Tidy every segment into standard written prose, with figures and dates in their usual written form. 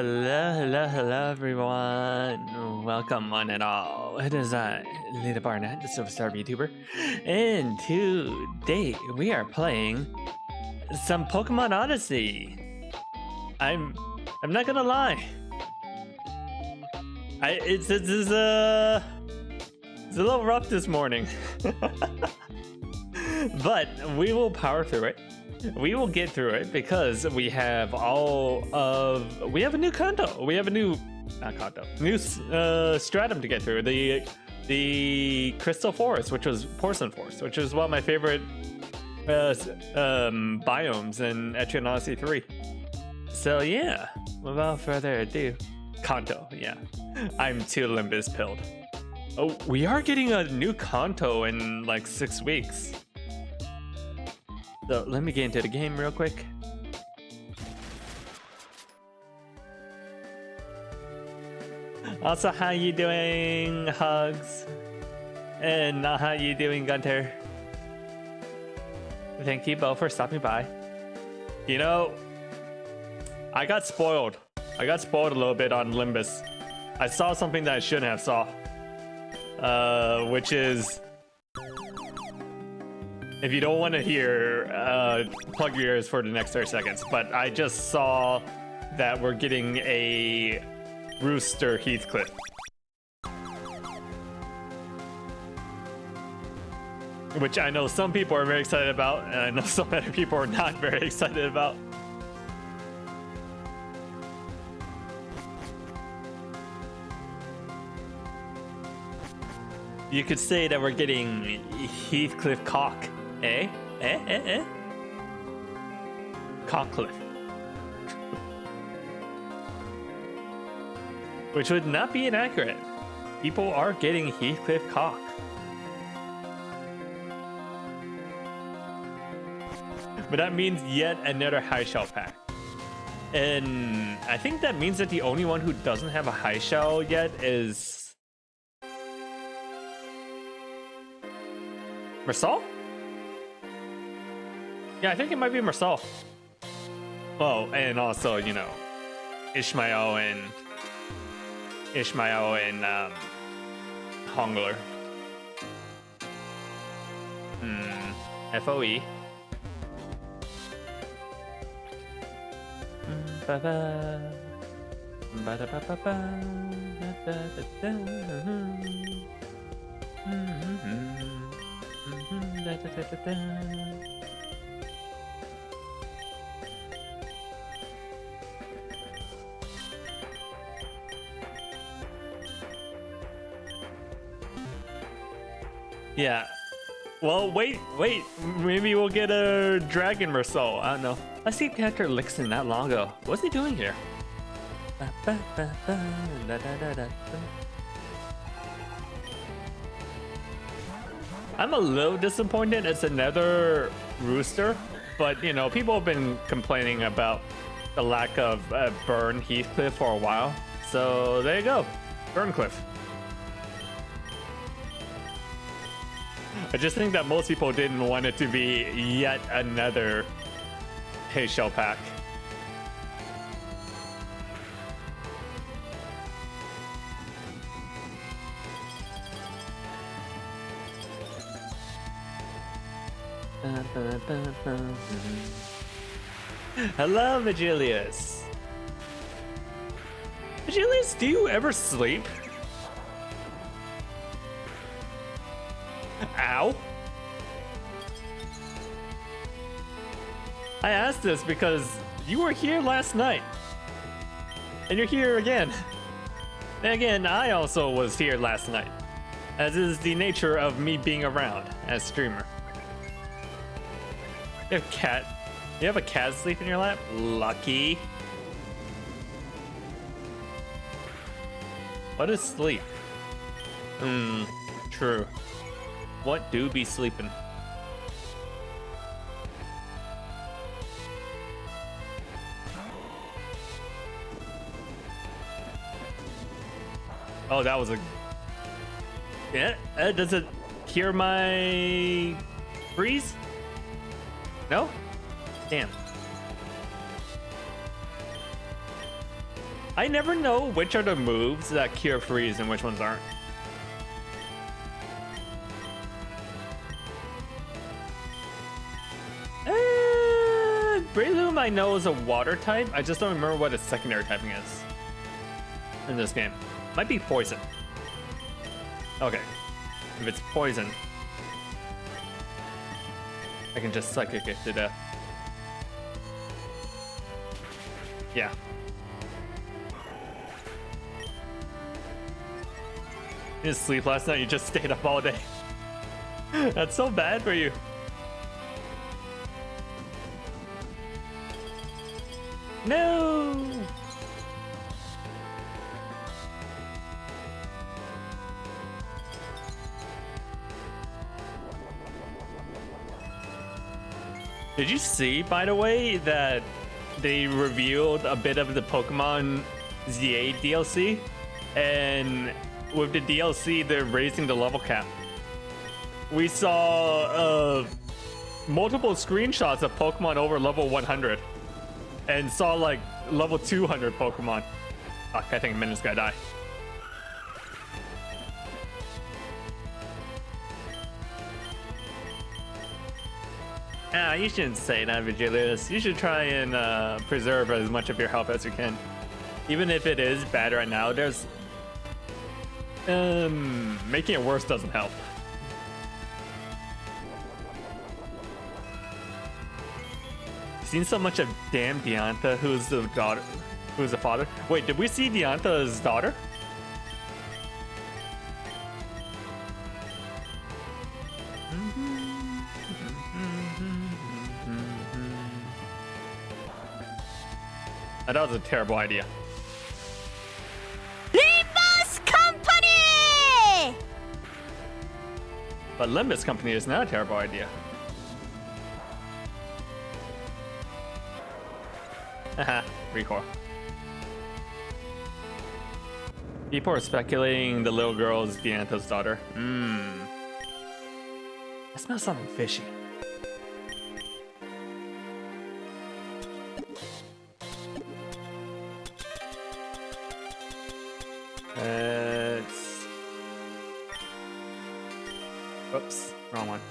Hello, everyone. Welcome, one and all. It is I, Lita Barnett, the Superstar VTuber, and today we are playing some Pokemon Odyssey. I'm not gonna lie. It's a little rough this morning, but we will power through it. We will get through it because we have we have a new kanto. We have a new stratum to get through. The Crystal Forest, which was Porcelain Forest, which is one of my favorite biomes in Pokemon Odyssey 3. So yeah, without further ado, kanto. Yeah, I'm too Limbus pilled. Oh, we are getting a new kanto in like 6 weeks. So let me get into the game real quick. Also, how you doing, Hugs? And how you doing, Gunter? Thank you both for stopping by. You know, I got spoiled. I got spoiled a little bit on Limbus. I saw something that I shouldn't have saw. Which is... If you don't want to hear, plug your ears for the next 30 seconds. But I just saw that we're getting a Rooster Heathcliff. Which I know some people are very excited about, and I know some other people are not very excited about. You could say that we're getting Heathcliff Cock. Eh? Cockcliff. Which would not be inaccurate. People are getting Heathcliff Cock. But that means yet another high shell pack. And I think that means that the only one who doesn't have a high shell yet is... Marsal? Yeah, I think it might be Marsal. Oh, and also, you know, Ishmael and Hongler. FOE. Yeah. Well, wait. Maybe we'll get a Dragon Marsal. I don't know. I see Dr. Lixon not long ago. What's he doing here? I'm a little disappointed it's another Rooster, but you know, people have been complaining about the lack of Burn Heathcliff for a while. So there you go, Burncliff. I just think that most people didn't want it to be yet another hay shell pack. Hello, Vigilius. Vigilius, do you ever sleep? Ow. I asked this because you were here last night. And you're here again. And again, I also was here last night. As is the nature of me being around as streamer. You have cat. You have a cat asleep in your lap? Lucky. What is sleep? True. What do be sleeping? Oh, that was a... Yeah, does it cure my freeze? No? Damn. I never know which are the moves that cure freeze and which ones aren't. Breloom I know is a water type. I just don't remember what its secondary typing is in this game. Might be poison. Okay. If it's poison, I can just psychic it to death. Yeah. You didn't sleep last night, you just stayed up all day. That's so bad for you. No! Did you see, by the way, that they revealed a bit of the Pokemon ZA DLC? And with the DLC, they're raising the level cap. We saw multiple screenshots of Pokemon over level 100. And saw like level 200 Pokemon. Fuck, I think Minnie's gonna die. Ah, you shouldn't say that, Vigilius. You should try and preserve as much of your health as you can. Even if it is bad right now, there's... making it worse doesn't help. Seen so much of damn Diantha, who's the daughter, who's the father. Wait, did we see Diantha's daughter? That was a terrible idea. Limbus Company! But Limbus Company is not a terrible idea. Haha, recoil. People are speculating the little girl is Diantha's daughter. I smell something fishy. Oops, wrong one.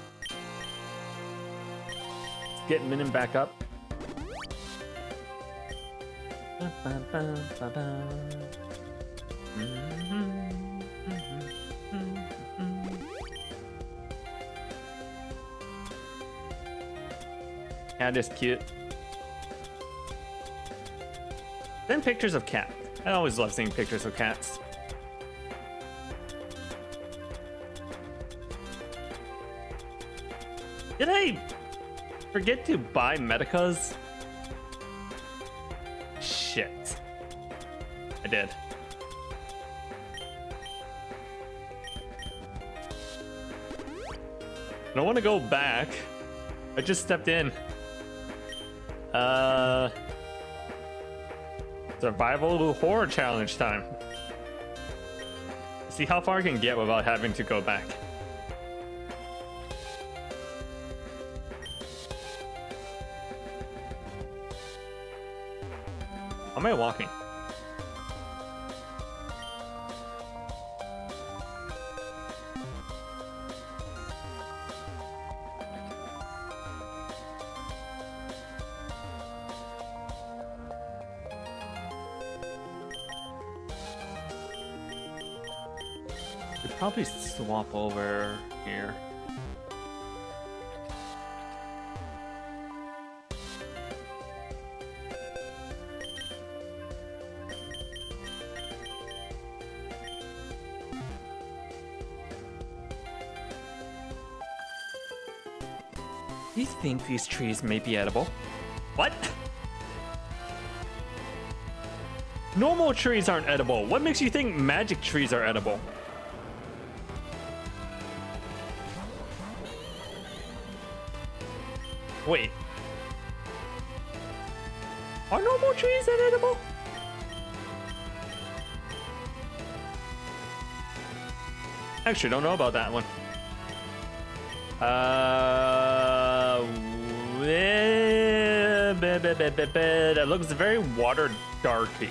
Let's get Minin back up. Cat is cute. Then pictures of cat. I always love seeing pictures of cats. Did I forget to buy Medicas? Shit. I did. I don't want to go back. I just stepped in. Survival horror challenge time. See how far I can get without having to go back. How am I walking? Could probably swap over here. Do you think these trees may be edible? What? Normal trees aren't edible. What makes you think magic trees are edible? Wait. Are normal trees inedible? Actually, don't know about that one. That looks very water darky.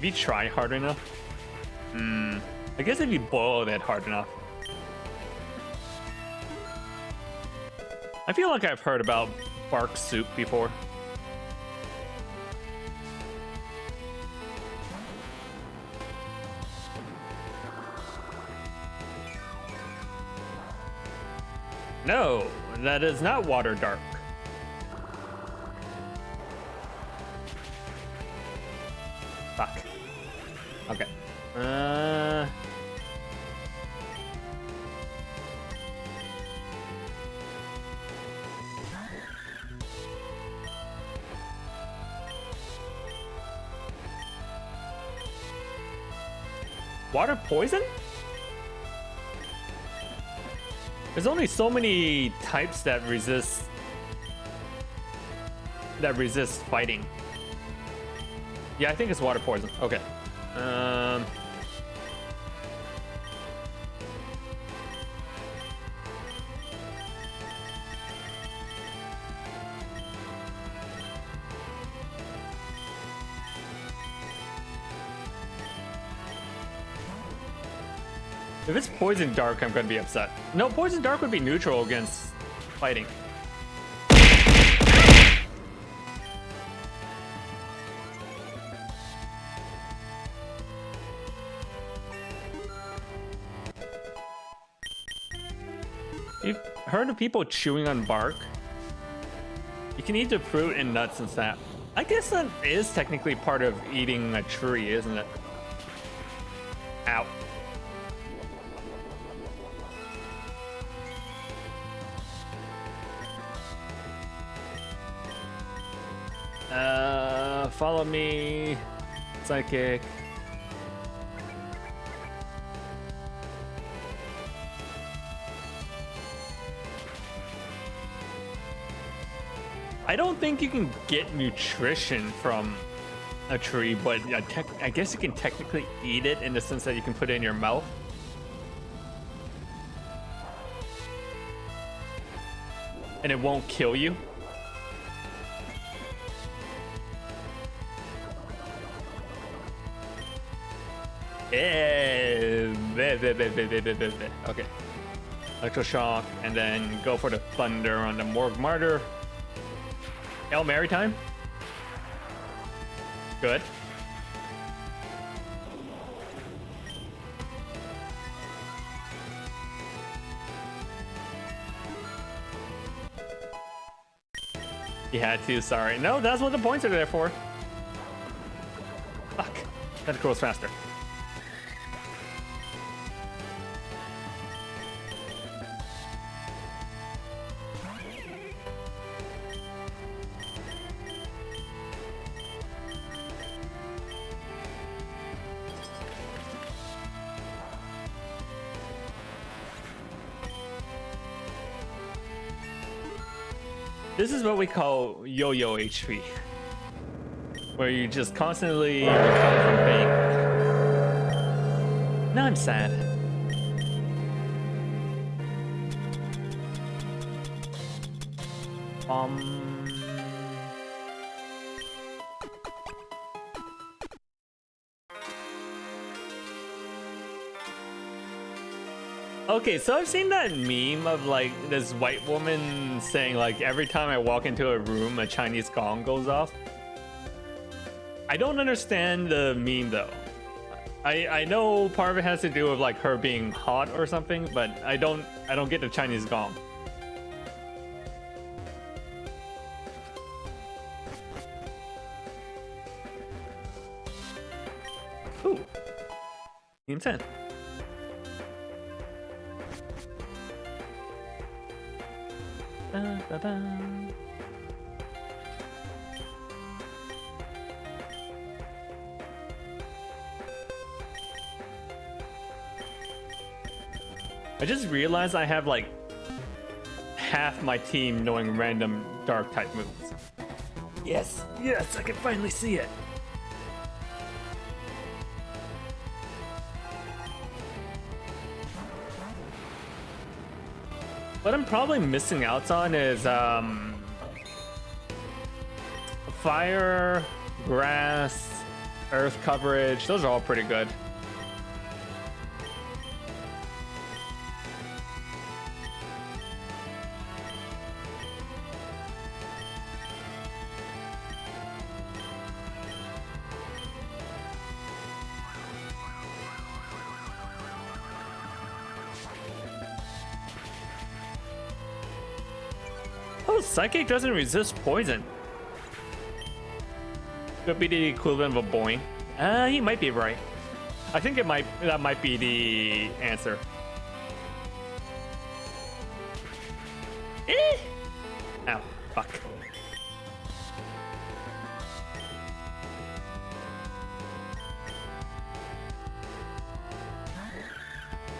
If you try hard enough. I guess if you boil it hard enough. I feel like I've heard about bark soup before. No, that is not water dark. Fuck. Okay. Water poison? There's only so many types that resist fighting. Yeah, I think it's water poison. Okay. If it's poison dark, I'm gonna be upset. No, poison dark would be neutral against fighting. You've heard of people chewing on bark? You can eat the fruit and nuts and sap. I guess that is technically part of eating a tree, isn't it? Ow. Follow me, psychic. I don't think you can get nutrition from a tree, but I guess you can technically eat it in the sense that you can put it in your mouth. And it won't kill you. Okay. Electroshock, and then go for the thunder on the Morgue Martyr. Hail Mary time. Good. You had to, sorry. No, that's what the points are there for. Fuck. That goes faster. This is what we call yo-yo HP, where you just constantly recover from pain. Now I'm sad. Okay, so I've seen that meme of like this white woman saying like every time I walk into a room a Chinese gong goes off. I don't understand the meme though. I know part of it has to do with like her being hot or something, but I don't get the Chinese gong. Ooh. Team 10. I just realized I have like half my team knowing random dark type moves. Yes, yes, I can finally see it. What I'm probably missing out on is fire, grass, Earth coverage. Those are all pretty good. Oh, Psychic doesn't resist poison. Could be the equivalent of a boing. He might be right. I think that might be the answer. Eh. Ow, fuck.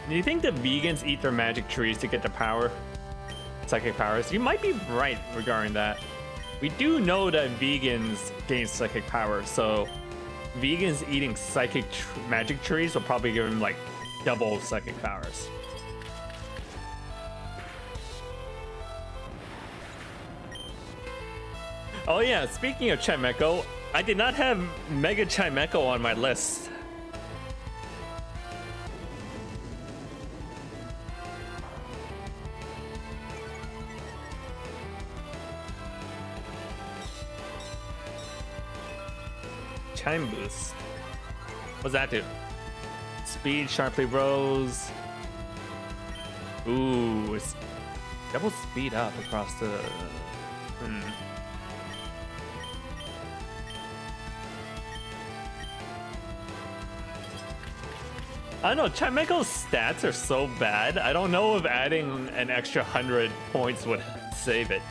Do you think the vegans eat their magic trees to get the power? Psychic powers? You might be right regarding that. We do know that vegans gain psychic powers, so vegans eating magic trees will probably give them like double psychic powers. Oh yeah, speaking of Chimecho, I did not have Mega Chimecho on my list. Chime boost. What's that do? Speed sharply rose. Ooh, it's double speed up across the. I don't know, Chimecho's stats are so bad. I don't know if adding an extra 100 points would save it.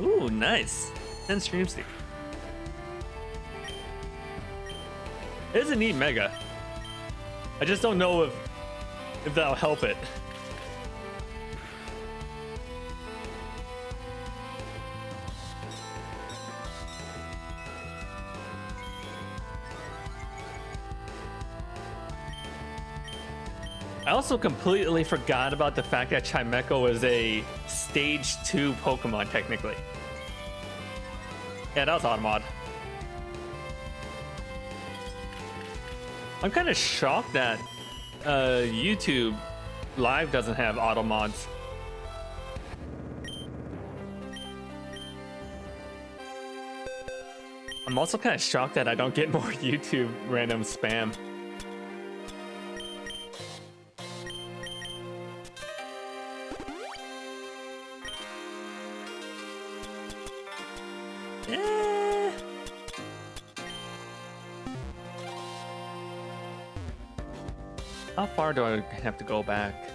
Ooh, nice. 10 stream stick. It is a neat mega. I just don't know if that'll help it. I also completely forgot about the fact that Chimecho is a stage 2 Pokemon, technically. Yeah, that was Automod. I'm kind of shocked that YouTube Live doesn't have Automods. I'm also kind of shocked that I don't get more YouTube random spam. How far do I have to go back?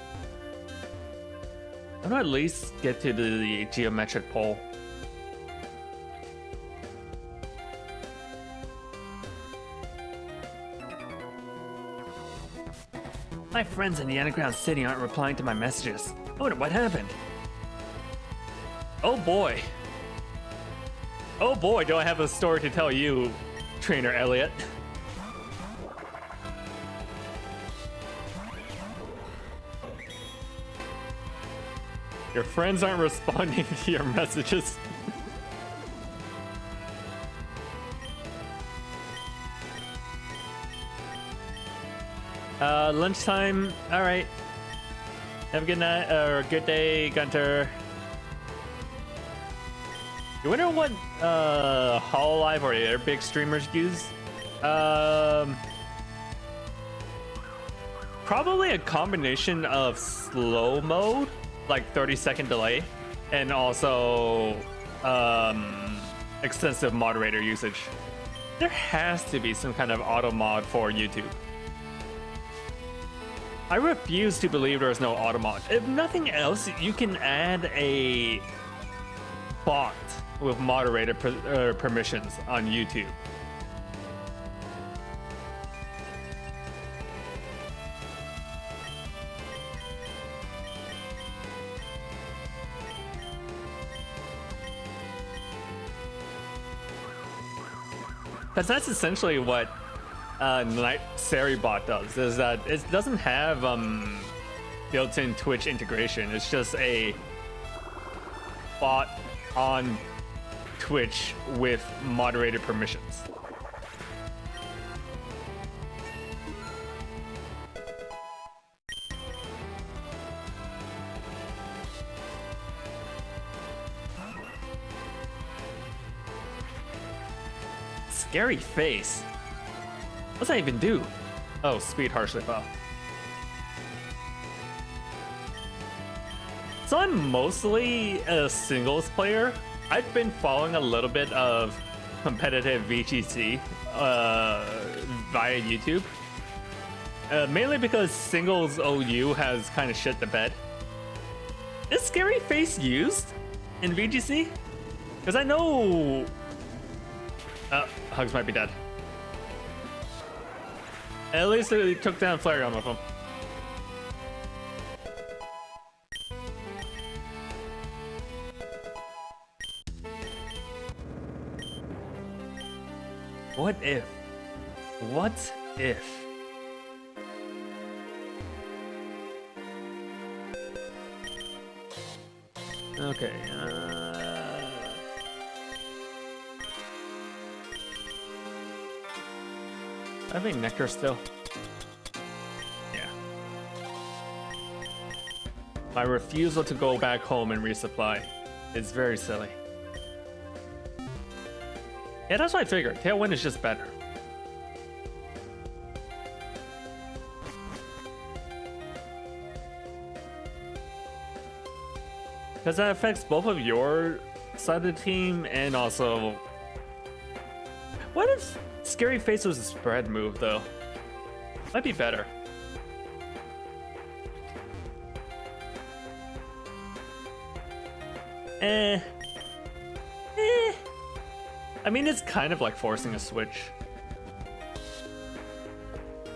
I'm gonna at least get to the geometric pole. My friends in the underground city aren't replying to my messages. I wonder what happened. Oh boy. Oh boy, do I have a story to tell you, Trainer Elliot. Your friends aren't responding to your messages. Lunchtime. All right. Have a good night or good day, Gunter. You wonder what Hololive or other big streamers use? Probably a combination of slow mode, like 30-second delay, and also extensive moderator usage. There has to be some kind of auto mod for YouTube. I refuse to believe there is no auto mod. If nothing else, you can add a bot with moderator permissions on YouTube. Because that's essentially what Night Seribot does, is that it doesn't have built-in Twitch integration. It's just a bot on Twitch with moderated permissions. Scary face. What's that even do? Oh, speed harshly fell. So I'm mostly a singles player. I've been following a little bit of competitive VGC via YouTube. Mainly because singles OU has kind of shit the bed. Is Scary Face used in VGC? Because I know... Hugs might be dead. At least they took down Flareon with him. What if? What if? Okay, I think Nectar still. Yeah. My refusal to go back home and resupply is very silly. Yeah, that's what I figured. Tailwind is just better. Because that affects both of your side of the team and also... What if Scary Face was a spread move, though? Might be better. I mean, it's kind of like forcing a switch.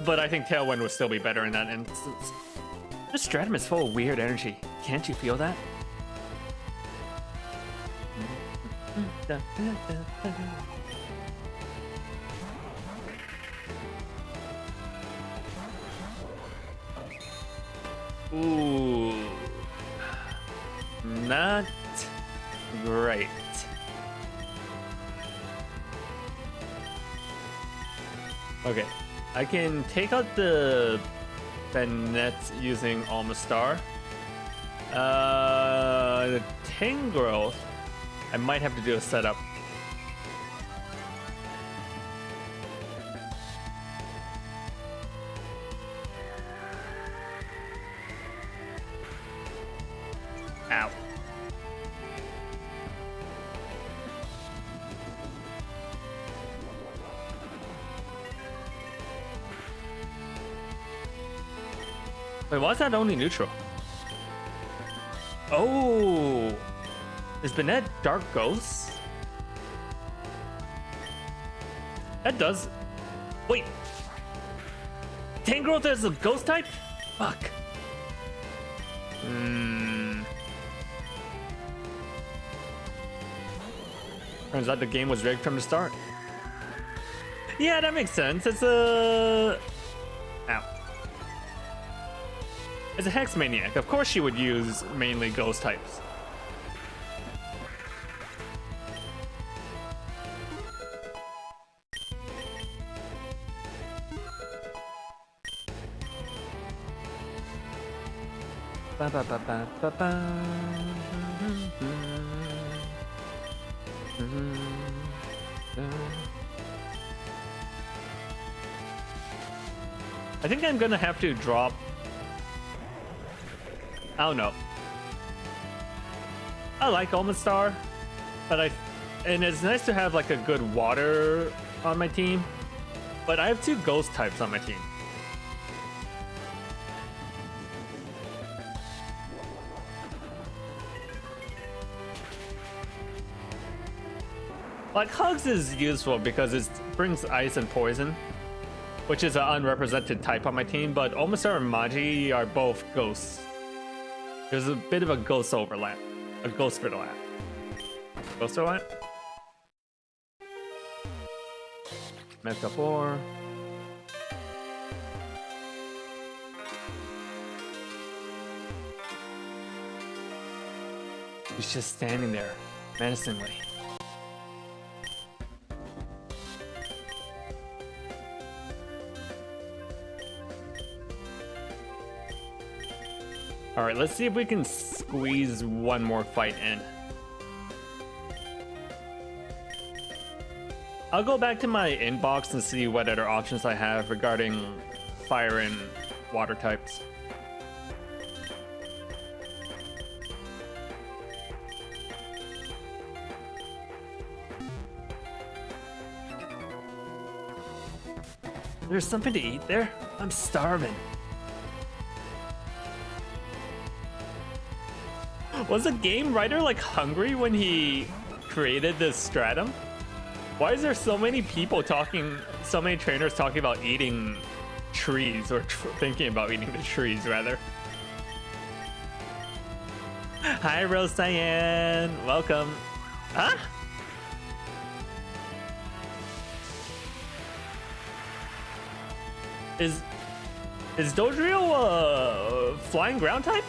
But I think Tailwind would still be better in that instance. This Stratum is full of weird energy. Can't you feel that? Ooh. Not great. Okay, I can take out the Bennett using Almastar. The Tangrowth, I might have to do a setup. Ow. Wait, why is that only neutral? Oh! Is Bennett Dark Ghost? That does... Wait! Tangrowth is a ghost type? Fuck. Turns out the game was rigged from the start. Yeah, that makes sense. It's a... Ow. As a Hex Maniac, of course she would use mainly ghost types. Ba ba ba ba ba ba. I think I'm gonna have to drop... I don't know. I like Almastar, but and it's nice to have like a good water on my team, but I have two ghost types on my team. Like Hugs is useful because it brings ice and poison, which is an unrepresented type on my team, but Almastar and Magi are both ghosts. There's a bit of a ghost overlap. A ghost overlap. Ghost overlap? Meta 4. He's just standing there, menacingly. All right, let's see if we can squeeze one more fight in. I'll go back to my inbox and see what other options I have regarding fire and water types. There's something to eat there? I'm starving. Was the game writer like hungry when he created this stratum? Why is there so many people talking, so many trainers talking about eating trees, or thinking about eating the trees rather? Hi Rose Diane, welcome. Huh? Is Dodrio a flying ground type?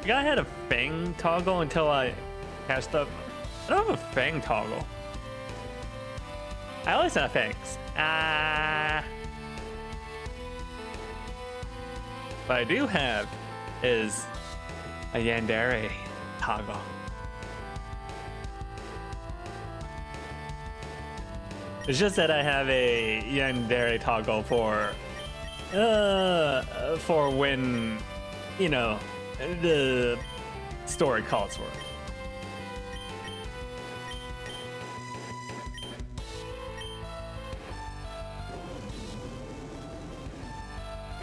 I had a Fang toggle until I cast up. I don't have a Fang toggle. I always have Fangs. What I do have is a Yandere toggle. It's just that I have a Yandere toggle for when, you know, the story calls for it.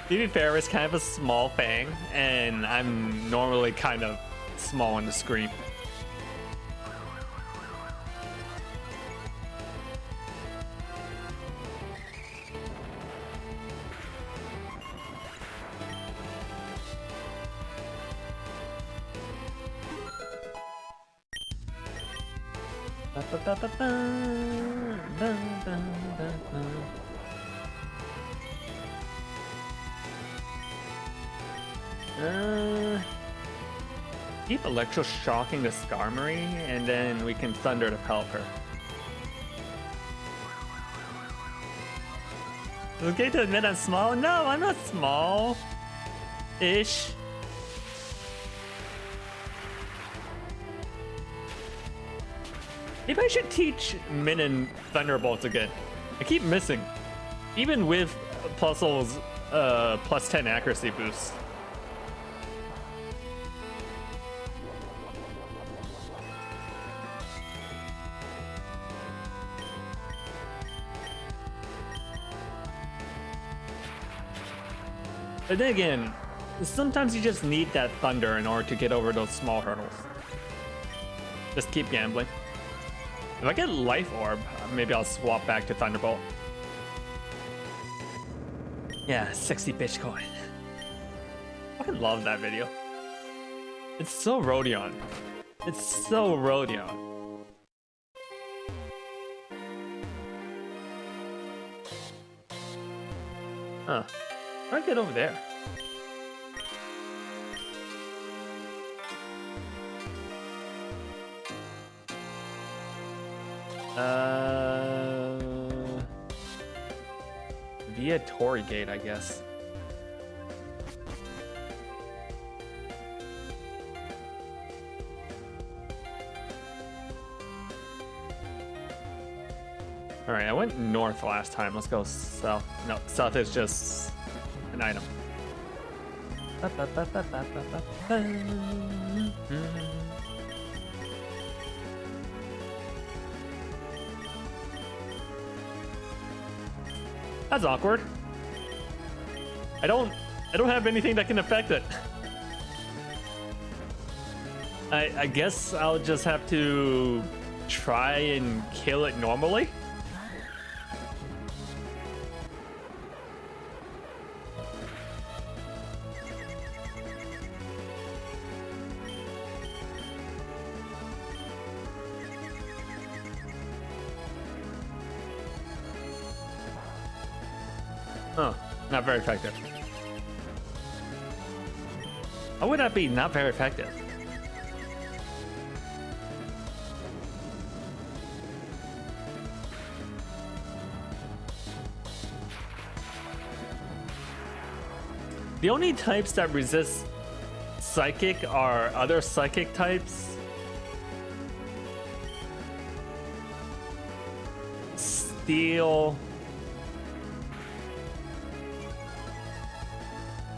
To be fair, it's kind of a small Fang, and I'm normally kind of small on the screen. Keep electroshocking the Skarmory, and then we can Thunder to Pelipper. Is it okay to admit I'm small? No, I'm not small-ish. Maybe I should teach Min and Thunderbolts again. I keep missing, even with Puzzle's plus 10 accuracy boost. But then again, sometimes you just need that Thunder in order to get over those small hurdles. Just keep gambling. If I get Life Orb, maybe I'll swap back to Thunderbolt. Yeah, 60 Bitcoin. I fucking love that video. It's so Rodion. It's so Rodion. Huh. How do I get over there? Via Torii Gate, I guess. All right, I went north last time. Let's go south. No, south is just an item. That's awkward. I don't have anything that can affect it. I guess I'll just have to try and kill it normally. Huh, not very effective. How would that be not very effective? The only types that resist psychic are other psychic types. Steel.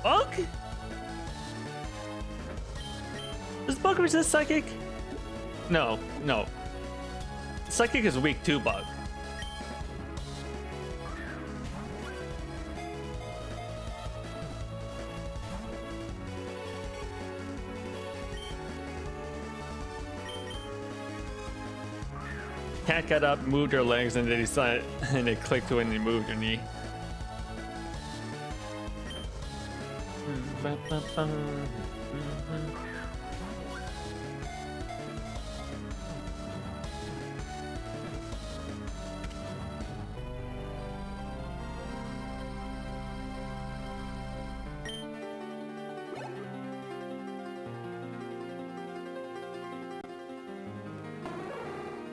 Bug? Does bug resist psychic? No, no. Psychic is weak to bug. Cat got up, moved her legs, and they decided, and they clicked to it and they moved her knee.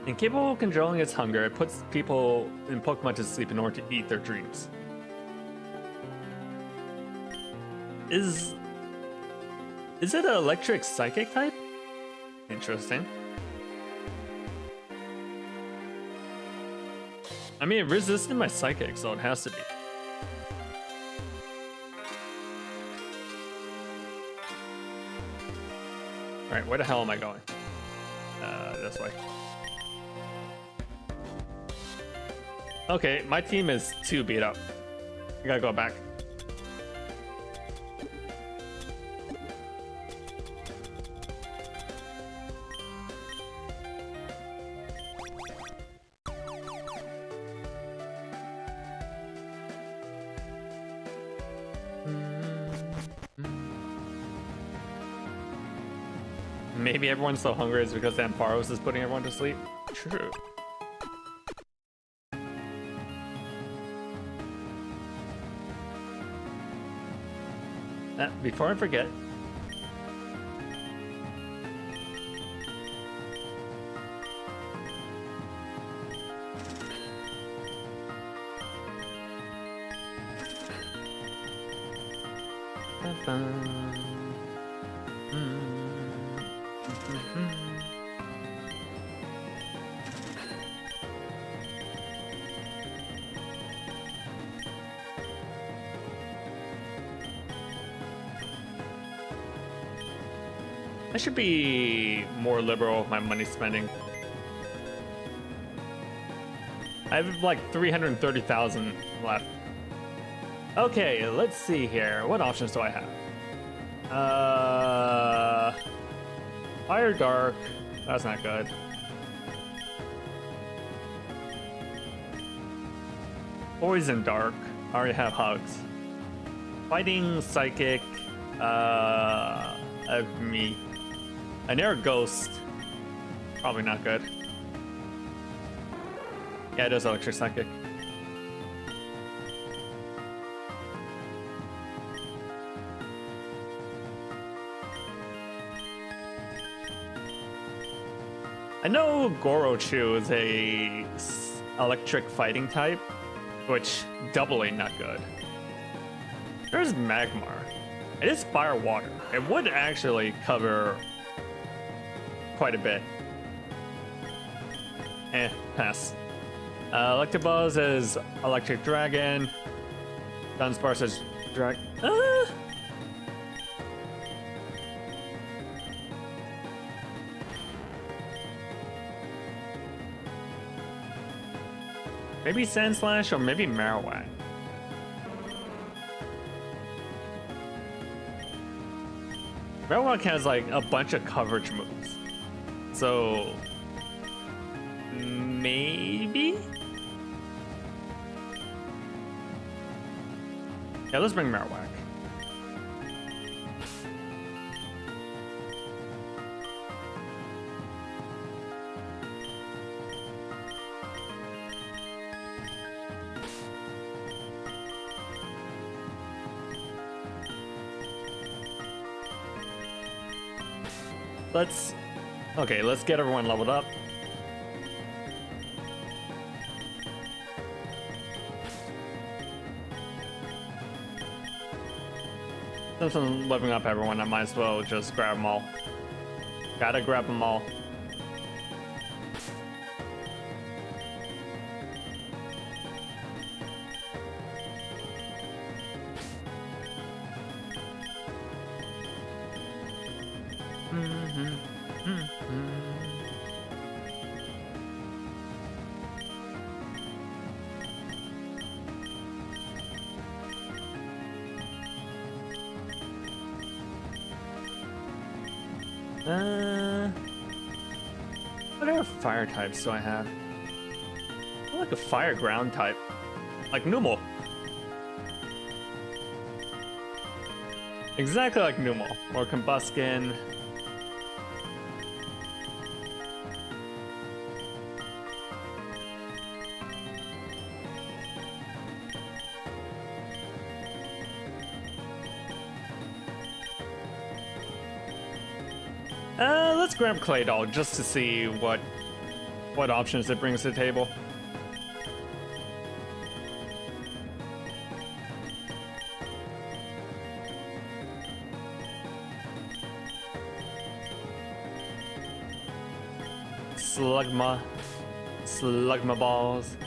Incapable of controlling its hunger, it puts people in Pokemon to sleep in order to eat their dreams. Is it an electric psychic type? Interesting. I mean, it resisted my psychic, so it has to be. Alright, where the hell am I going? This way. Okay, my team is 2 beat up. I gotta go back. Maybe everyone's so hungry is because Ampharos is putting everyone to sleep. True. Before I forget, I should be more liberal with my money spending. I have like 330,000 left. Okay, let's see here. What options do I have? Fire Dark. That's not good. Poison Dark. I already have Hugs. Fighting Psychic. Of me. An Air Ghost. Probably not good. Yeah, it is Electric Psychic. I know Gorochu is a electric fighting type, which doubly not good. There's Magmar. It is fire water. It would actually cover quite a bit. Pass. Electabuzz is Electric Dragon. Dunsparce is Drag. Maybe Sandslash or maybe Marowak. Marowak has like a bunch of coverage moves. So maybe? Yeah, let's bring Marowak. Let's get everyone leveled up. Since I'm leveling up everyone, I might as well just grab them all. Gotta grab them all. What other fire types do I have? I like a fire ground type, like Numel. Exactly like Numel, or Combuskin. Let's grab Claydol just to see what options it brings to the table. Slugma balls.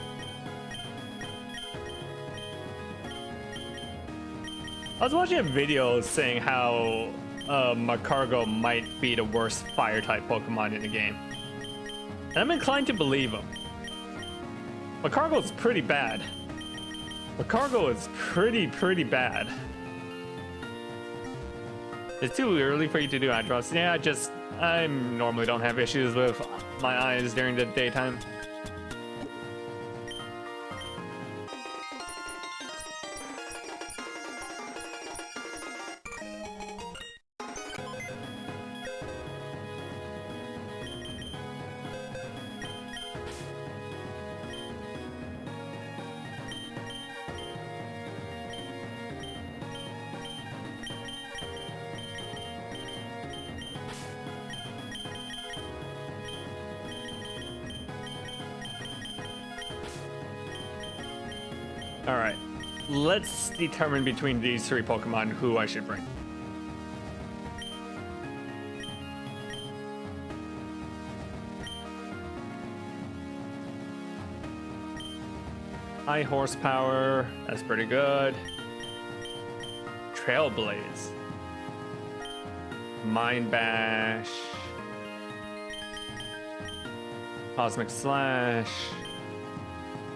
I was watching a video saying how Macargo might be the worst fire type Pokemon in the game. And I'm inclined to believe him. Macargo is pretty bad. Macargo is pretty bad. It's too early for you to do Andros. Yeah, I normally don't have issues with my eyes during the daytime. Alright, let's determine between these three Pokemon who I should bring. High horsepower, that's pretty good. Trailblaze. Mind Bash. Cosmic Slash.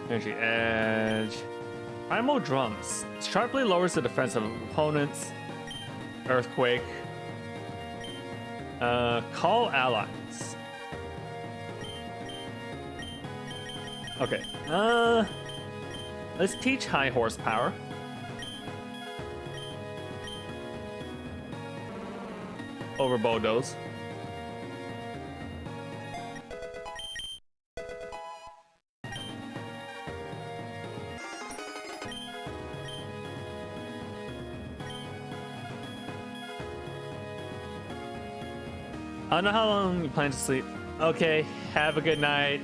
Energy Edge. Primal Drums. Sharply lowers the defense of opponents. Earthquake. Call allies. Okay. Let's teach high horsepower. Over Bodos. I don't know how long you plan to sleep. Okay, have a good night.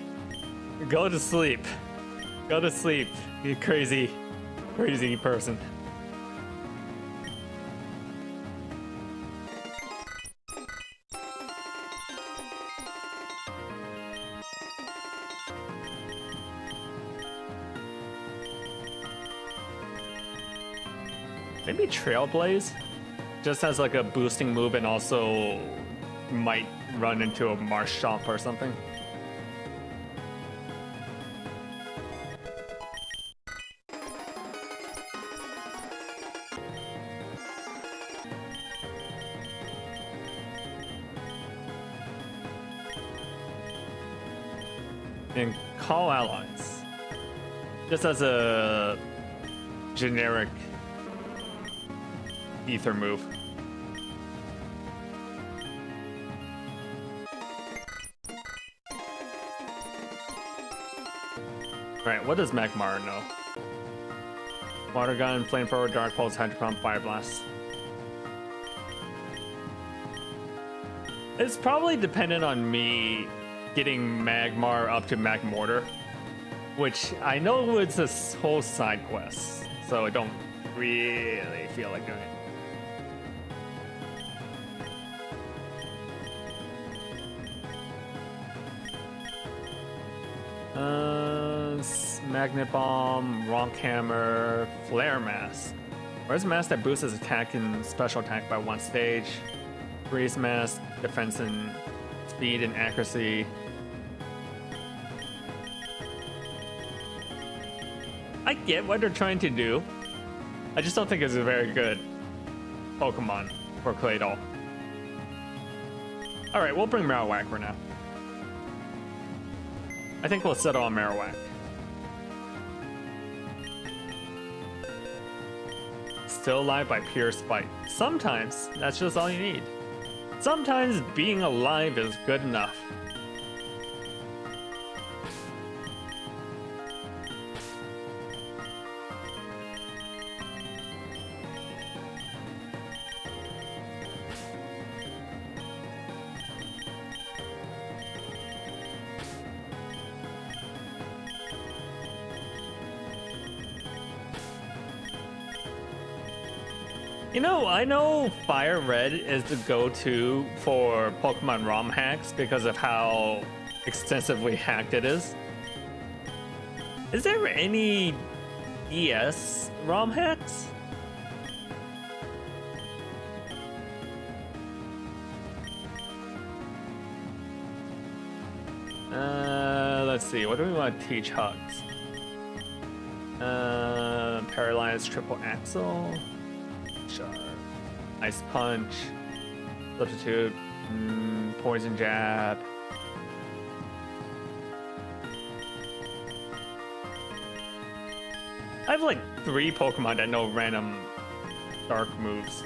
Go to sleep. Go to sleep, you crazy person. Maybe Trailblaze just has like a boosting move and also might run into a Marshtomp or something. And call allies. Just as a generic ether move. Alright, what does Magmar know? Water Gun, Flamethrower, Dark Pulse, Hydro Pump, Fire Blast. It's probably dependent on me getting Magmar up to Magmortar, which I know it's a whole side quest, so I don't really feel like doing it. Magnet Bomb, Ronk Hammer, Flare Mask. Where's Mask that boosts his attack and special attack by one stage? Freeze Mask, defense and speed and accuracy. I get what they're trying to do. I just don't think it's a very good Pokemon for Claydol. Alright, we'll bring Marowak for now. I think we'll settle on Marowak. Still alive by pure spite. Sometimes that's just all you need. Sometimes being alive is good enough. You know, I know Fire Red is the go-to for Pokemon ROM hacks because of how extensively hacked it is. Is there any ES ROM hacks? Let's see, what do we want to teach Hugs? Paralyzed Triple Axle. Ice Punch, Substitute, Poison Jab. I have like 3 Pokemon that know random dark moves.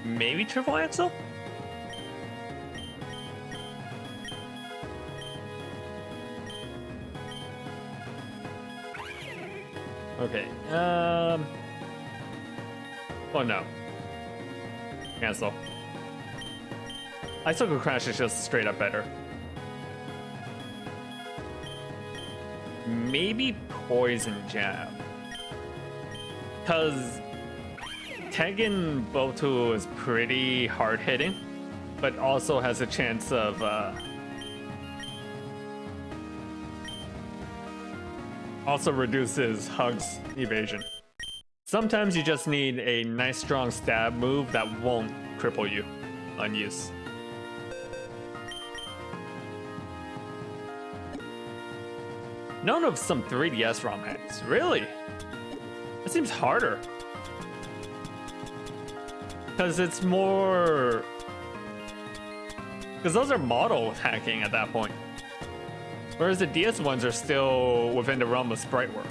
Maybe Triple Axle? Okay, oh no. Cancel. Icicle Crash is just straight up better. Maybe Poison Jab. Because Tegan Boltu is pretty hard hitting, but also has a chance of also reduces Hug's evasion. Sometimes you just need a nice strong stab move that won't cripple you on use. Known of some 3DS ROM hacks. Really? That seems harder. Because it's more... Because those are model hacking at that point. Whereas the DS ones are still within the realm of sprite work.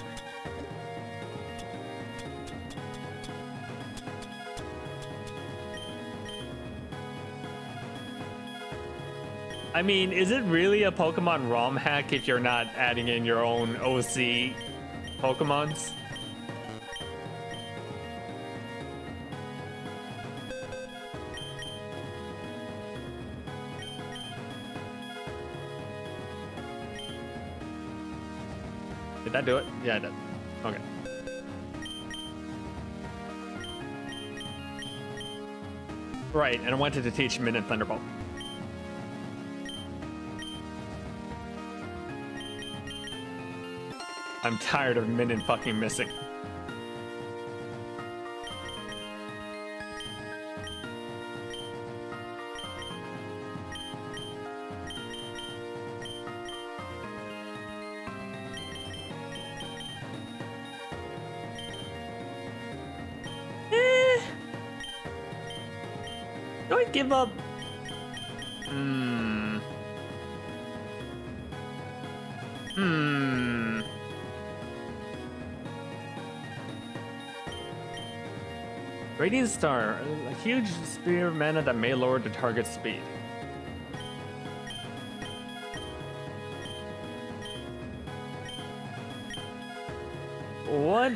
I mean, is it really a Pokemon ROM hack if you're not adding in your own OC Pokemons? Did that do it? Yeah, it did. Okay. Right, and I wanted to teach Min and Thunderbolt. I'm tired of Min and fucking missing. Do I give up? Radiant Star, a huge spear of mana that may lower the target's speed. What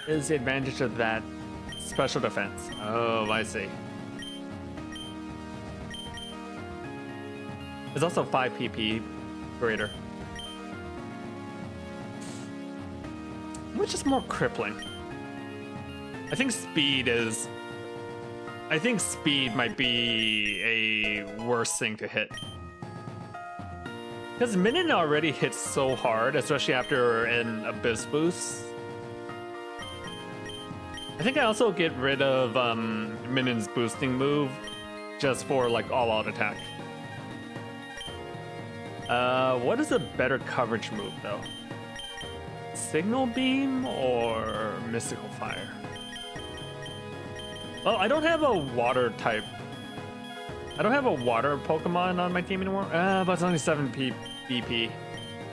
is the advantage of that special defense? Oh, I see. There's also 5 PP greater. Which is more crippling? I think speed is... I think speed might be a worse thing to hit. Because Minin already hits so hard, especially after an Abyss boost. I think I also get rid of Minin's boosting move just for like all-out attack. What is a better coverage move though? Signal Beam or Mystical Fire? Oh, I don't have a water type. I don't have a water Pokemon on my team anymore. But it's only 7 BP.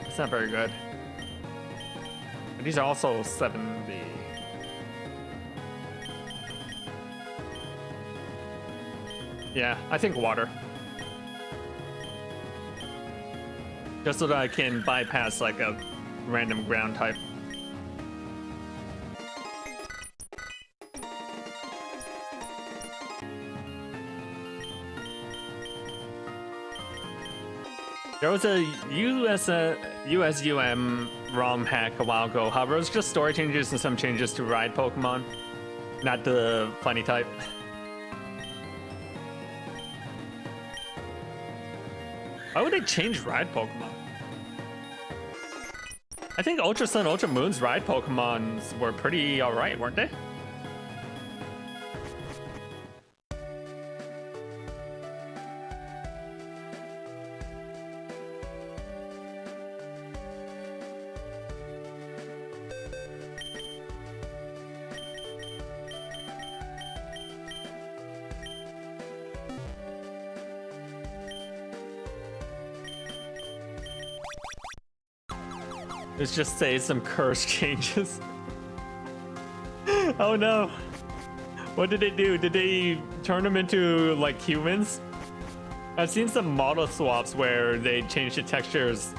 That's not very good. But these are also 70. Yeah, I think water. Just so that I can bypass like a random ground type. There was a USUM ROM hack a while ago. However, it was just story changes and some changes to ride Pokemon, not the funny type. Why would they change ride Pokemon? I think Ultra Sun, Ultra Moon's ride Pokemons were pretty alright, weren't they? Let's just say some curse changes. Oh no. What did they do? Did they turn them into like humans? I've seen some model swaps where they change the textures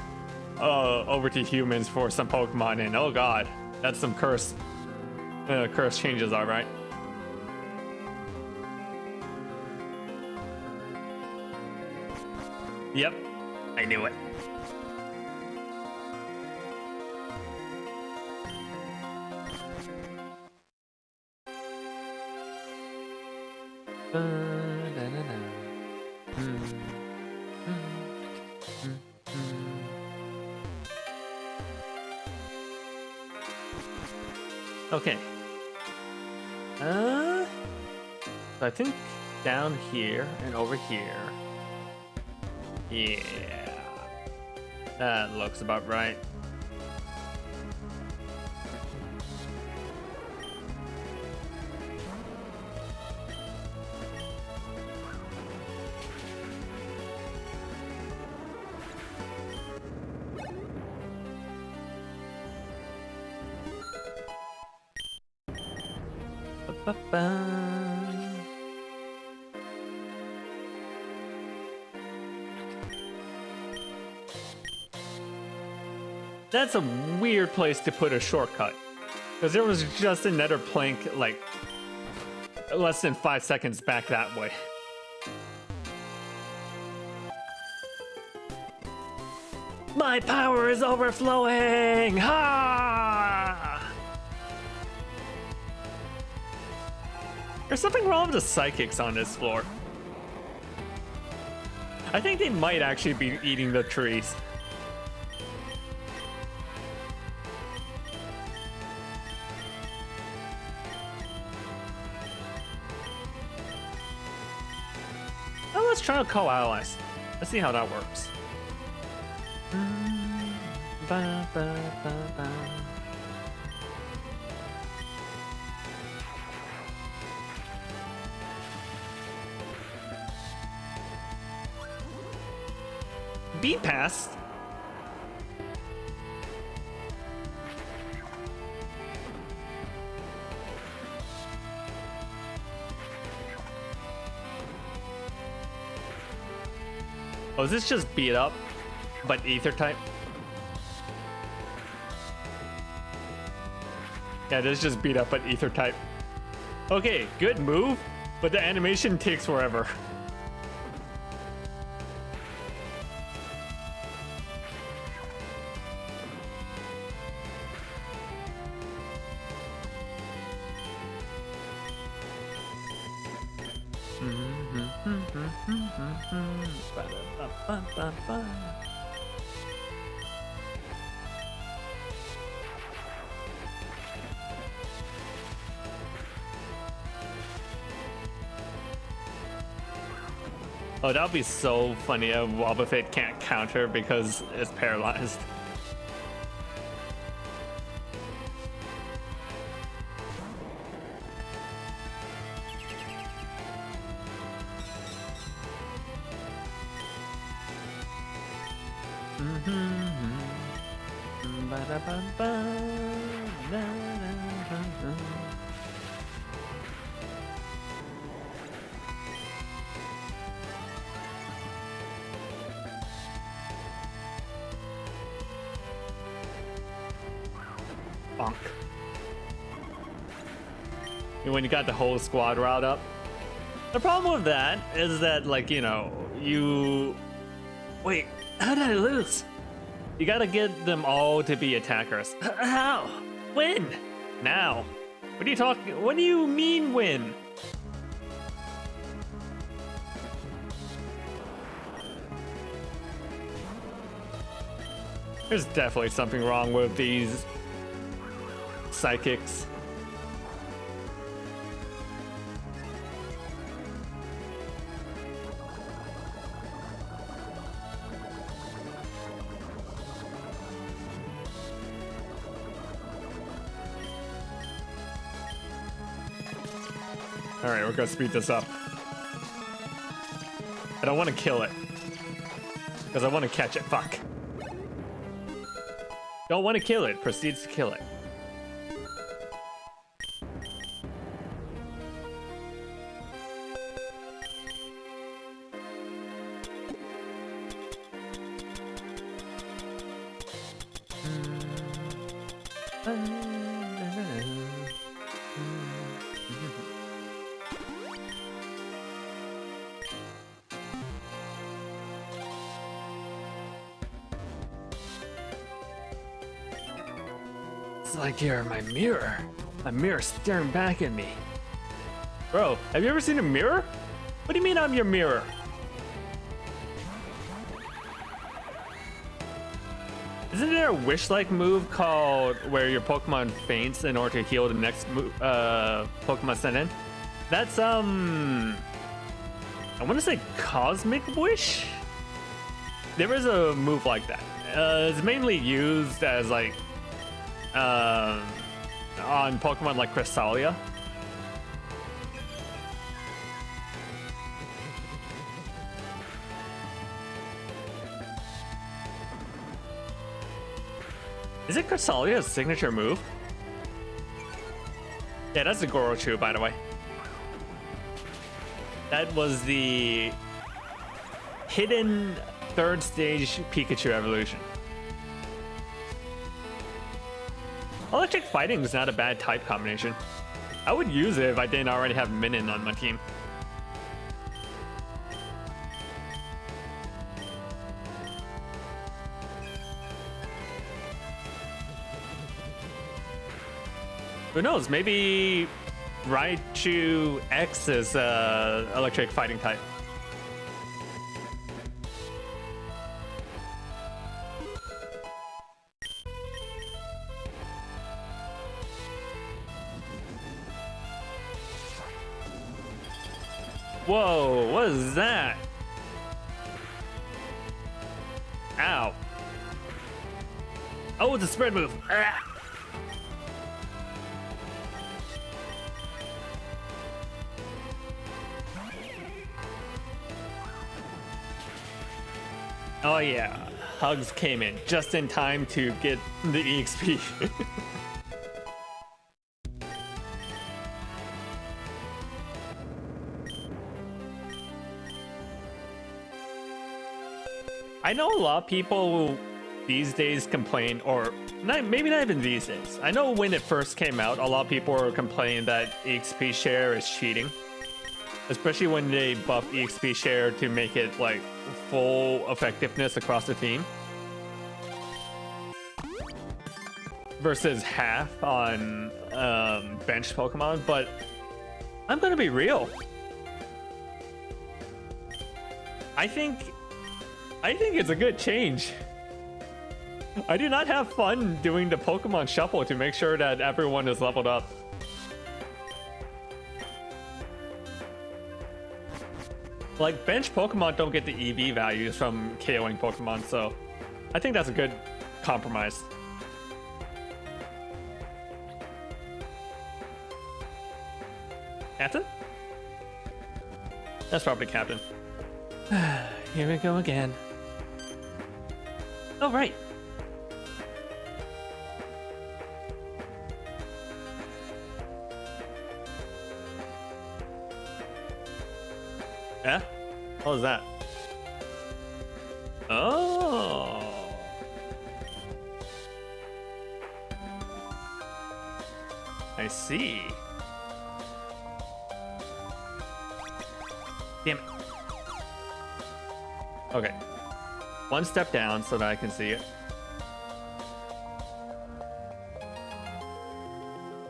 over to humans for some Pokemon, and oh god, that's some curse changes, all right. Yep, I knew it. Okay. So I think down here and over here. Yeah. That looks about right. That's a weird place to put a shortcut, because there was just another plank like less than 5 seconds back that way. My power is overflowing! Ha! There's something wrong with the psychics on this floor. I think they might actually be eating the trees. Well, let's try to call allies. Let's see how that works. Ba, ba, ba, ba. Beat pass. Oh, is this just beat up, but ether type? Yeah, this is just beat up, but ether type. Okay, good move, but the animation takes forever. Ba-da-ba-ba-ba-ba. Oh, that would be so funny if Wobbuffet can't counter because it's paralyzed. Bonk. When you got the whole squad riled up. The problem with that is that, like, you know, you... Wait, how did I lose? You gotta get them all to be attackers. How? When? Now. What are you talking? What do you mean when? There's definitely something wrong with these psychics. All right, we're gonna speed this up. I don't want to kill it because I want to catch it. Fuck. Don't want to kill it. Proceeds to kill it. It's like you're my mirror. A mirror staring back at me. Bro, have you ever seen a mirror? What do you mean I'm your mirror? Isn't there a wish-like move called where your Pokemon faints in order to heal the next Pokemon sent in? That's I want to say Cosmic Wish? There is a move like that. It's mainly used as like on Pokemon like Cresselia. Is it Cressalia's signature move? Yeah, that's the Gorochu, by the way. That was the hidden third stage Pikachu evolution. Electric Fighting is not a bad type combination. I would use it if I didn't already have Minin on my team. Who knows? Maybe Raichu X is electric fighting type. Whoa, what is that? Ow. Oh, it's a spread move. Ah. Oh yeah, Hugs came in just in time to get the EXP. I know a lot of people these days complain, or maybe not even these days. I know when it first came out, a lot of people were complaining that EXP share is cheating. Especially when they buff EXP share to make it like full effectiveness across the team. Versus half on bench Pokemon, but I'm gonna be real. I think it's a good change. I do not have fun doing the Pokemon Shuffle to make sure that everyone is leveled up. Like, bench Pokemon don't get the EV values from KOing Pokemon, so I think that's a good compromise. Captain? That's probably Captain. Here we go again. Oh, right. Yeah? What was that? Oh. I see. Damn it. Okay. One step down so that I can see it.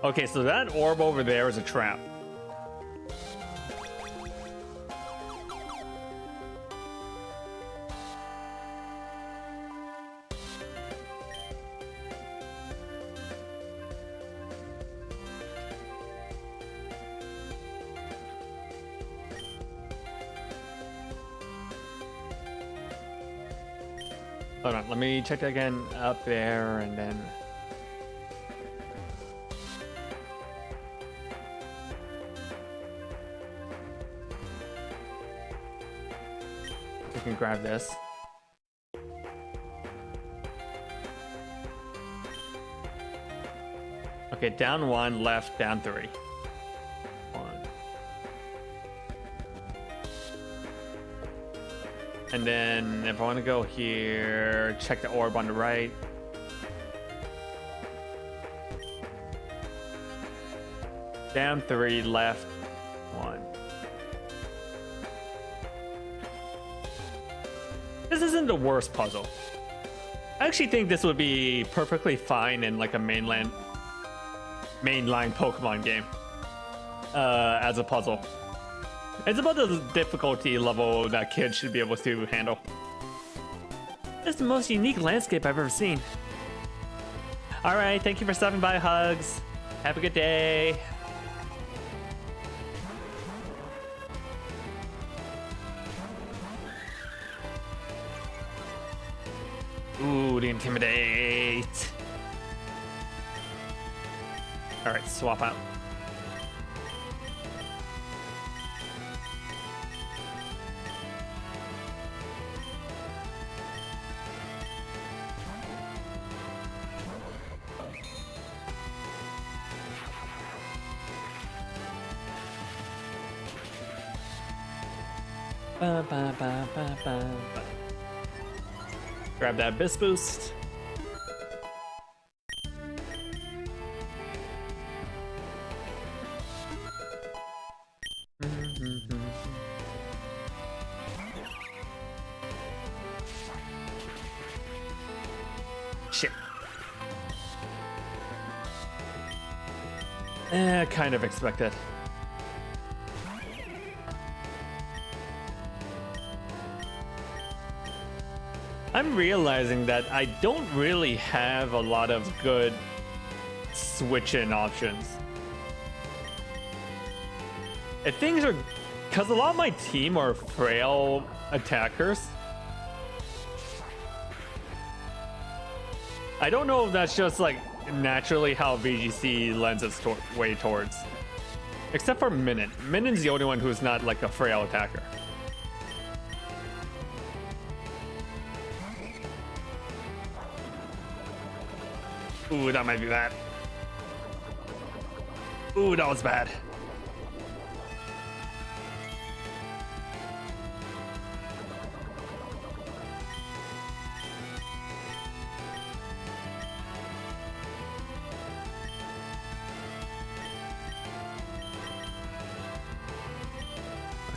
Okay, so that orb over there is a trap. Hold on, let me check that again up there and then. We can grab this. Okay, down one, left, down three. And then if I want to go here, check the orb on the right. Down three, left one. This isn't the worst puzzle. I actually think this would be perfectly fine in like a mainline Pokemon game as a puzzle. It's about the difficulty level that kids should be able to handle. It's the most unique landscape I've ever seen. All right, thank you for stopping by, Hugs. Have a good day. Ooh, the Intimidate. All right, swap out. Ba, ba, ba, ba, ba, ba. Grab that Abyss Boost. Shit. Kind of expected. I'm realizing that I don't really have a lot of good switch-in options. If things are, because a lot of my team are frail attackers. I don't know if that's just like naturally how VGC lends its way towards. Except for Minun. Minun's the only one who's not like a frail attacker. Ooh, that might be bad. Ooh, that was bad.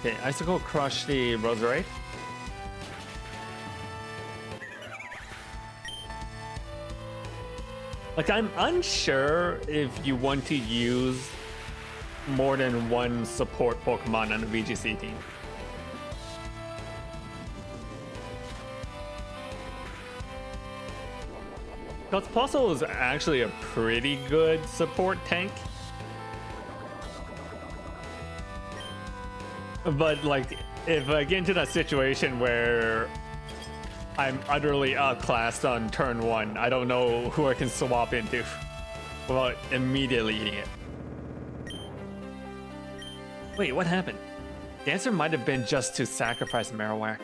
Okay, Icicle crush the Roserade. Like, I'm unsure if you want to use more than one support Pokemon on the VGC team. Because Puzzle is actually a pretty good support tank. But like, if I get into that situation where I'm utterly outclassed on turn 1, I don't know who I can swap into without immediately eating it. Wait, what happened? The answer might have been just to sacrifice Marowak.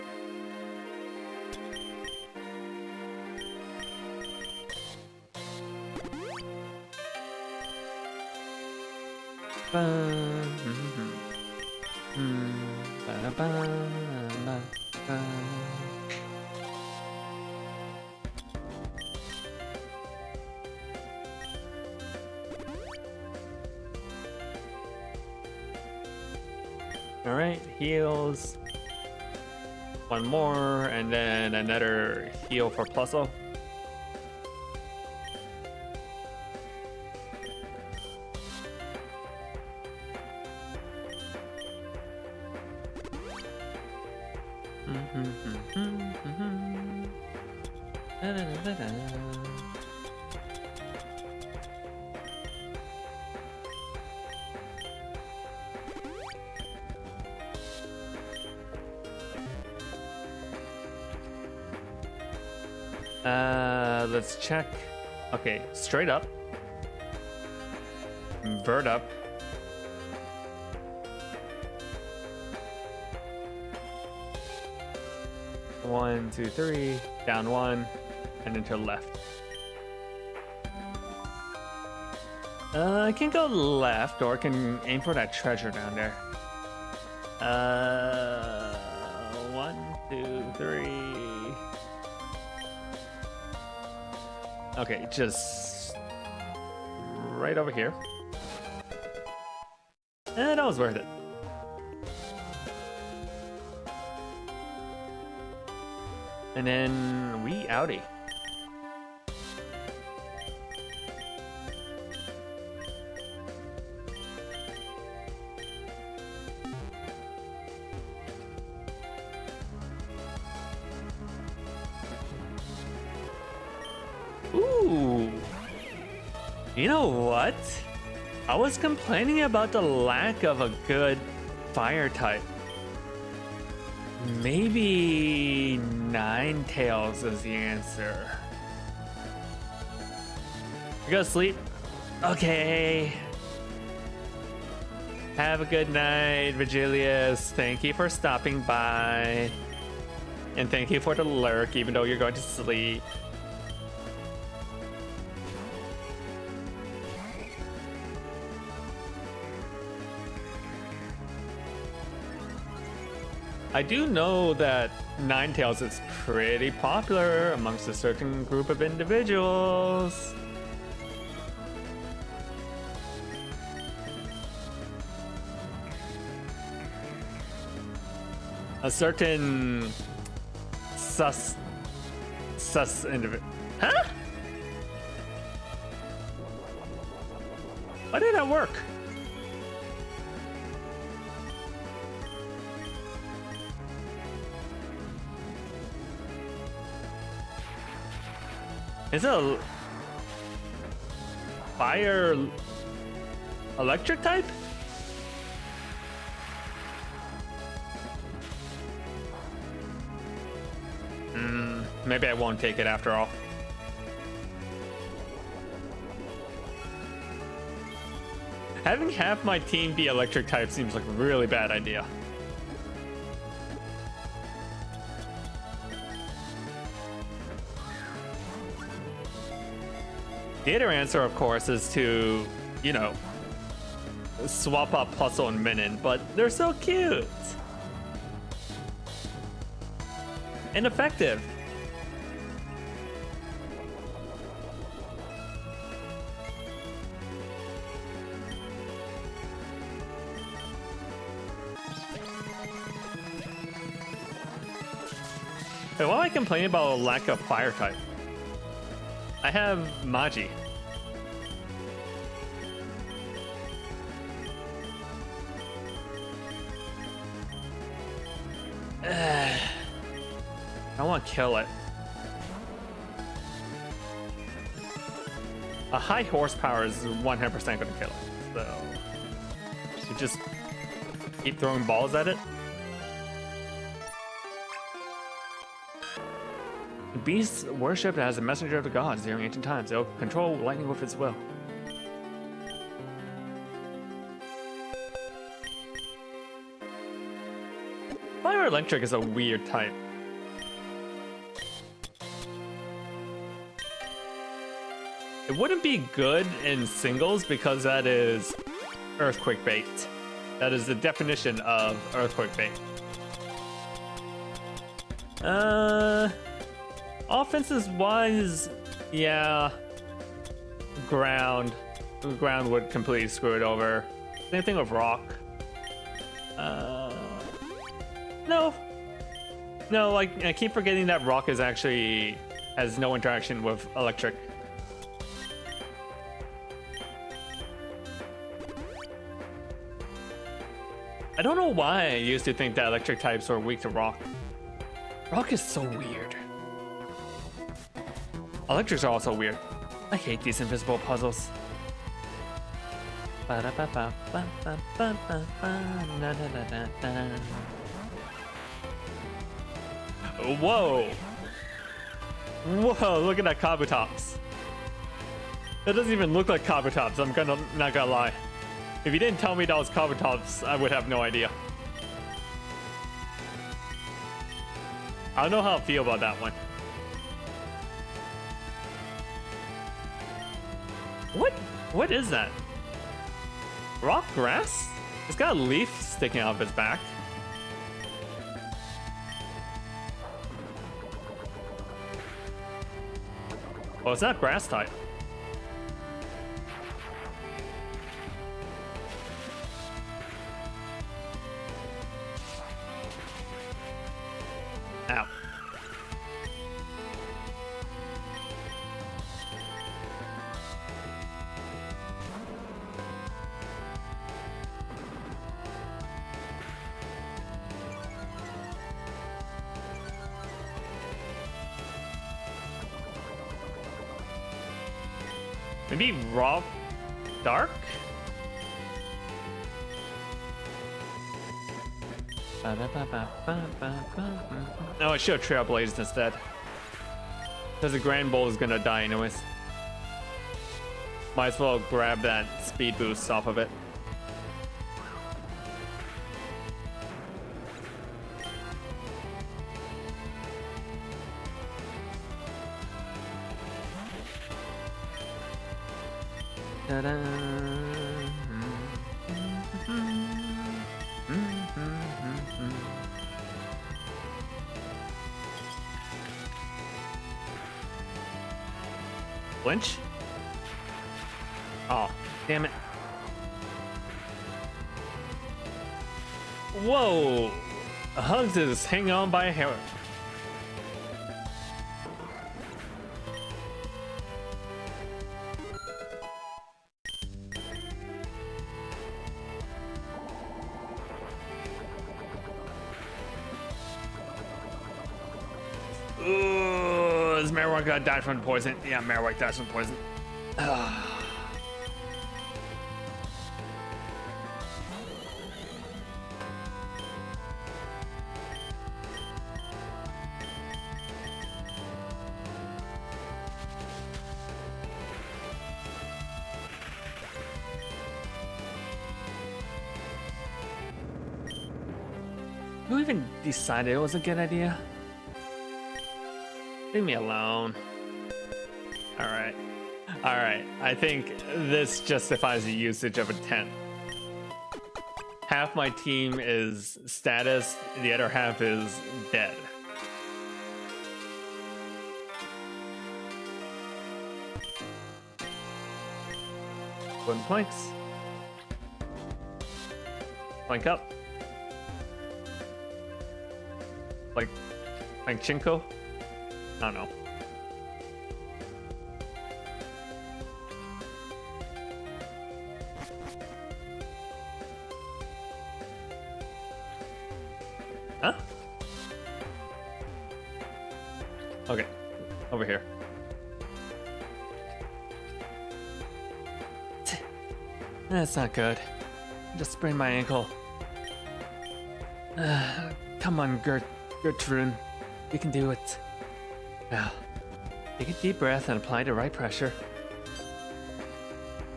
All right, heals. One more, and then another heal for Puzzle. Let's check. Okay, straight up. Vert up. One, two, three. Down one, and then to the left. I can go left, or I can aim for that treasure down there. 1, 2, 3. Okay, just right over here. And that was worth it. And then we outie. Ooh. You know what? I was complaining about the lack of a good fire type. Maybe Ninetales is the answer. You go to sleep? Okay. Have a good night, Virgilius. Thank you for stopping by. And thank you for the lurk, even though you're going to sleep. I do know that Ninetales is pretty popular amongst a certain group of individuals. A certain sus individual. Huh? Why did that work? Is it a fire electric type? Maybe I won't take it after all. Having half my team be electric type seems like a really bad idea. The other answer, of course, is to, you know, swap up Puzzle and Minin, but they're so cute and effective. Wait, why am I complaining about a lack of fire type? I have Magi. I want to kill it. A high horsepower is 100% gonna kill it. So you just keep throwing balls at it. The beast worshipped as a messenger of the gods during ancient times. It will control lightning with its will. Fire electric is a weird type. It wouldn't be good in singles because that is earthquake bait. That is the definition of earthquake bait. Offenses wise, yeah. Ground would completely screw it over. Same thing with rock. No, like I keep forgetting that rock is actually has no interaction with electric. I don't know why I used to think that electric types were weak to rock. Rock is so weird. Electrics are also weird. I hate these invisible puzzles. Whoa! Whoa, look at that Kabutops. That doesn't even look like Kabutops, not gonna lie. If you didn't tell me that was Kabutops, I would have no idea. I don't know how I feel about that one. What is that? Rock grass? It's got a leaf sticking out of its back. Oh, it's not grass type. Ow. Maybe raw dark? No, I should have Trailblazed instead. Because the Grand Bull is gonna die anyways. Might as well grab that speed boost off of it. Ta-da. Flinch? Oh, damn it. Whoa! Hugs is hanging on by a hair. Ooh, is Marowak gonna die from poison? Yeah, Marowak dies from poison. Who even decided it was a good idea? Leave me alone. Alright. Alright, I think this justifies the usage of a 10. Half my team is status, the other half is dead. Wooden planks. Plank up. Like Chinko? I don't know. Huh? Okay. Over here. That's not good. I just sprained my ankle. Come on, Gertrude. You can do it. Now, take a deep breath and apply the right pressure.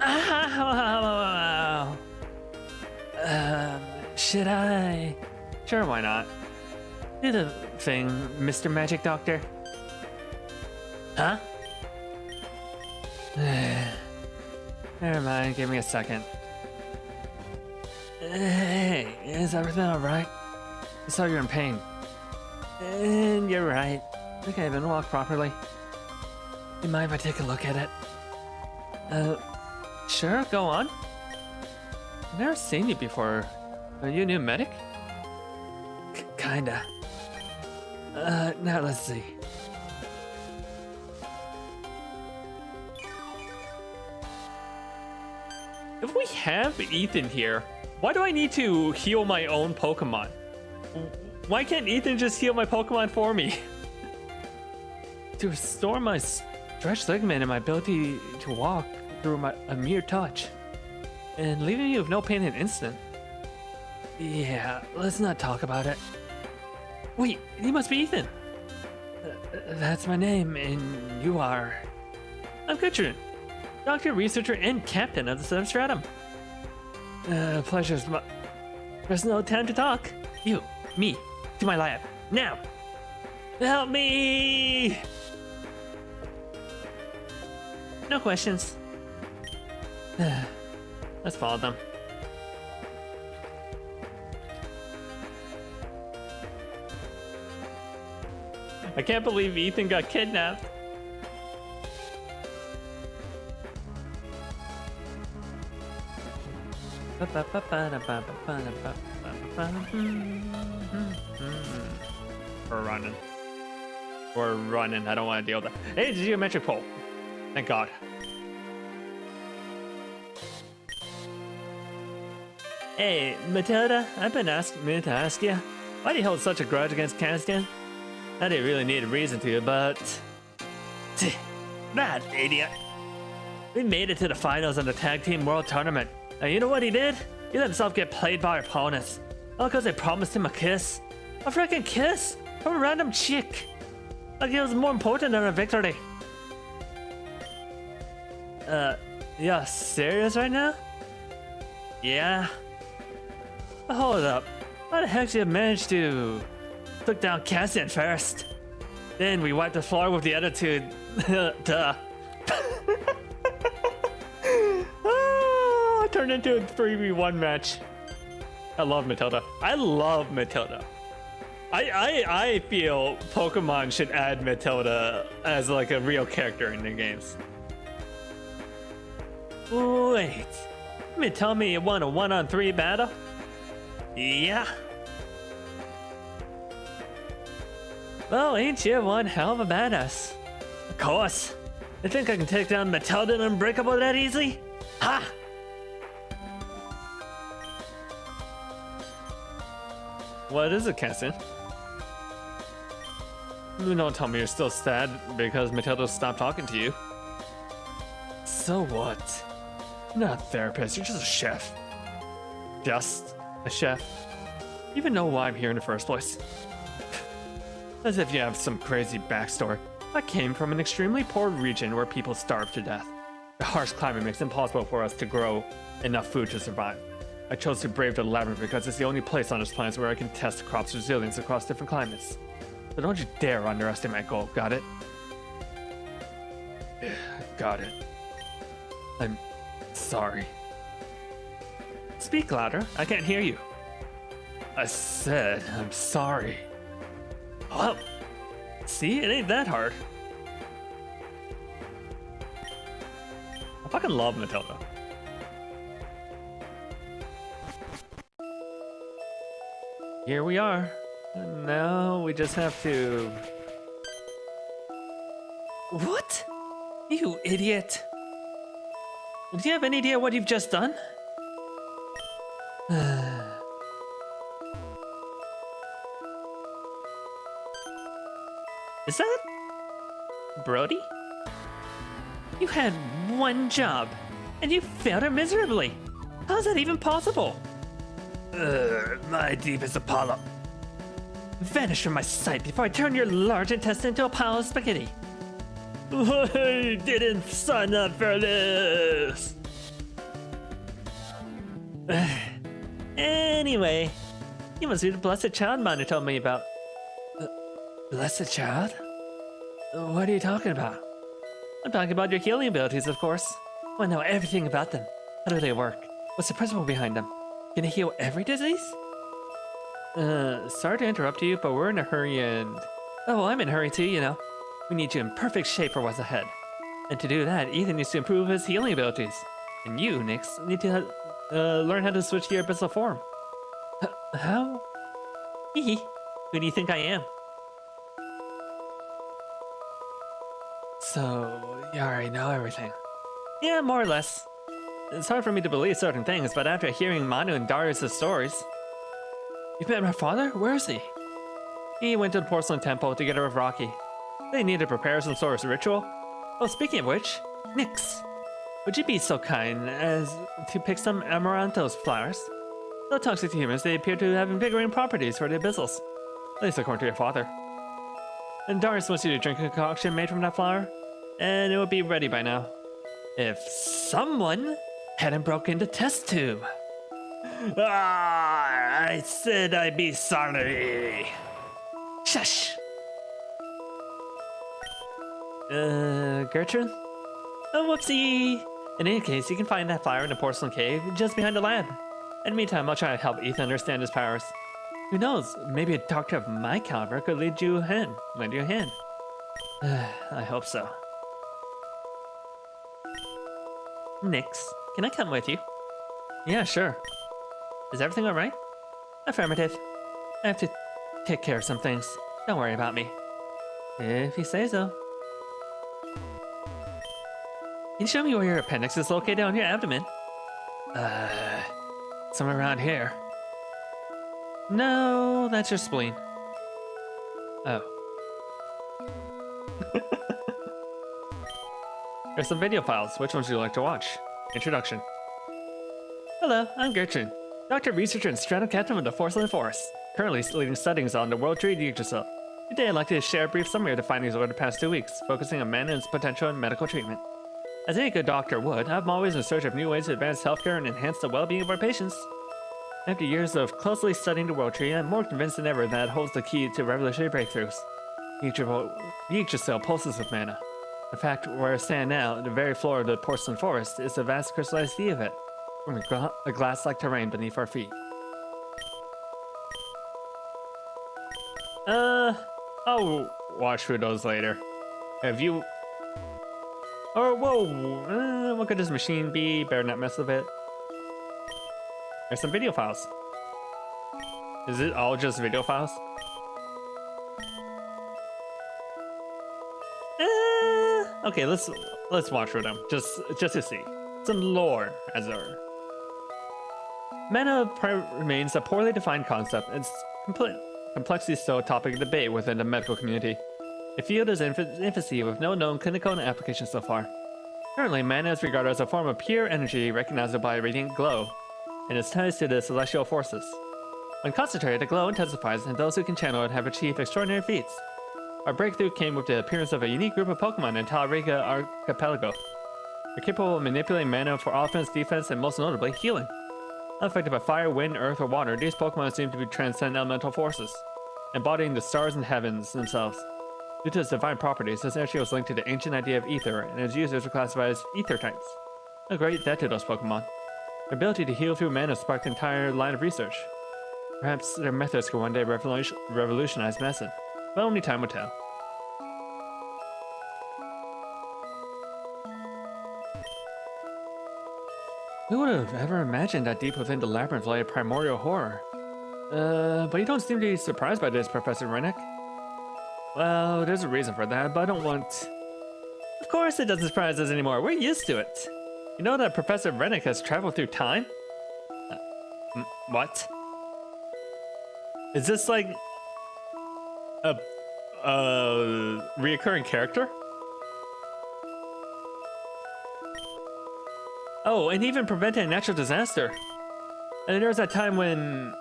Ow! Should I? Sure, why not? Do the thing, Mr. Magic Doctor. Huh? Never mind, give me a second. Hey, is everything alright? I saw you're in pain. And you're right. I think I haven't walked properly. You mind if I take a look at it? Sure, go on. I've never seen you before. Are you a new medic? Kinda. Now let's see. If we have Ethan here, why do I need to heal my own Pokemon? Why can't Ethan just heal my Pokemon for me? To restore my stretched ligament and my ability to walk through a mere touch. And leaving you with no pain in an instant. Yeah, let's not talk about it. Wait, you must be Ethan. That's my name, and you are... I'm Gertrude, doctor, researcher, and captain of the 7th Stratum. Pleasure's my... There's no time to talk. You, me, to my lab, now! Help me! No questions. Let's follow them. I can't believe Ethan got kidnapped. We're running. We're running. I don't want to deal with that. Hey, it's a geometric pole. Thank God. Hey, Matilda, I've been meaning to ask you, why do you hold such a grudge against Castian? I didn't really need a reason to, but... That idiot. We made it to the finals of the Tag Team World Tournament. And you know what he did? He let himself get played by our opponents. All because they promised him a kiss. A freaking kiss? From a random chick. Like it was more important than a victory. You serious right now? Yeah. Hold up. How the heck did you manage to... Took down Cassian first. Then we wiped the floor with the attitude. Duh. Oh, turned into a 3v1 match. I love Matilda. I love Matilda. I feel Pokemon should add Matilda as like a real character in their games. Wait. You mean tell me you won a 1-on-3 battle? Yeah. Well, ain't you one hell of a badass? Of course. You think I can take down Matilda and Unbreakable that easy? Ha! What is it, Cassian? You don't tell me you're still sad because Matilda stopped talking to you. So what? You're not a therapist, you're just a chef. Just a chef? You even know why I'm here in the first place? As if you have some crazy backstory. I came from an extremely poor region where people starve to death. The harsh climate makes it impossible for us to grow enough food to survive. I chose to brave the labyrinth because it's the only place on this planet where I can test a crop's resilience across different climates. So don't you dare underestimate my goal, got it? Got it. I'm sorry. Speak louder, I can't hear you. I said I'm sorry. Oh, see, it ain't that hard. I fucking love Matilda. Here we are. And now we just have to... What? You idiot. Do you have any idea what you've just done? Is that Brody? You had one job, and you failed it miserably. How's that even possible? My deepest Apollo. Vanish from my sight before I turn your large intestine into a pile of spaghetti. I didn't sign up for this. Anyway, you must be the blessed child Manu told me about. Blessed child? What are you talking about? I'm talking about your healing abilities, of course. I want to know everything about them. How do they work? What's the principle behind them? Can they heal every disease? Sorry to interrupt you, but we're in a hurry and... Oh, I'm in a hurry too, you know. We need you in perfect shape for what's ahead. And to do that, Ethan needs to improve his healing abilities. And you, Nyx, need to learn how to switch to your abyssal form. How? Hee. Who do you think I am? So, you already know everything. Yeah, more or less. It's hard for me to believe certain things, but after hearing Manu and Darius' stories... You've met my father? Where is he? He went to the porcelain temple together with Rocky. They need to prepare some sort of ritual. Oh, speaking of which, Nyx, would you be so kind as to pick some amaranthos flowers? Though toxic to humans, they appear to have invigorating properties for the abyssals. At least according to your father. And Darius wants you to drink a concoction made from that flower, and it will be ready by now. If someone hadn't broken the test tube. Ah, I said I'd be sorry. Shush. Gertrude? Oh, whoopsie. In any case, you can find that flower in the porcelain cave just behind the lab. In the meantime, I'll try to help Ethan understand his powers. Who knows, maybe a doctor of my caliber could lend you a hand. I hope so. Nyx, can I come with you? Yeah, sure. Is everything alright? Affirmative. I have to take care of some things. Don't worry about me. If you say so. Can you show me where your appendix is located on your abdomen? Somewhere around here. No, that's your spleen. Oh. There's some video files. Which ones would you like to watch? Introduction. Hello, I'm Gertrude, doctor, researcher, and strato captain of the Porcelain Forest, currently leading studies on the World Tree Yggdrasil. Today I'd like to share a brief summary of the findings over the past 2 weeks, focusing on man and its potential in medical treatment. As any good doctor would, I'm always in search of new ways to advance healthcare and enhance the well-being of our patients. After years of closely studying the World Tree, I'm more convinced than ever that it holds the key to revolutionary breakthroughs. Yggdrasil pulses with mana. In fact, where I stand now, the very floor of the Porcelain Forest is a vast crystallized sea of it, from a glass-like terrain beneath our feet. I'll watch through those later. Have you... Oh, whoa! What could this machine be? Better not mess with it. There's some video files. Is it all just video files? Okay, let's watch through them just to see some lore, as it were. Mana remains a poorly defined concept, and its complexity is still a topic of debate within the medical community. The field is in infancy with no known clinical applications so far. Currently, mana is regarded as a form of pure energy recognizable by a radiant glow, and its ties to the celestial forces. When concentrated, the glow intensifies, and those who can channel it have achieved extraordinary feats. Our breakthrough came with the appearance of a unique group of Pokemon in Talariga Archipelago. They're capable of manipulating mana for offense, defense, and most notably, healing. Unaffected by fire, wind, earth, or water, these Pokemon seem to transcend elemental forces, embodying the stars and heavens themselves. Due to its divine properties, this energy was linked to the ancient idea of ether, and its users were classified as ether types. A great debt to those Pokemon. Their ability to heal through mana sparked an entire line of research. Perhaps their methods could one day revolutionize medicine, but only time will tell. Who would have ever imagined that deep within the labyrinth lay a primordial horror? But you don't seem to be surprised by this, Professor Rennick. Well, there's a reason for that, but I don't want... Of course it doesn't surprise us anymore, we're used to it. You know that Professor Rennick has traveled through time? What? Is this like... a reoccurring character? Oh, and even preventing a natural disaster. And there was that time when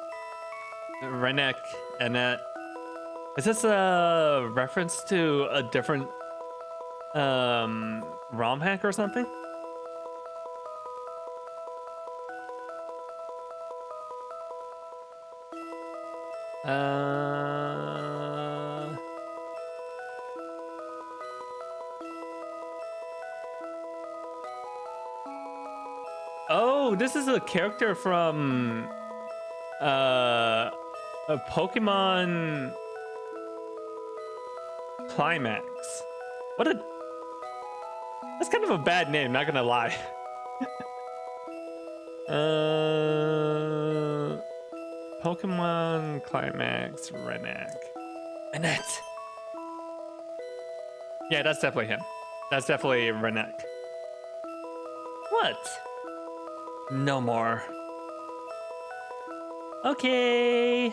Renek and that. Is this a reference to a different ROM hack or something? Oh, this is a character from a Pokemon Climax. What a... That's kind of a bad name, not gonna lie. Pokemon Climax Renek. Annette. Yeah, that's definitely him. That's definitely Renek. What? No more. Okay.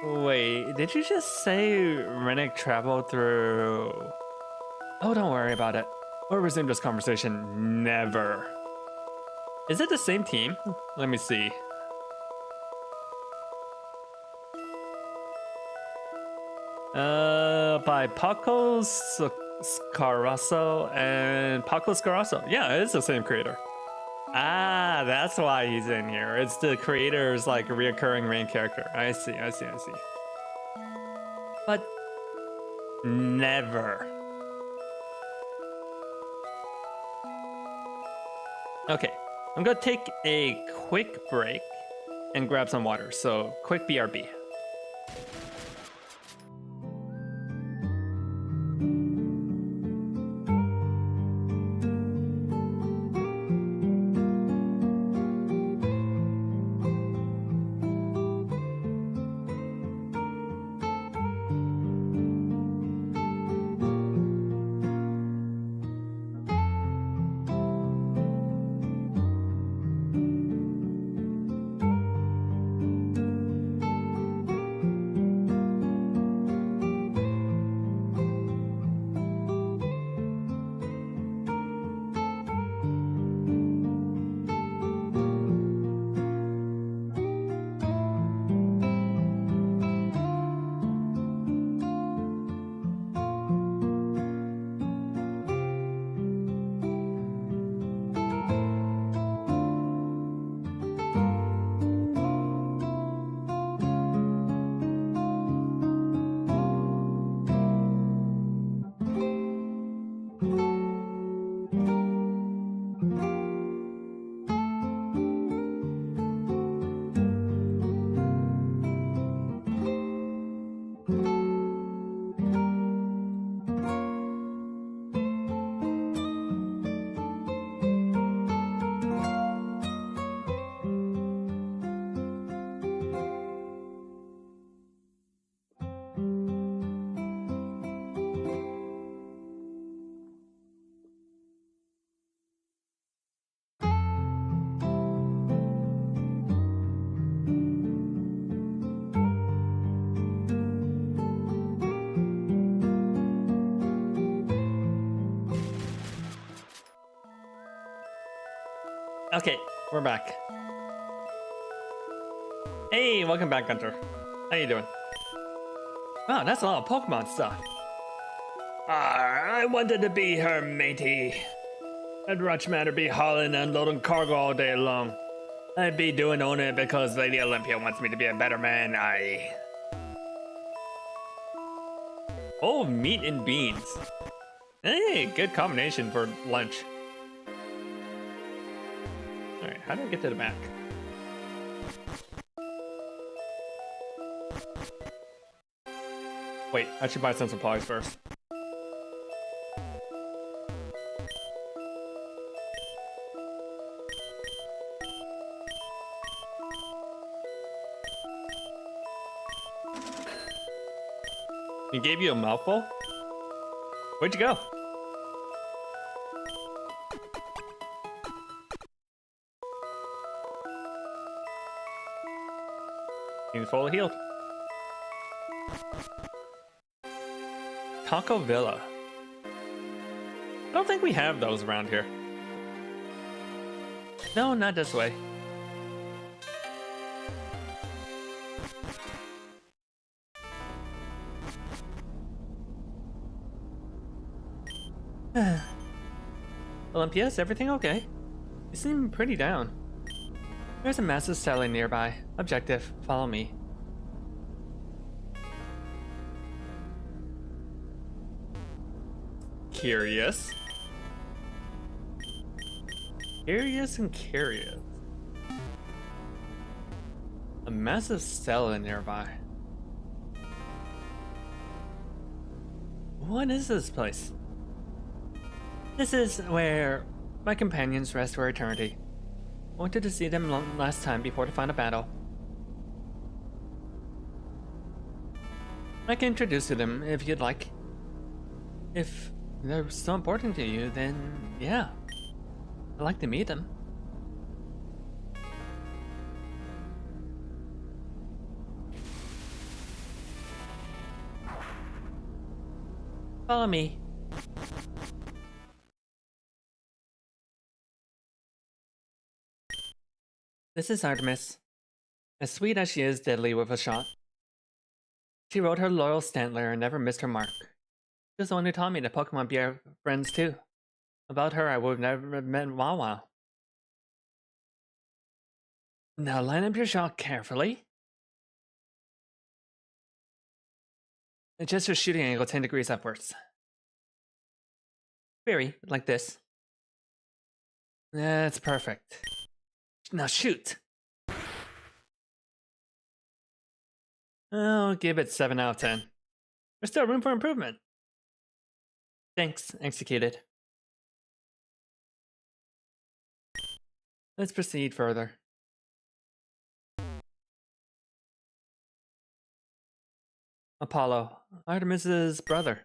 Wait, did you just say Rennick traveled through... Oh, don't worry about it. We'll resume this conversation. Never. Is it the same team? Let me see. By Paco Scarasso and Paco Scarasso. Yeah, it is the same creator. Ah, that's why he's in here. It's the creator's like reoccurring main character. I see. But never. Okay, I'm gonna take a quick break and grab some water. So quick BRB. Okay, we're back. Hey, welcome back, Gunter. How you doing? Wow, that's a lot of Pokemon stuff. I wanted to be her matey. I'd much rather be hauling and unloading cargo all day long. I'd be doing on it because Lady Olympia wants me to be a better man. Oh, meat and beans. Hey, good combination for lunch. Alright, how do I get to the back? Wait, I should buy some supplies first. He gave you a mouthful? Where'd you go? He's fully healed. Taco Villa. don't think we have those around here. No, not this way. Olympia, is everything okay? You seem pretty down. There's a massive satellite nearby. Objective, follow me. Curious. Curious and curious. A massive satellite nearby. What is this place? This is where my companions rest for eternity. I wanted to see them last time before the final battle. I can introduce to them if you'd like. If they're so important to you, then yeah. I'd like to meet them. Follow me. This is Artemis. As sweet as she is deadly with a shot. She rode her loyal Stantler and never missed her mark. She was the one who taught me that Pokemon be our friends too. About her, I would have never met Wawa. Now line up your shot carefully. Adjust your shooting angle 10 degrees upwards. Very, like this. That's perfect. Now shoot! I'll give it 7 out of 10. There's still room for improvement. Thanks, executed. Let's proceed further. Apollo, Artemis's brother.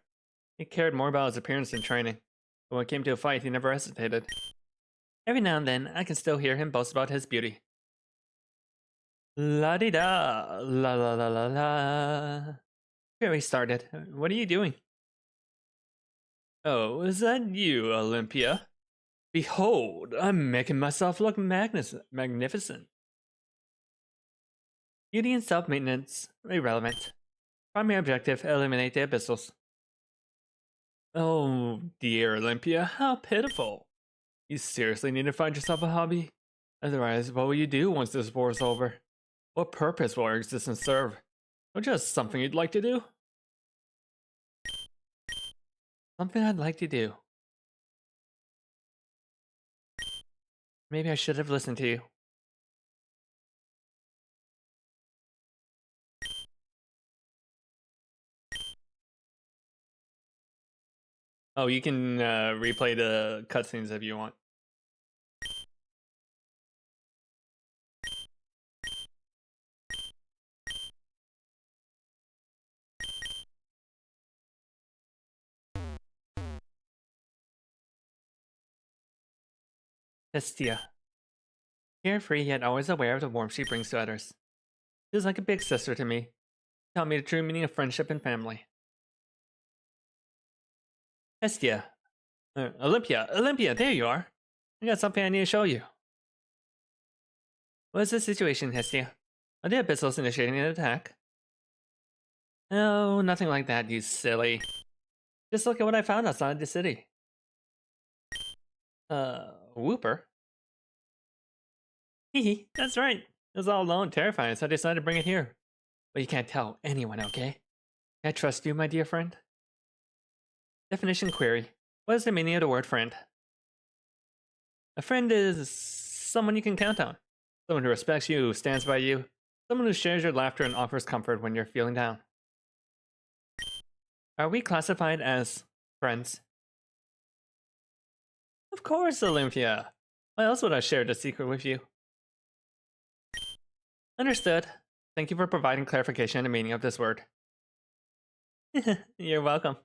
He cared more about his appearance than training, but when it came to a fight, he never hesitated. Every now and then, I can still hear him boast about his beauty. La-di-da, la-la-la-la-la. Here he started. What are you doing? Oh, is that you, Olympia? Behold, I'm making myself look magnificent. Beauty and self-maintenance, irrelevant. Primary objective, eliminate the abyssals. Oh dear, Olympia, how pitiful. You seriously need to find yourself a hobby? Otherwise, what will you do once this war is over? What purpose will our existence serve? Or just something you'd like to do? Something I'd like to do. Maybe I should have listened to you. Oh, you can replay the cutscenes if you want. Hestia. Carefree yet always aware of the warmth she brings to others. She is like a big sister to me. Taught me the true meaning of friendship and family. Hestia. Olympia, there you are. I got something I need to show you. What is the situation, Hestia? Are the Abyssals initiating an attack? No, nothing like that, you silly. Just look at what I found outside the city. Whooper? Hehe, that's right. It was all alone, terrifying, so I decided to bring it here. But you can't tell anyone, okay? Can I trust you, my dear friend? Definition query. What is the meaning of the word friend? A friend is someone you can count on. Someone who respects you, who stands by you. Someone who shares your laughter and offers comfort when you're feeling down. Are we classified as friends? Of course, Olympia. Why else would I share the secret with you? Understood. Thank you for providing clarification on the meaning of this word. You're welcome.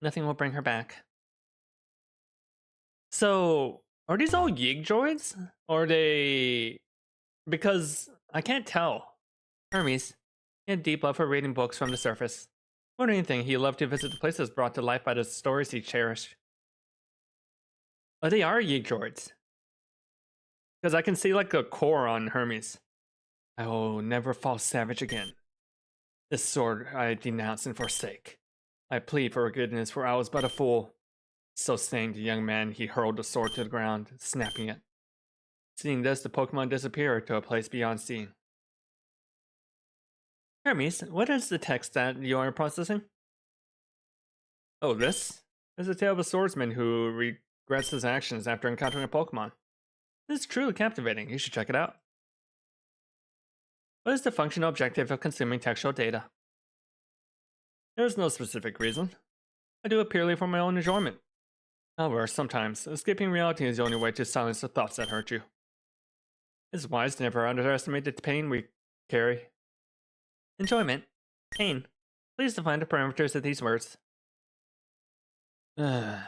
Nothing will bring her back. So, are these all Yig droids? Or are they... Because I can't tell. Hermes, he had deep love for reading books from the surface. More than anything, he loved to visit the places brought to life by the stories he cherished. Oh, they are Yeet droids. Because I can see like a core on Hermes. I will never fall savage again. This sword I denounce and forsake. I plead for forgiveness, for I was but a fool. So saying, the young man, he hurled the sword to the ground, snapping it. Seeing this, the Pokemon disappeared to a place beyond seeing. Hermes, what is the text that you are processing? Oh, this is a tale of a swordsman who regrets his actions after encountering a Pokemon. This is truly captivating. You should check it out. What is the functional objective of consuming textual data? There is no specific reason. I do it purely for my own enjoyment. However, sometimes, escaping reality is the only way to silence the thoughts that hurt you. It's wise to never underestimate the pain we carry. Enjoyment. Pain. Please define the parameters of these words. How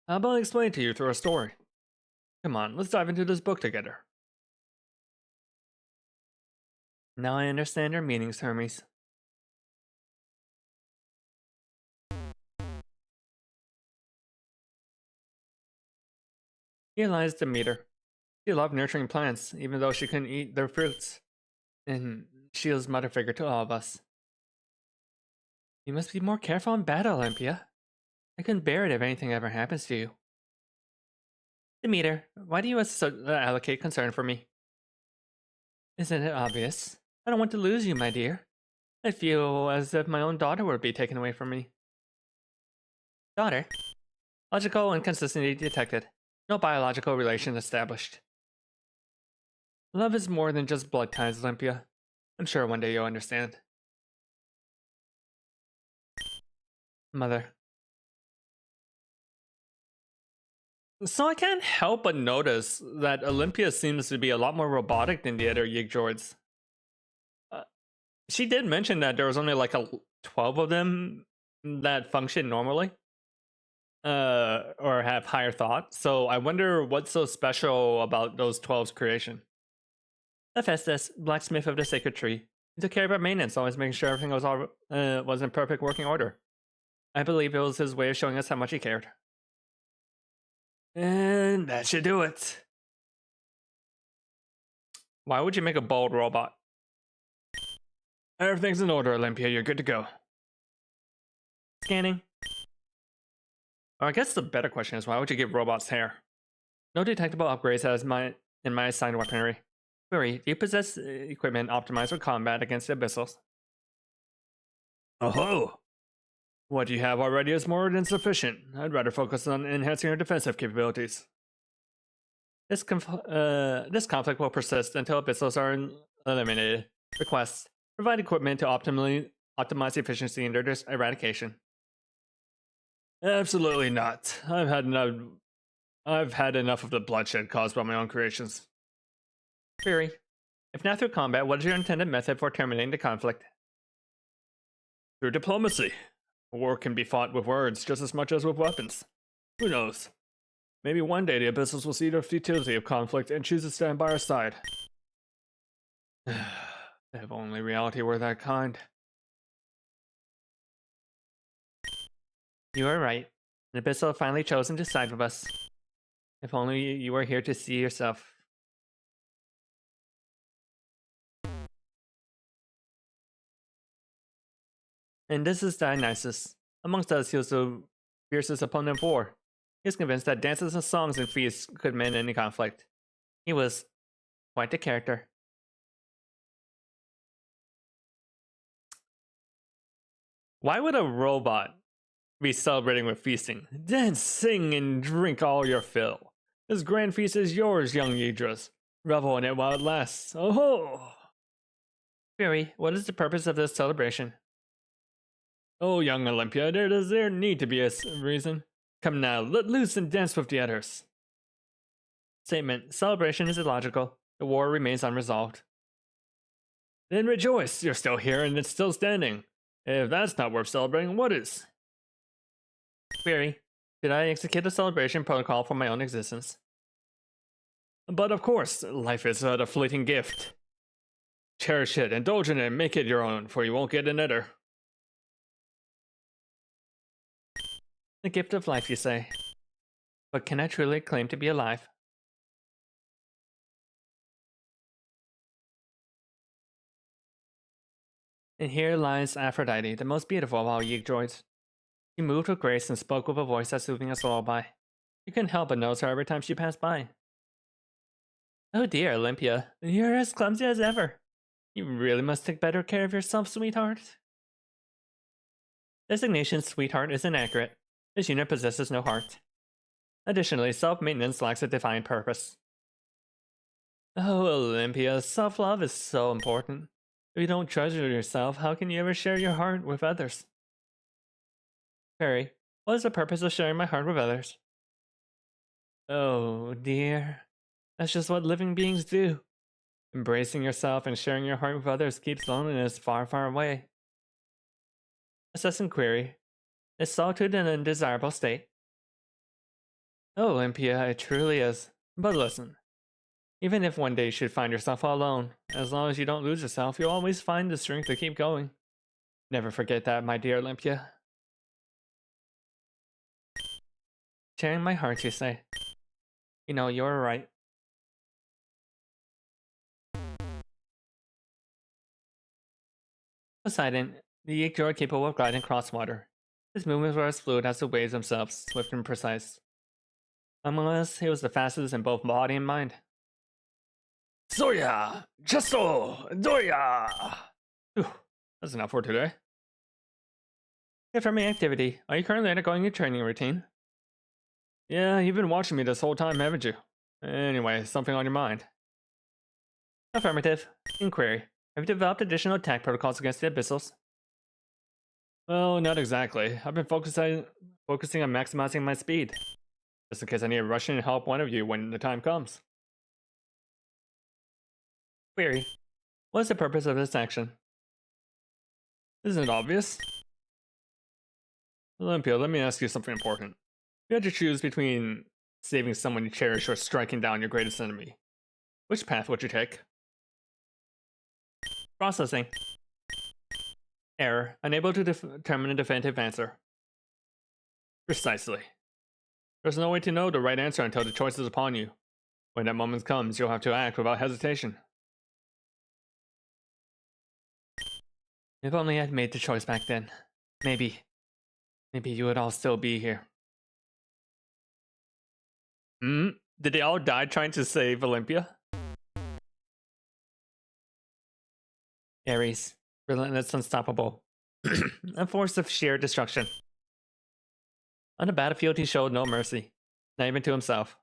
about I explain it to you through a story? Come on, let's dive into this book together. Now I understand your meanings, Hermes. Here lies Demeter. She loved nurturing plants, even though she couldn't eat their fruits. And she was mother figure to all of us. You must be more careful in battle, Olympia. I couldn't bear it if anything ever happens to you. Demeter, why do you allocate concern for me? Isn't it obvious? I don't want to lose you, my dear. I feel as if my own daughter would be taken away from me. Daughter? Logical inconsistency detected. No biological relation established. Love is more than just blood ties, Olympia. I'm sure one day you'll understand. Mother. So I can't help but notice that Olympia seems to be a lot more robotic than the other Yig droids. She did mention that there was only like 12 of them that function normally. Or have higher thought. So I wonder what's so special about those 12's creation. Hephaestus, blacksmith of the sacred tree, he took care of our maintenance, always making sure everything was in perfect working order. I believe it was his way of showing us how much he cared. And that should do it. Why would you make a bold robot? Everything's in order, Olympia. You're good to go. Scanning. Or I guess the better question is, why would you give robots hair? No detectable upgrades in my assigned weaponry. Query, do you possess equipment optimized for combat against the abyssals? Oh-ho! What you have already is more than sufficient. I'd rather focus on enhancing your defensive capabilities. This conflict will persist until abyssals are eliminated. Request, provide equipment to optimize efficiency in their eradication. Absolutely not. I've had enough of the bloodshed caused by my own creations. Query, if not through combat, what is your intended method for terminating the conflict? Through diplomacy. War can be fought with words just as much as with weapons. Who knows? Maybe one day the abyssals will see the futility of conflict and choose to stand by our side. If only reality were that kind. You are right. An abyssal finally chosen to side with us. If only you were here to see yourself. And this is Dionysus. Amongst us, he was the fiercest opponent of war. He was convinced that dances and songs and feasts could mend any conflict. He was quite the character. Why would a robot be celebrating with feasting? Dance, sing, and drink all your fill. This grand feast is yours, young Yidras. Revel in it while it lasts. Oh-ho! Fury, what is the purpose of this celebration? Oh, young Olympia, there need to be a reason. Come now, let loose and dance with the others. Statement, celebration is illogical. The war remains unresolved. Then rejoice, you're still here and it's still standing. If that's not worth celebrating, what is? Query, did I execute a celebration protocol for my own existence? But of course, life is a fleeting gift. Cherish it, indulge in it, and make it your own, for you won't get another. The gift of life, you say. But can I truly claim to be alive? And here lies Aphrodite, the most beautiful of all Yeek droids. She moved with grace and spoke with a voice as soothing as a lullaby. You couldn't help but notice her every time she passed by. Oh dear, Olympia, you're as clumsy as ever. You really must take better care of yourself, sweetheart. Designation sweetheart is inaccurate. This unit possesses no heart. Additionally, self-maintenance lacks a defined purpose. Oh, Olympia, self-love is so important. If you don't treasure yourself, how can you ever share your heart with others? Perry, what is the purpose of sharing my heart with others? Oh, dear. That's just what living beings do. Embracing yourself and sharing your heart with others keeps loneliness far, far away. Assessing query. Is solitude an undesirable state? Oh, Olympia, it truly is. But listen. Even if one day you should find yourself all alone, as long as you don't lose yourself, you'll always find the strength to keep going. Never forget that, my dear Olympia. Sharing my heart, you say? You know, you're right. Poseidon, the Yeek droid capable of gliding across water. His movements were as fluid as the waves themselves, swift and precise. Among us, he was the fastest in both body and mind. Zoya! Chesto! Zoya! Whew, that's enough for today. Confirming activity. Are you currently undergoing your training routine? Yeah, you've been watching me this whole time, haven't you? Anyway, something on your mind? Affirmative. Inquiry. Have you developed additional attack protocols against the Abyssals? Well, not exactly. I've been focusing on maximizing my speed. Just in case I need to rush in and help one of you when the time comes. Query. What is the purpose of this action? Isn't it obvious? Olympia, let me ask you something important. You had to choose between saving someone you cherish or striking down your greatest enemy. Which path would you take? Processing. Error. Unable to determine a definitive answer. Precisely. There's no way to know the right answer until the choice is upon you. When that moment comes, you'll have to act without hesitation. If only I'd made the choice back then. Maybe you would all still be here. Did they all die trying to save Olympia? Ares, relentless, unstoppable. A force of sheer destruction. On the battlefield, he showed no mercy, not even to himself.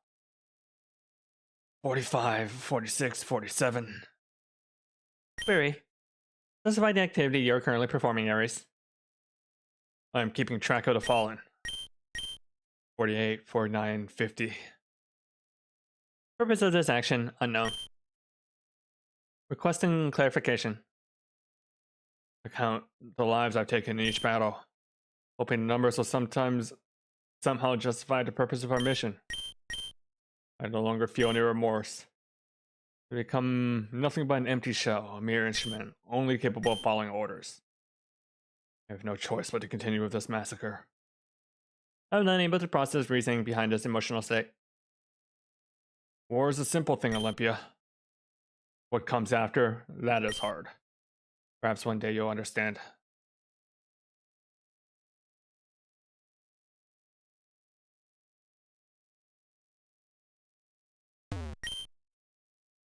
45, 46, 47. Query. Specify the activity you're currently performing, Ares. I'm keeping track of the fallen. 48, 49, 50. Purpose of this action, unknown. Requesting clarification. Account the lives I've taken in each battle. Hoping the numbers will somehow justify the purpose of our mission. I no longer feel any remorse. I become nothing but an empty shell, a mere instrument, only capable of following orders. I have no choice but to continue with this massacre. I'm not able to process reasoning behind this emotional state. War is a simple thing, Olympia. What comes after, that is hard. Perhaps one day you'll understand.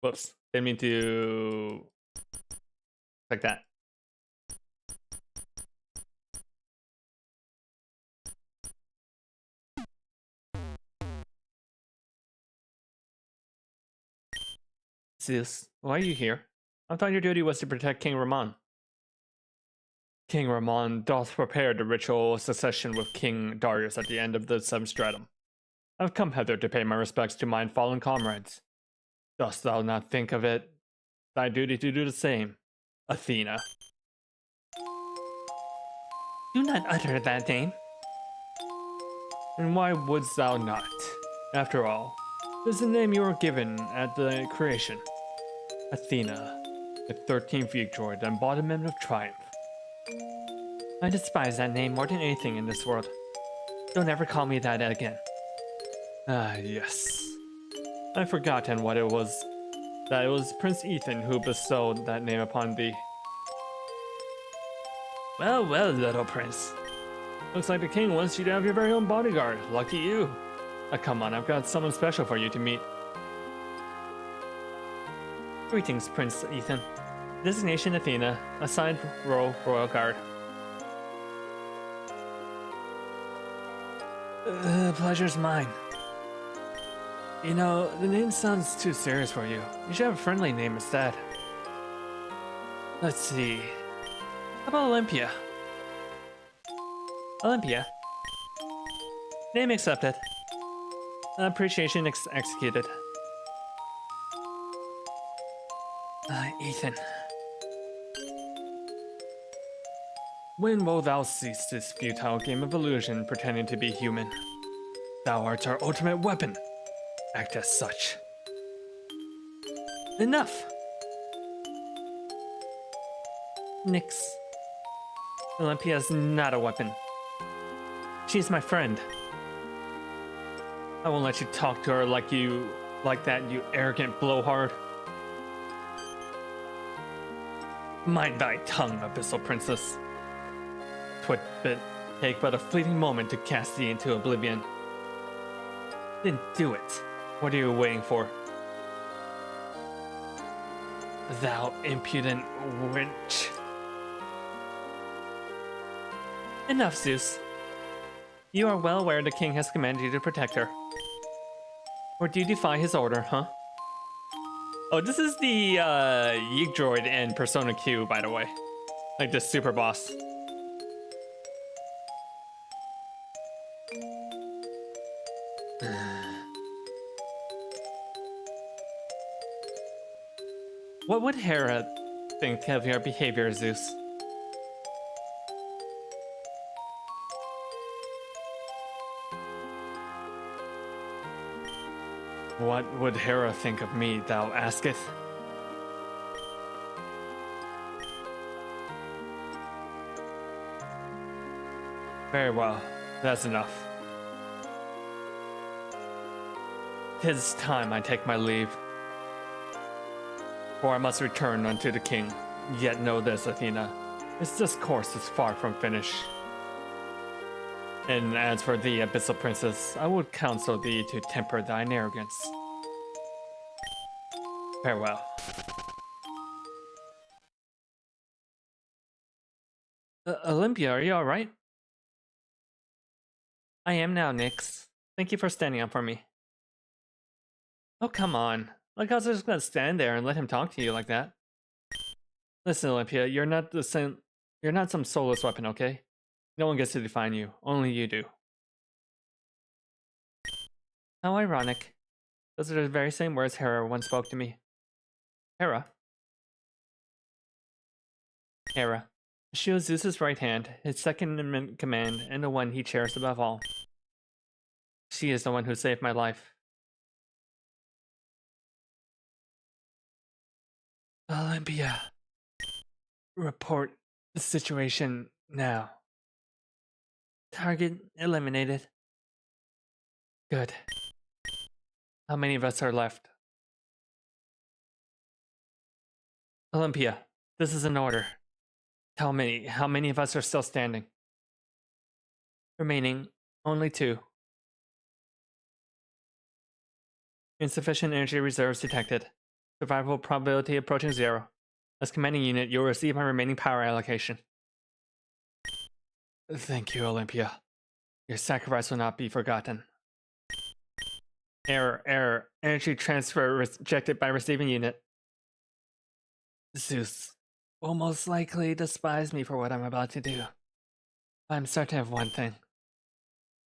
Whoops, didn't mean to... like that. Zeus, why are you here? I thought your duty was to protect King Ramon. King Ramon doth prepare the ritual succession with King Darius at the end of the substratum. I've come hither to pay my respects to mine fallen comrades. Dost thou not think of it thy duty to do the same, Athena? Do not utter that name. And why wouldst thou not? After all, it is the name you were given at the creation. Athena, the 13th Yeek droid, the embodiment of triumph. I despise that name more than anything in this world. Don't ever call me that again. Ah, yes. I've forgotten what it was. That it was Prince Ethan who bestowed that name upon thee. Well, well, little prince. Looks like the king wants you to have your very own bodyguard. Lucky you. Come on, I've got someone special for you to meet. Greetings, Prince Ethan. Designation Athena. Assigned role Royal Guard. Pleasure's mine. You know, the name sounds too serious for you. You should have a friendly name instead. Let's see. How about Olympia? Olympia. Name accepted. Appreciation executed. Ethan. When will thou cease this futile game of illusion pretending to be human? Thou art our ultimate weapon. Act as such. Enough! Nix. Olympia's not a weapon. She's my friend. I won't let you talk to her like that, you arrogant blowhard. Mind thy tongue, Abyssal Princess. 'Twould take but a fleeting moment to cast thee into oblivion. Then do it. What are you waiting for? Thou impudent wench. Enough, Zeus. You are well aware the king has commanded you to protect her. Or do you defy his order, huh? Oh, this is the Yeek droid in Persona Q, by the way. Like the super boss. What would Hera think of your behavior, Zeus? What would Hera think of me, thou asketh? Very well, that's enough. 'Tis time I take my leave. For I must return unto the king. Yet know this, Athena, this discourse is far from finished. And as for thee, Abyssal Princess, I would counsel thee to temper thine arrogance. Farewell. Olympia, are you alright? I am now, Nyx. Thank you for standing up for me. Oh, come on. Like I was just gonna stand there and let him talk to you like that. Listen, Olympia, you're not some soulless weapon, okay? No one gets to define you. Only you do. How ironic. Those are the very same words Hera once spoke to me. Hera? Hera. She was Zeus's right hand, his second in command, and the one he cherished above all. She is the one who saved my life. Olympia. Report the situation now. Target eliminated. Good. How many of us are left? Olympia, this is an order. Tell me, how many of us are still standing? Remaining, only 2. Insufficient energy reserves detected. Survival probability approaching 0. As commanding unit, you'll receive my remaining power allocation. Thank you, Olympia. Your sacrifice will not be forgotten. Error. Energy transfer rejected by receiving unit. Zeus will most likely despise me for what I'm about to do. I'm certain of one thing.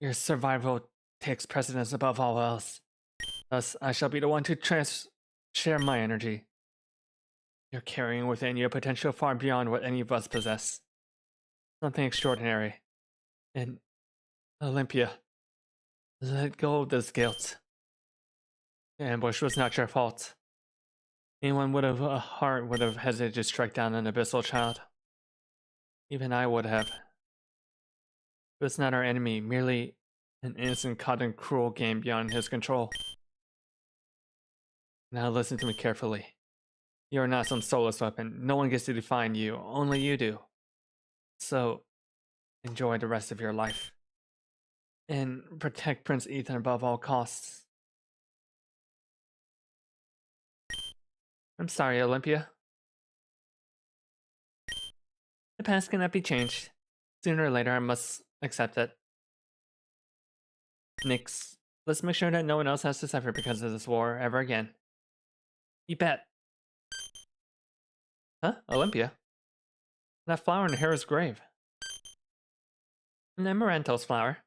Your survival takes precedence above all else. Thus, I shall be the one to share my energy. You're carrying within you a potential far beyond what any of us possess. Something extraordinary. And Olympia, let go of this guilt. The ambush was not your fault. Anyone would have a heart would have hesitated to strike down an abyssal child. Even I would have. It was not our enemy, merely An innocent caught in cruel game beyond his control. Now listen to me carefully. You are not some soulless weapon. No one gets to define you. Only you do. So, enjoy the rest of your life. And protect Prince Ethan above all costs. I'm sorry, Olympia. The past cannot be changed. Sooner or later, I must accept it. Nix, let's make sure that no one else has to suffer because of this war ever again. You bet. Huh? Olympia? That flower in Hera's grave. An amaranthos flower.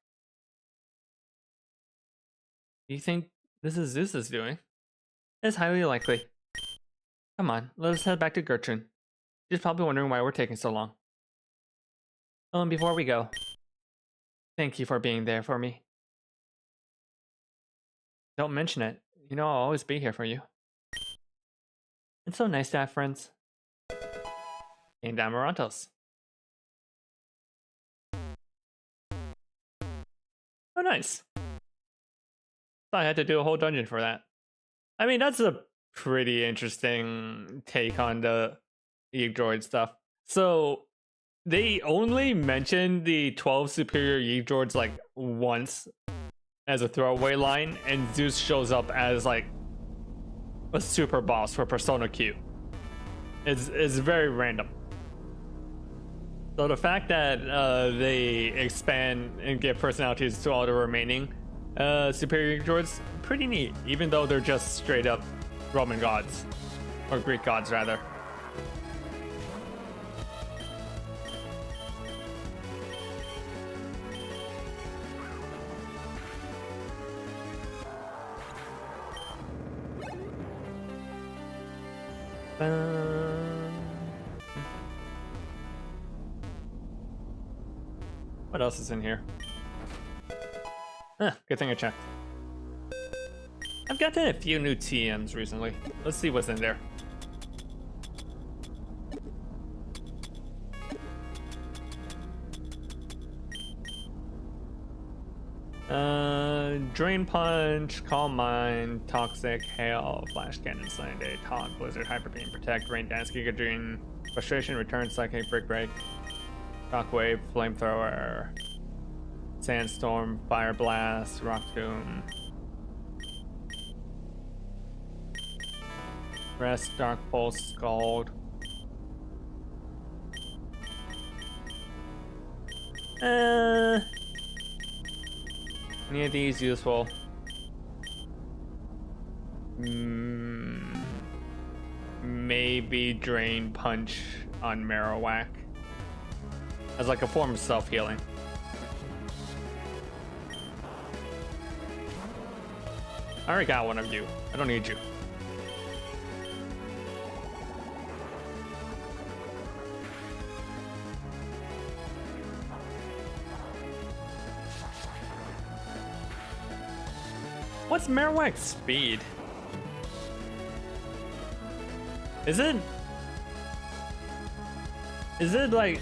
You think this is Zeus's doing? It's highly likely. Come on, let us head back to Gertrude. She's probably wondering why we're taking so long. Oh, and before we go, thank you for being there for me. Don't mention it. You know I'll always be here for you. It's so nice to have friends. And Amarantos. Oh, nice. Thought I had to do a whole dungeon for that. I mean, that's a pretty interesting take on the Eve droid stuff. So, they only mentioned the 12 superior Eve droids like once as a throwaway line, and Zeus shows up as like a super boss for Persona Q. It's very random. So the fact that they expand and give personalities to all the remaining superior droids, pretty neat, even though they're just straight up Roman gods, or Greek gods rather. What else is in here? Good thing I checked. I've gotten a few new TMs recently. Let's see what's in there. Drain Punch, Calm Mind, Toxic, Hail, Flash Cannon, Sunny Day, Taunt, Blizzard, Hyper Beam, Protect, Rain Dance, Giga Drain, Frustration, Return, Psychic, Brick Break, Shockwave, Flamethrower, Sandstorm, Fire Blast, Rock Tomb, Rest, Dark Pulse, Scald. Any of these useful? Maybe Drain Punch on Marowak as like a form of self-healing. I already got one of you. I don't need you. What's Marowak's speed? Is it like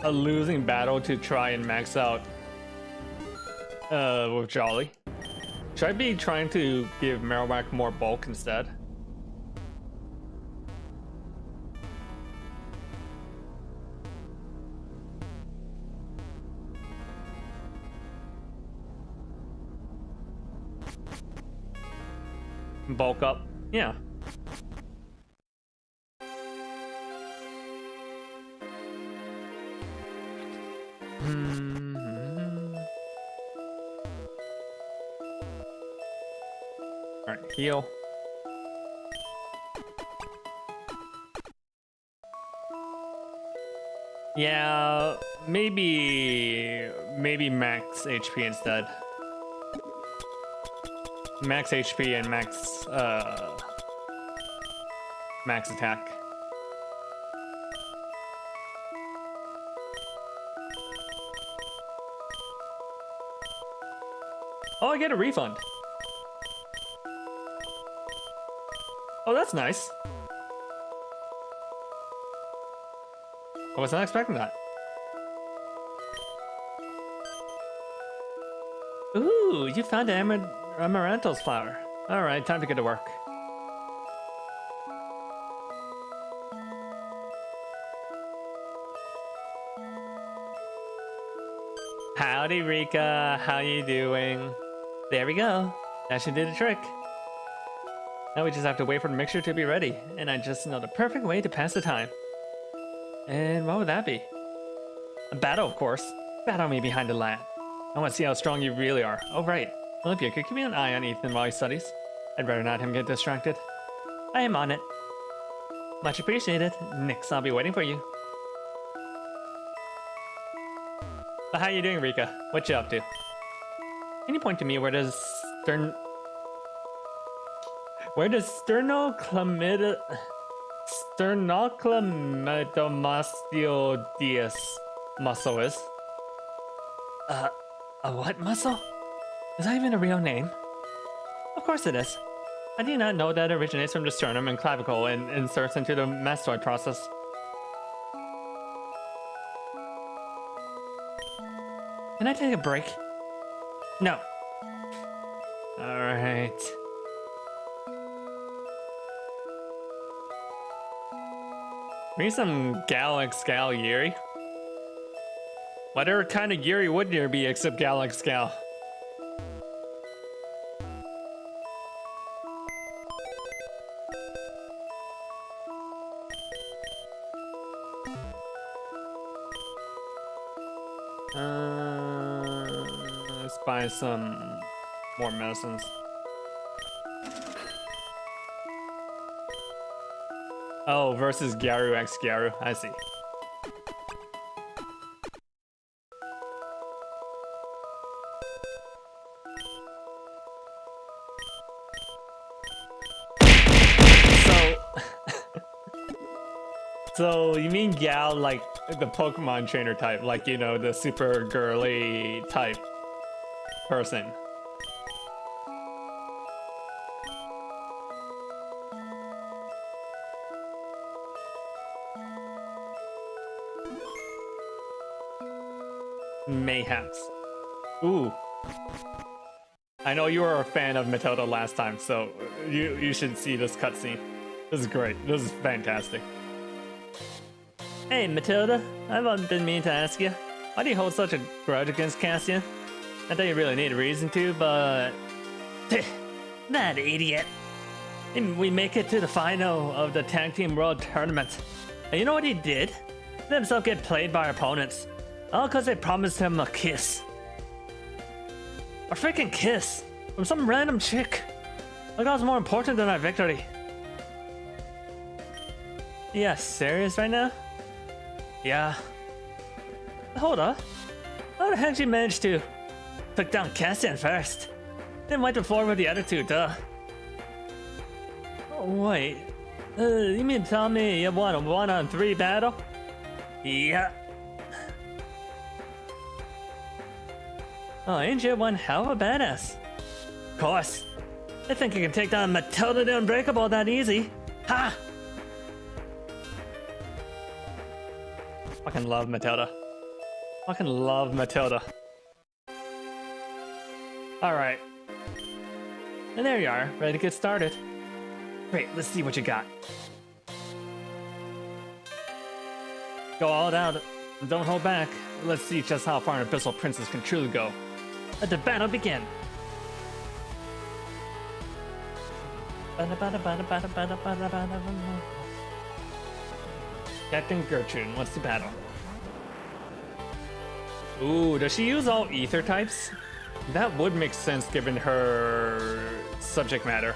a losing battle to try and max out with Jolly? Should I be trying to give Marowak more bulk instead? Bulk up? Yeah. Alright, heal. Yeah, maybe max HP instead. Max HP and max attack. Oh, I get a refund. Oh, that's nice. I was not expecting that. Ooh, you found an amaranthus flower. All right, time to get to work. Howdy, Rika. How you doing? There we go. That should do the trick. Now we just have to wait for the mixture to be ready, and I just know the perfect way to pass the time. And what would that be? A battle, of course. Battle me behind the lamp. I want to see how strong you really are. Oh, right. Olympia, could you keep an eye on Ethan while he studies? I'd rather not him get distracted. I am on it. Much appreciated. Nix, I'll be waiting for you. But how you doing, Rika? What you up to? Can you point to me where does sternocleidomastoideus muscle is? A what muscle? Is that even a real name? Of course it is. I do not know that it originates from the sternum and clavicle and inserts into the mastoid process. Can I take a break? No. Alright. Maybe some Galax Gal Yuri? Whatever kind of Yuri would there be except Galax Gal? Let's buy some more medicines. Oh, versus Gyaru x Gyaru. I see. So you mean Gal like the Pokemon trainer type, like, you know, the super girly type person? Mayhaps. Ooh. I know you were a fan of Matilda last time, so you should see this cutscene. This is great. This is fantastic. Hey, Matilda, I've been meaning to ask you, why do you hold such a grudge against Cassian? Not that you really need a reason to, but... That idiot. We make it to the final of the Tag Team World Tournament. And you know what he did? Let himself get played by our opponents. All because they promised him a kiss. A freaking kiss! From some random chick. Like that was more important than our victory. Yeah, serious right now? Yeah. Hold up. How the heck did you manage to took down Cassian first? Then wipe the floor with the other two, duh. Oh, wait. You mean to tell me you won a 1-on-3 battle? Yeah. Oh, ain't you one hell of a badass? Of course. I think you can take down Matilda the Unbreakable that easy. Ha! Fucking love Matilda. Fucking love Matilda. Alright. And there you are, ready to get started. Great, let's see what you got. Go all out. Don't hold back. Let's see just how far an Abyssal Princess can truly go. Let the battle begin. Captain Gertrude, what's the battle? Ooh, does she use all ether types? That would make sense given her subject matter.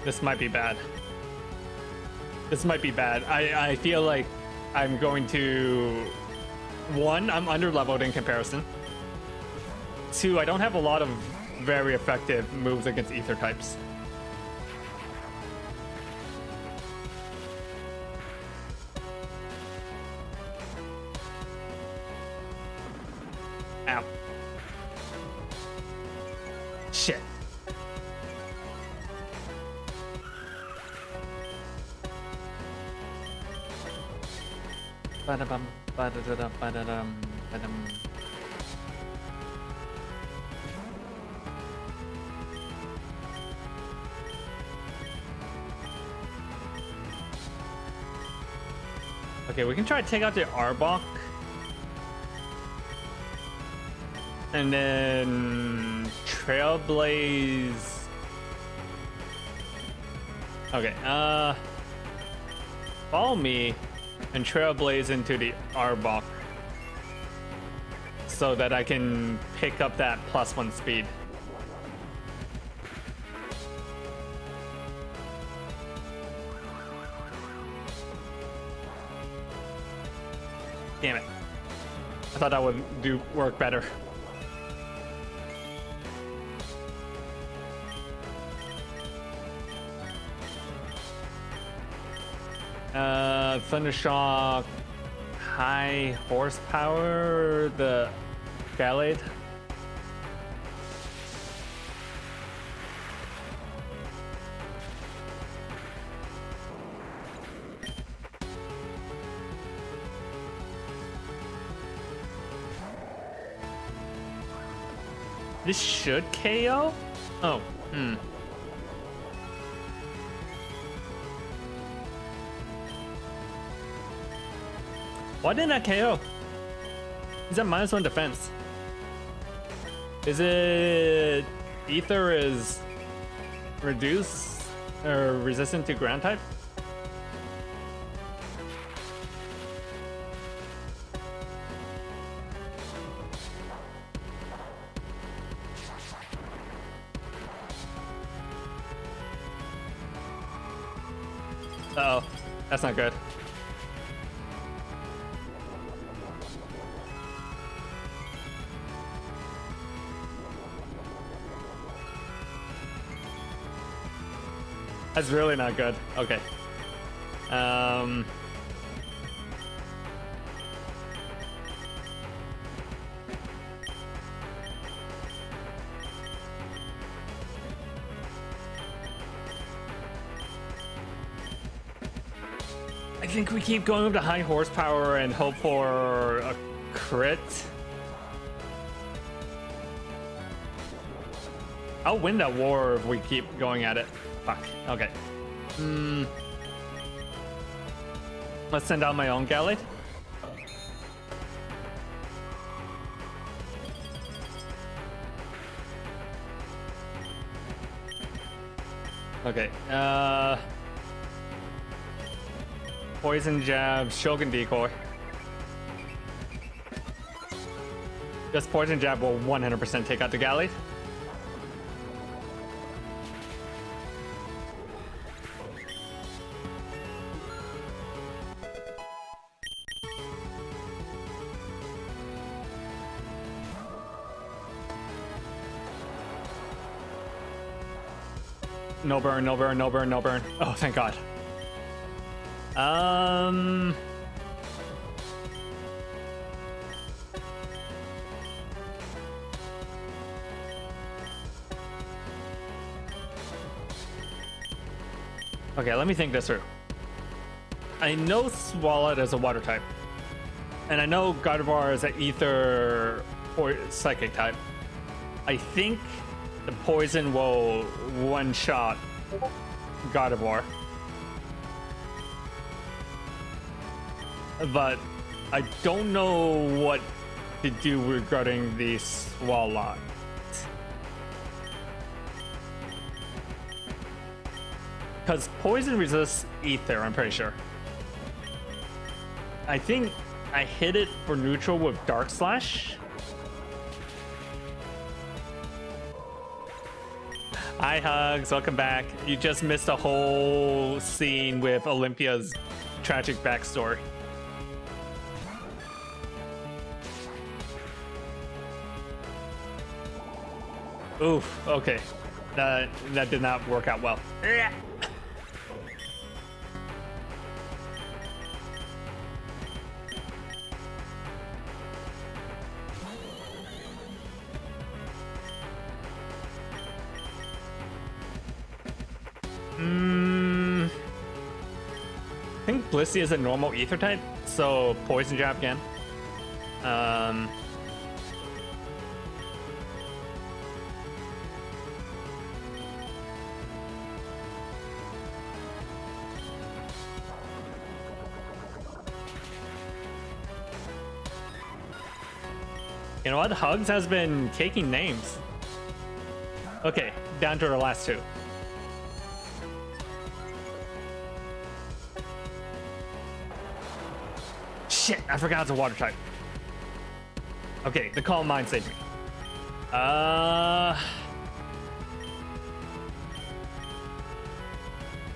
This might be bad. This might be bad. I feel like I'm going to... 1, I'm under-leveled in comparison. 2, I don't have a lot of very effective moves against ether types. Ow. Shit. Ba-da-bum, ba-da-da-dum, ba-da-dum, ba-dum. Okay, we can try to take out the Arbok. And then Trailblaze. Okay, follow me and Trailblaze into the Arbok so that I can pick up that +1 speed. Damn it. I thought that would work better. Thundershock, high horsepower, the Gallade. This should KO? Oh, Why didn't that KO? He's at -1 defense. Is it Ether is reduced or resistant to ground type? Uh-oh, that's not good. That's really not good. Okay. I think we keep going up to high horsepower and hope for a crit. I'll win that war if we keep going at it. Fuck. Okay. Let's send out my own Gallade. Okay. Poison Jab, Shogun Decoy. This Poison Jab will 100% take out the Gallade. No burn, no burn, no burn, no burn. Oh, thank God. Okay, let me think this through. I know Swalot is a water type. And I know Gardevoir is an ether or psychic type. I think the poison will one-shot Gardevoir. But I don't know what to do regarding the Swalot. Because poison resists ether, I'm pretty sure. I think I hit it for neutral with Dark Slash. Hi Hugs, welcome back. You just missed a whole scene with Olympia's tragic backstory. Oof, okay. That did not work out well. I think Blissey is a normal ether type, so poison jab again. You know what? Hugs has been taking names. Okay, down to the last two. Shit, I forgot it's a water type. Okay, the Calm Mind saved me.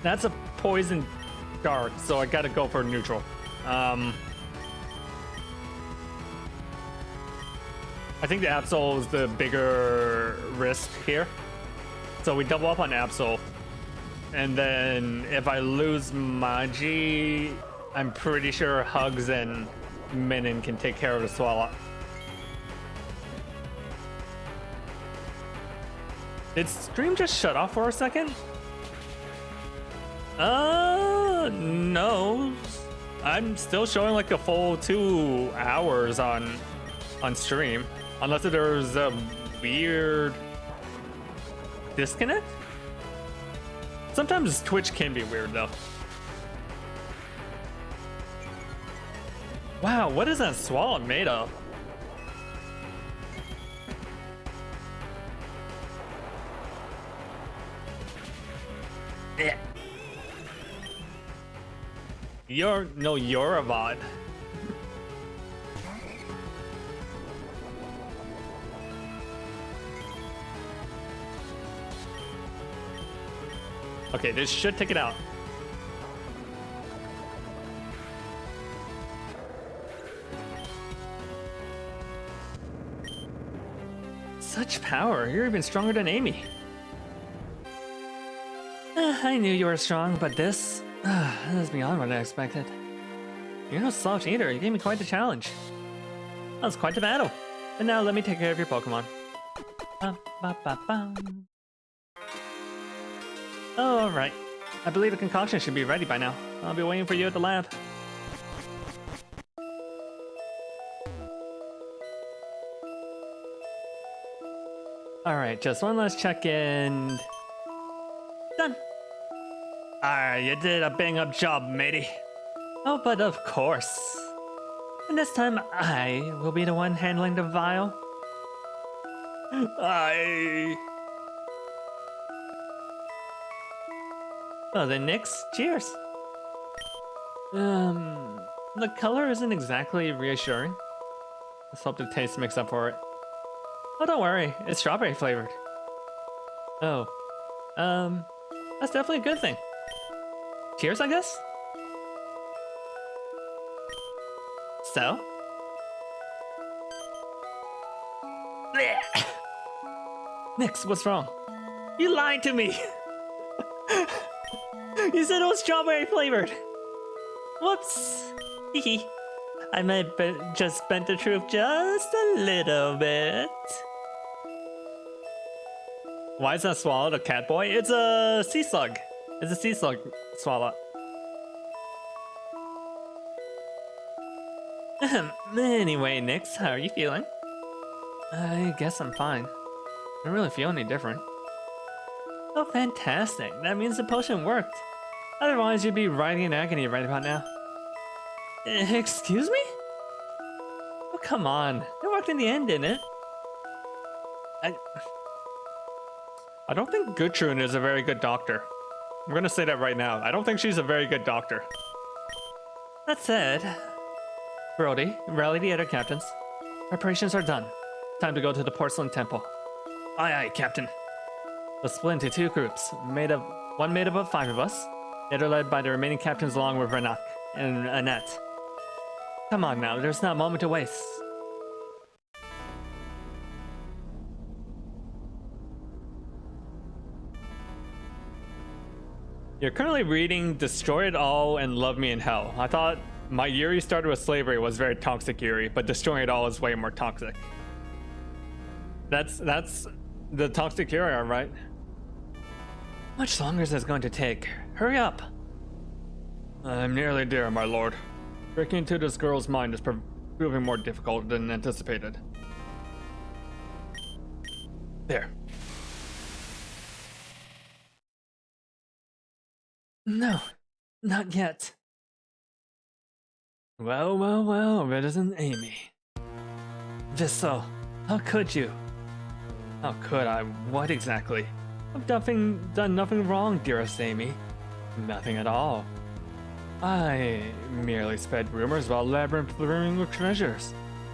That's a poison dark, so I gotta go for neutral. I think the Absol is the bigger risk here. So we double up on Absol. And then if I lose Magi, I'm pretty sure Hugs and Minin can take care of the Swallow. Did stream just shut off for a second? No. I'm still showing like a full 2 hours on stream. Unless there's a weird disconnect? Sometimes Twitch can be weird though. Wow, what is that swallow made of? Yeah. You're a bot. Okay, this should take it out. Such power. You're even stronger than Amy. I knew you were strong, but this is beyond what I expected. You're no slouch either. You gave me quite the challenge. That was quite the battle. And now let me take care of your Pokemon. Oh, alright. I believe the concoction should be ready by now. I'll be waiting for you at the lab. Alright, just one last check-in. Done. Alright, you did a bang-up job, matey. Oh, but of course. And this time, I will be the one handling the vial. Oh, then next, cheers. The color isn't exactly reassuring. Let's hope the taste makes up for it. Oh, don't worry, it's strawberry flavored. Oh, that's definitely a good thing. Cheers, I guess? So? Nix, what's wrong? You lied to me! You said it was strawberry flavored! Whoops! Hehe. I might just bent the truth just a little bit. Why is that swallow a cat boy? It's a sea slug. It's a sea slug swallow. Anyway, Nix, how are you feeling? I guess I'm fine. I don't really feel any different. Oh, fantastic. That means the potion worked. Otherwise, you'd be writhing in agony right about now. Excuse me? Oh, come on. It worked in the end, didn't it? I don't think Gudrun is a very good doctor. I'm gonna say that right now. I don't think she's a very good doctor. That said, Brody, rally the other captains. Preparations are done. Time to go to the Porcelain Temple. Aye, aye, Captain. We'll split into 2 groups, one made up of 5 of us, the other led by the remaining captains along with Renak and Annette. Come on now, there's not a moment to waste. You're currently reading Destroy It All and Love Me in Hell. I thought My Yuri Started with Slavery was very toxic Yuri, but Destroying It All is way more toxic. That's the toxic Yuri, right? How much longer is this going to take? Hurry up! I'm nearly there, my lord. Breaking into this girl's mind is proving more difficult than anticipated. There. No, not yet. Well, it isn't Amy. Vissel, how could you? How could I? What exactly? I've done nothing wrong, dearest Amy. Nothing at all. I merely spread rumors about Labyrinth brimming with treasures.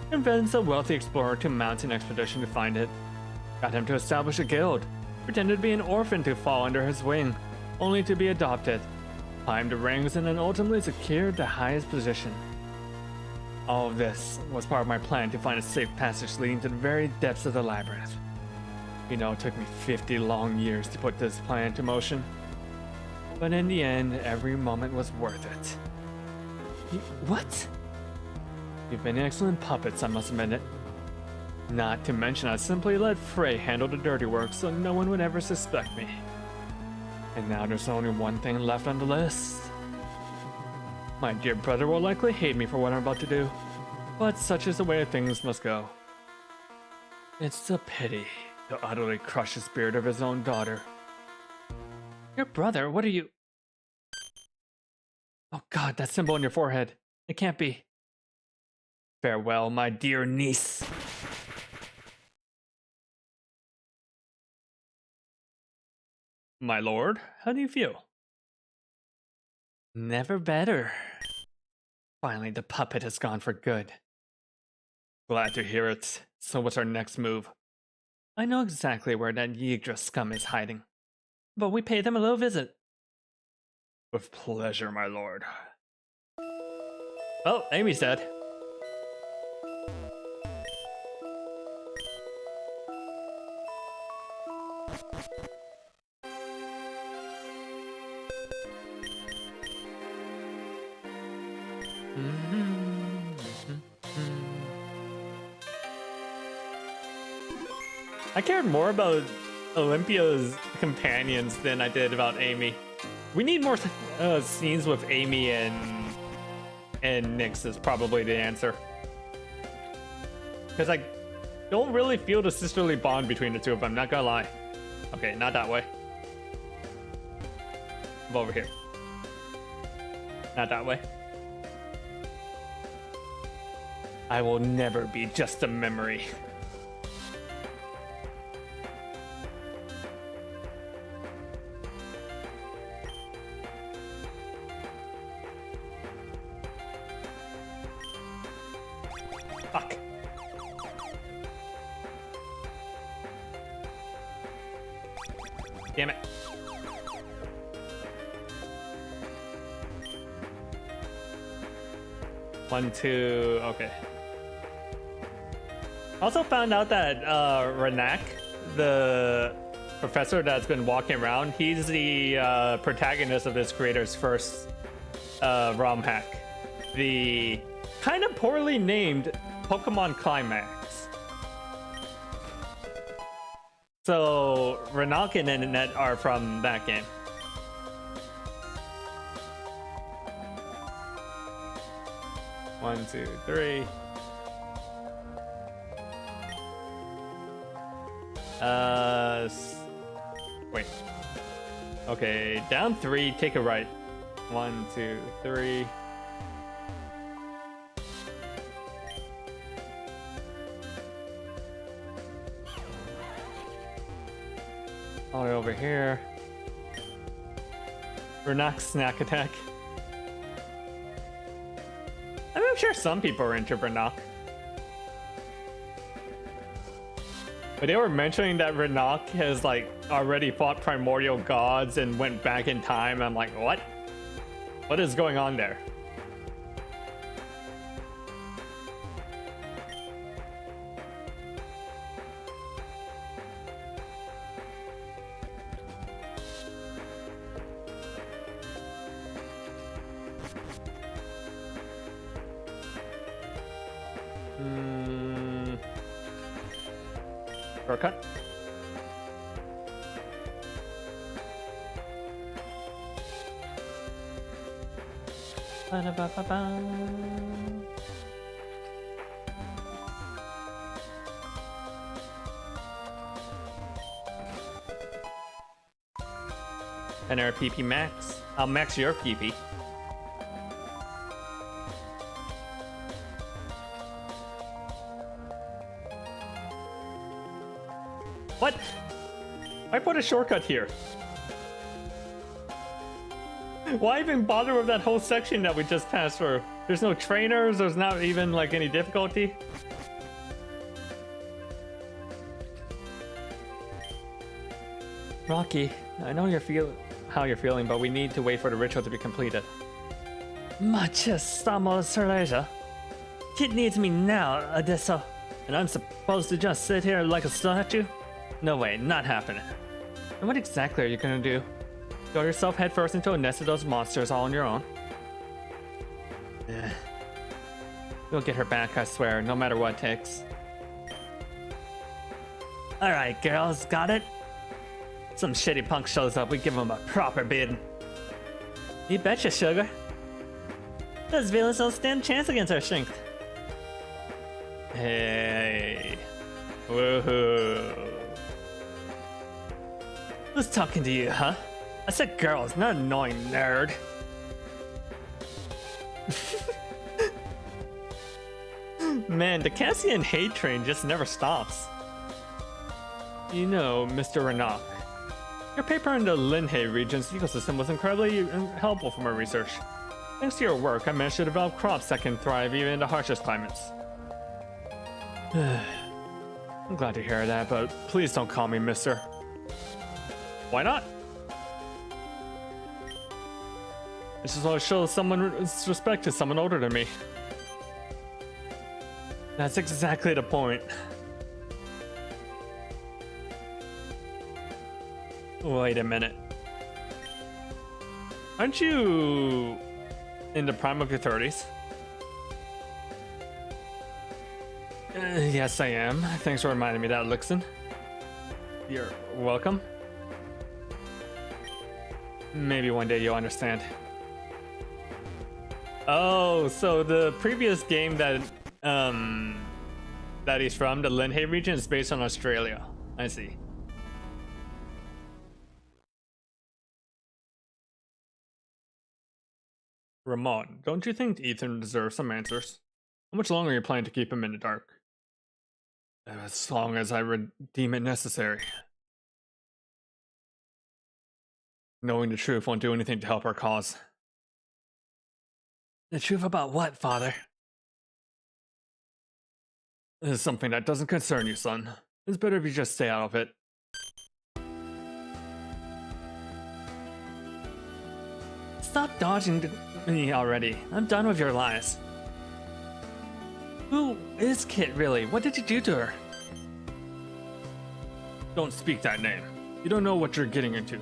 Convinced a wealthy explorer to mount an expedition to find it. Got him to establish a guild. Pretended to be an orphan to fall under his wing, only to be adopted. Climbed the ranks and then ultimately secured the highest position. All of this was part of my plan to find a safe passage leading to the very depths of the labyrinth. You know, it took me 50 long years to put this plan into motion. But in the end, every moment was worth it. What? You've been excellent puppets, I must admit it. Not to mention I simply let Frey handle the dirty work so no one would ever suspect me. And now there's only one thing left on the list. My dear brother will likely hate me for what I'm about to do, but such is the way things must go. It's a pity to utterly crush the spirit of his own daughter. Your brother? What are you? Oh god, that symbol on your forehead. It can't be. Farewell, my dear niece. My lord, how do you feel? Never better. Finally, the puppet has gone for good. Glad to hear it. So what's our next move? I know exactly where that Yggdrasil scum is hiding, but we pay them a little visit. With pleasure, my lord. Oh, Amy's dead. I cared more about Olympia's companions than I did about Amy. We need more scenes with Amy and Nyx is probably the answer. Because I don't really feel the sisterly bond between the two of them, not gonna lie. Okay, not that way. Over here. Not that way. I will never be just a memory. Fuck. Damn it. One, two, okay. Also found out that Renak, the professor that's been walking around, he's the protagonist of this creator's first ROM hack. The kind of poorly named Pokemon Climax. So Renak and Annette are from that game. One, two, three. Wait. Okay, down 3, take a right. 1, 2, 3. All the way over here. Renak's snack attack. I mean, I'm sure some people are into Renak. But they were mentioning that Renak has like already fought primordial gods and went back in time. I'm like, what? What is going on there? Shortcut. Ba-da-ba-ba-ba. And our PP max. I'll max your PP. What? I put a shortcut here. Why even bother with that whole section that we just passed through? There's no trainers, there's not even like any difficulty. Rocky, I know how you're feeling, but we need to wait for the ritual to be completed. Estamos cerveza. Kit needs me now, adesso. And I'm supposed to just sit here like a statue? No way, not happening. And what exactly are you gonna do? Throw yourself headfirst into a nest of those monsters all on your own? We'll get her back, I swear, no matter what it takes. Alright, girls, got it? Some shitty punk shows up, we give him a proper beating. You betcha, sugar. Those villains don't stand a chance against our strength. Hey. Woohoo. Who's talking to you, huh? I said girls, not annoying nerd. Man, the Cassian hate train just never stops. You know, Mr. Renak, your paper in the Linhei region's ecosystem was incredibly helpful for my research. Thanks to your work, I managed to develop crops that can thrive even in the harshest climates. I'm glad to hear that, but please don't call me Mister. Why not? This is what shows someone respect to someone older than me. That's exactly the point. Wait a minute. Aren't you in the prime of your 30s? Yes, I am. Thanks for reminding me that, Lixon. You're welcome. Maybe one day you'll understand. Oh, so the previous game that he's from, the Linhei region, is based on Australia. I see. Ramon, don't you think Ethan deserves some answers? How much longer are you planning to keep him in the dark? As long as I deem it necessary. Knowing the truth won't do anything to help our cause. The truth about what, Father? This is something that doesn't concern you, son. It's better if you just stay out of it. Stop dodging me already. I'm done with your lies. Who is Kit, really? What did you do to her? Don't speak that name. You don't know what you're getting into.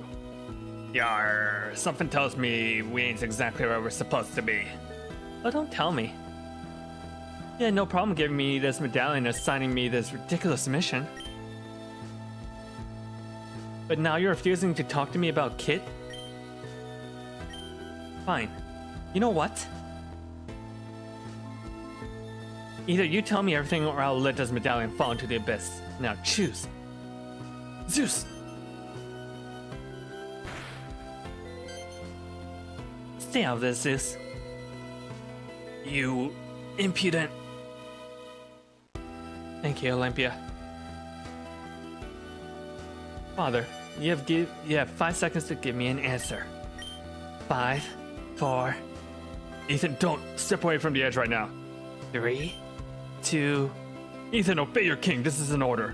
Yarr, something tells me we ain't exactly where we're supposed to be. Oh, don't tell me. You had no problem giving me this medallion and assigning me this ridiculous mission. But now you're refusing to talk to me about Kit? Fine. You know what? Either you tell me everything or I'll let this medallion fall into the abyss. Now choose. Zeus! Stay out of this, Zeus. You impudent. Thank you, Olympia. Father, you have 5 seconds to give me an answer. 5, 4. Ethan, don't step away from the edge right now. 3, 2. Ethan, obey your king. This is an order.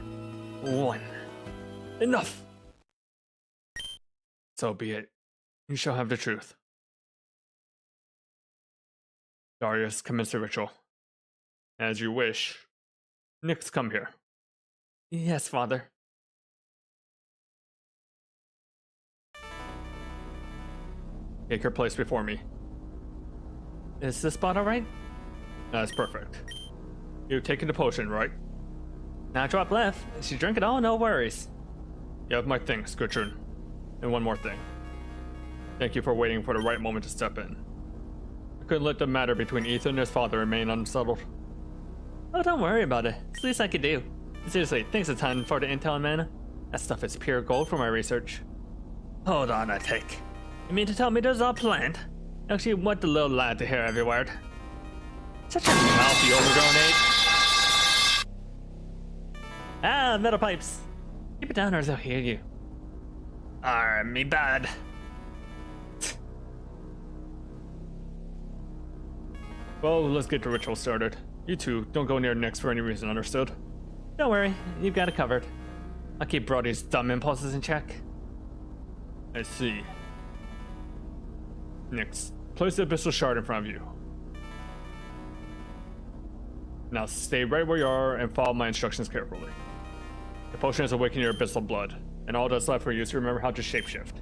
1. Enough. So be it. You shall have the truth. Darius, commence the ritual. As you wish. Nyx, come here. Yes, Father. Take her place before me. Is this spot alright? That's perfect. You've taken the potion, right? Now drop left. If you drink it all, no worries. You have my things, Gudrun. And one more thing. Thank you for waiting for the right moment to step in. I couldn't let the matter between Ethan and his father remain unsettled. Oh, don't worry about it. It's the least I could do. Seriously, thanks a ton for the intel, man. That stuff is pure gold for my research. Hold on a tick. You mean to tell me this is all planned? Actually, want the little lad to hear every word. Such a mouthy overgrown egg. Ah, metal pipes. Keep it down or they'll hear you. Me bad. Well, let's get the ritual started. You two, don't go near Nyx for any reason, understood? Don't worry, you've got it covered. I'll keep Brody's dumb impulses in check. I see. Nyx, place the abyssal shard in front of you. Now stay right where you are and follow my instructions carefully. The potion is awakening your abyssal blood, and all that's left for you is to remember how to shapeshift.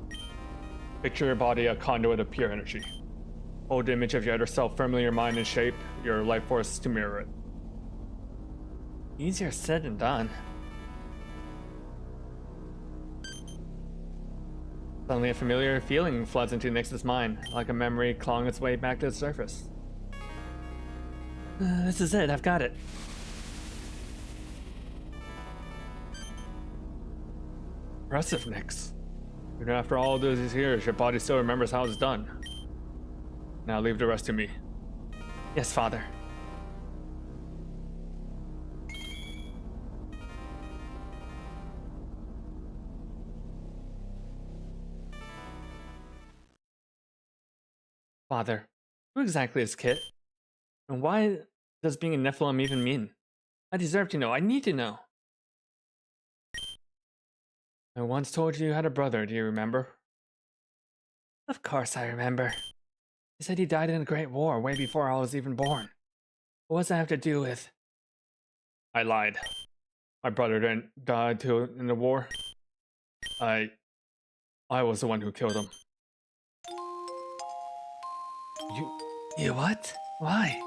Picture your body a conduit of pure energy. Hold the image of your other self firmly in your mind and shape your life force to mirror it. Easier said than done. Suddenly a familiar feeling floods into Nyx's mind, like a memory clawing its way back to the surface. This is it, I've got it. Impressive, Nyx. Even after all those years, your body still remembers how it's done. Now leave the rest to me. Yes, Father. Father, who exactly is Kit? And why does being a Nephilim even mean? I deserve to know. I need to know. I once told you had a brother, do you remember? Of course I remember. He said he died in a great war way before I was even born. What does that have to do with? I lied. My brother didn't die in the war. I was the one who killed him. You what? Why?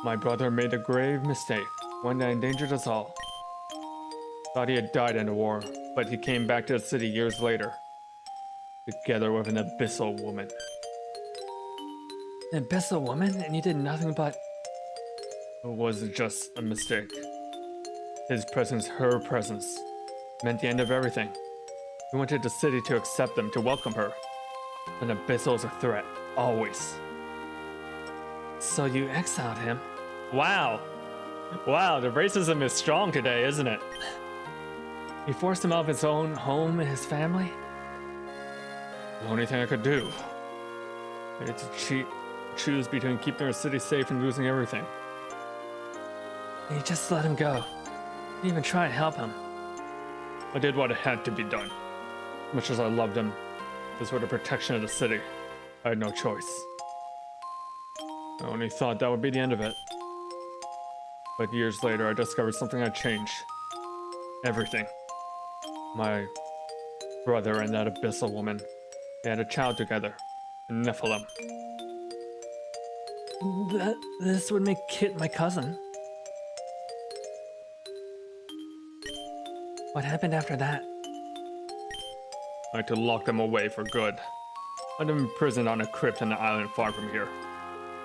My brother made a grave mistake, one that endangered us all. Thought he had died in the war, but he came back to the city years later, together with an abyssal woman. An abyssal woman? And you did nothing but... It wasn't just a mistake. His presence, her presence, meant the end of everything. We wanted the city to accept them, to welcome her. An abyssal is a threat, always. So you exiled him? Wow! Wow, the racism is strong today, isn't it? You forced him out of his own home and his family? The only thing I could do. I had to choose between keeping our city safe and losing everything. And you just let him go. You didn't even try and help him. I did what had to be done. Much as I loved him, this was the protection of the city. I had no choice. I only thought that would be the end of it. But years later, I discovered something had changed. Everything. My brother and that abyssal woman, they had a child together, a Nephilim. This would make Kit my cousin. What happened after that? I had to lock them away for good. I had them imprisoned on a crypt on an island far from here.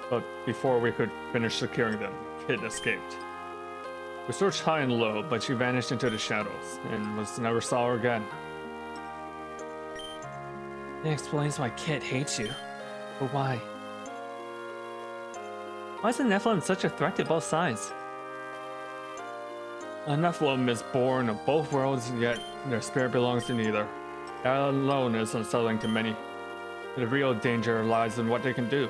But before we could finish securing them, Kit escaped. We searched high and low, but she vanished into the shadows, and was never saw her again. That explains why Kit hates you. But why? Why is the Nephilim such a threat to both sides? A Nephilim is born of both worlds, yet their spirit belongs to neither. That alone is unsettling to many. The real danger lies in what they can do.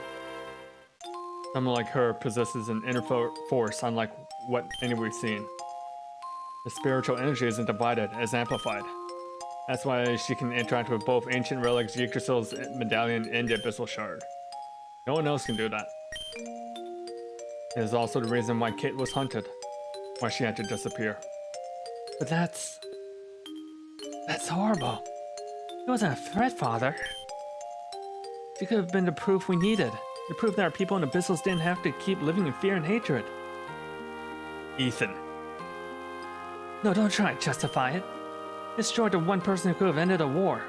Someone like her possesses an inner force unlike what any we've seen. The spiritual energy isn't divided, it's amplified. That's why she can interact with both ancient relics, Yggdrasil's medallion, and the abyssal shard. No one else can do that. It is also the reason why Kit was hunted, why she had to disappear. But that's horrible. It wasn't a threat, Father. She could have been the proof we needed. The proof that our people in Abyssals didn't have to keep living in fear and hatred. Ethan. No, don't try to justify it. Destroyed the one person who could have ended a war.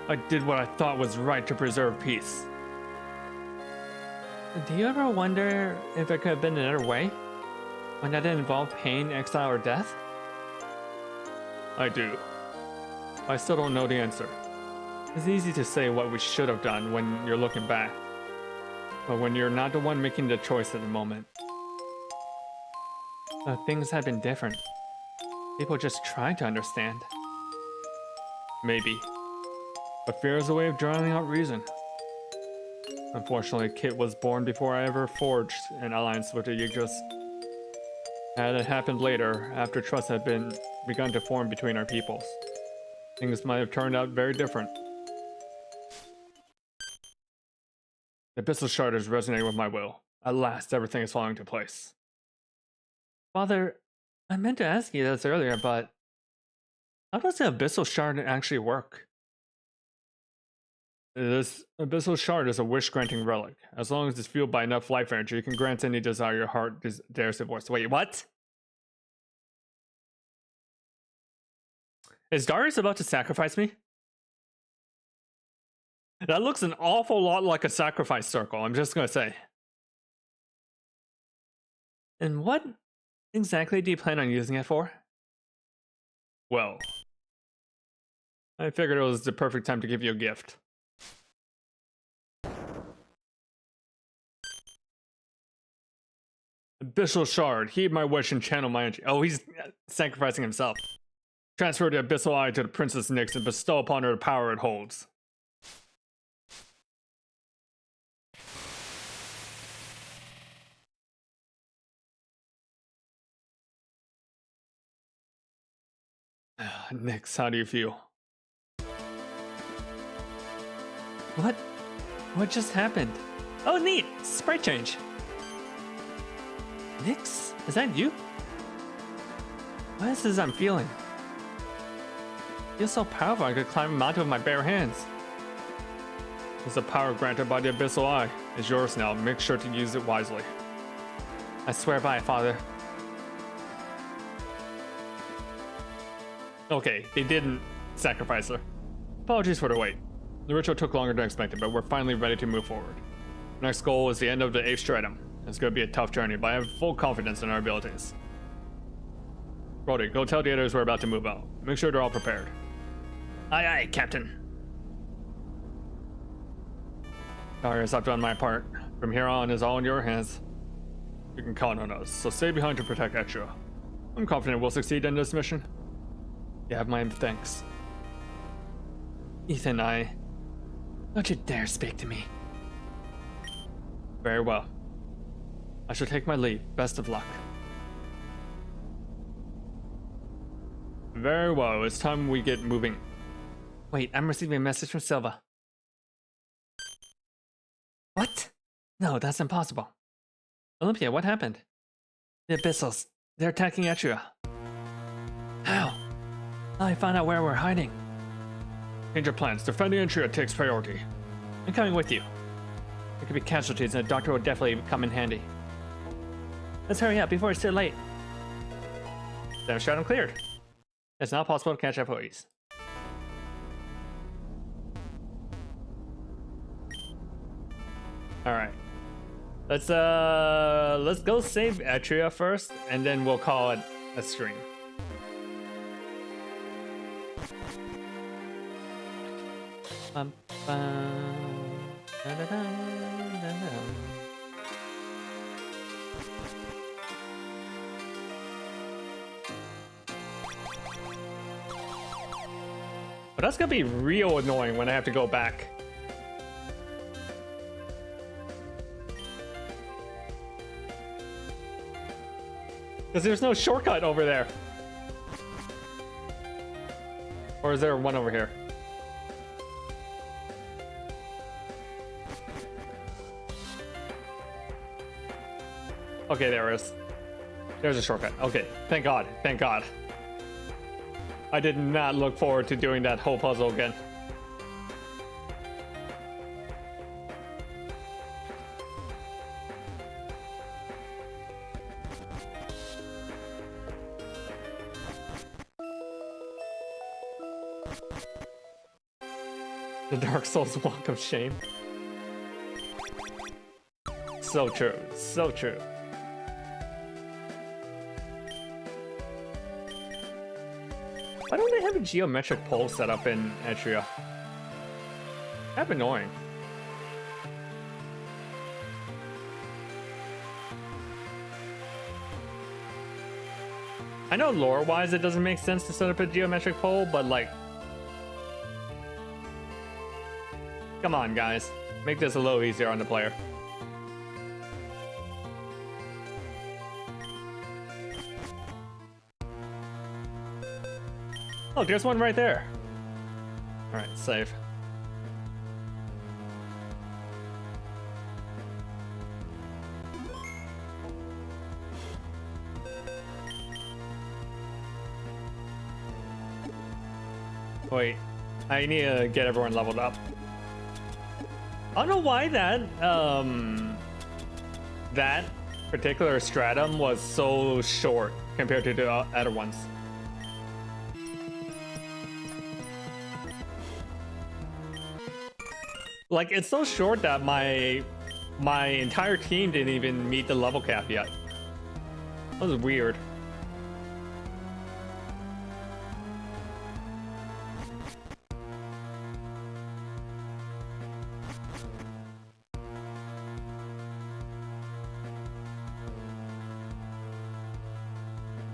I did what I thought was right to preserve peace. Do you ever wonder if there could have been another way? One that didn't involve pain, exile, or death? I do. I still don't know the answer. It's easy to say what we should have done when you're looking back. But when you're not the one making the choice at the moment. Things have been different. People just trying to understand. Maybe. But fear is a way of drowning out reason. Unfortunately, Kit was born before I ever forged an alliance with the Yggdras. Had it happened later, after trust had begun to form between our peoples, things might have turned out very different. The Abyssal Shard is resonating with my will. At last, everything is falling into place. Father, I meant to ask you this earlier, but how does the Abyssal Shard actually work? This Abyssal Shard is a wish-granting relic. As long as it's fueled by enough life energy, it can grant any desire your heart dares to voice. Wait, what? Is Darius about to sacrifice me? That looks an awful lot like a sacrifice circle, I'm just gonna say. And what exactly do you plan on using it for? Well, I figured it was the perfect time to give you a gift. Abyssal Shard, heed my wish and channel my energy. Oh, he's sacrificing himself. Transfer the Abyssal Eye to the Princess Nyx and bestow upon her the power it holds. Nyx, how do you feel? What? What just happened? Oh, neat! Sprite change. Nyx, is that you? What is this I'm feeling? I feel so powerful I could climb a mountain with my bare hands. It's the power granted by the Abyssal Eye. It's yours now. Make sure to use it wisely. I swear by it, Father. Okay, they didn't sacrifice her. Apologies for the wait. The ritual took longer than expected, but we're finally ready to move forward. Next goal is the end of the 8th stratum. It's going to be a tough journey, but I have full confidence in our abilities. Brody, go tell the others we're about to move out. Make sure they're all prepared. Aye aye, Captain. Darius, I've done my part. From here on is all in your hands. You can count on us, so stay behind to protect Etria. I'm confident we'll succeed in this mission. You have my thanks. Ethan, don't you dare speak to me. Very well. I shall take my leave. Best of luck. Very well, it's time we get moving. Wait, I'm receiving a message from Silva. What? No, that's impossible. Olympia, what happened? The Abyssals. They're attacking Etria. How? I found out where we're hiding. Change your plans. Defending Etria takes priority. I'm coming with you. There could be casualties and a doctor will definitely come in handy. Let's hurry up before it's too late. Damage stratum cleared. It's not possible to catch FOEs. Alright. Let's go save Etria first, and then we'll call it a stream. Bum, bum, da, da, da, da, da. But that's gonna be real annoying when I have to go back. Because there's no shortcut over there. Or is there one over here? Okay, there is. There's a shortcut. Okay, thank God, thank God. I did not look forward to doing that whole puzzle again. The Dark Souls walk of shame. So true, so true. Why don't they have a geometric pole set up in Etria? Kind of annoying. I know lore-wise it doesn't make sense to set up a geometric pole, but like... Come on, guys. Make this a little easier on the player. Oh, there's one right there. Alright, save. Wait, I need to get everyone leveled up. I don't know why that particular stratum was so short compared to the other ones. Like, it's so short that my entire team didn't even meet the level cap yet. That was weird.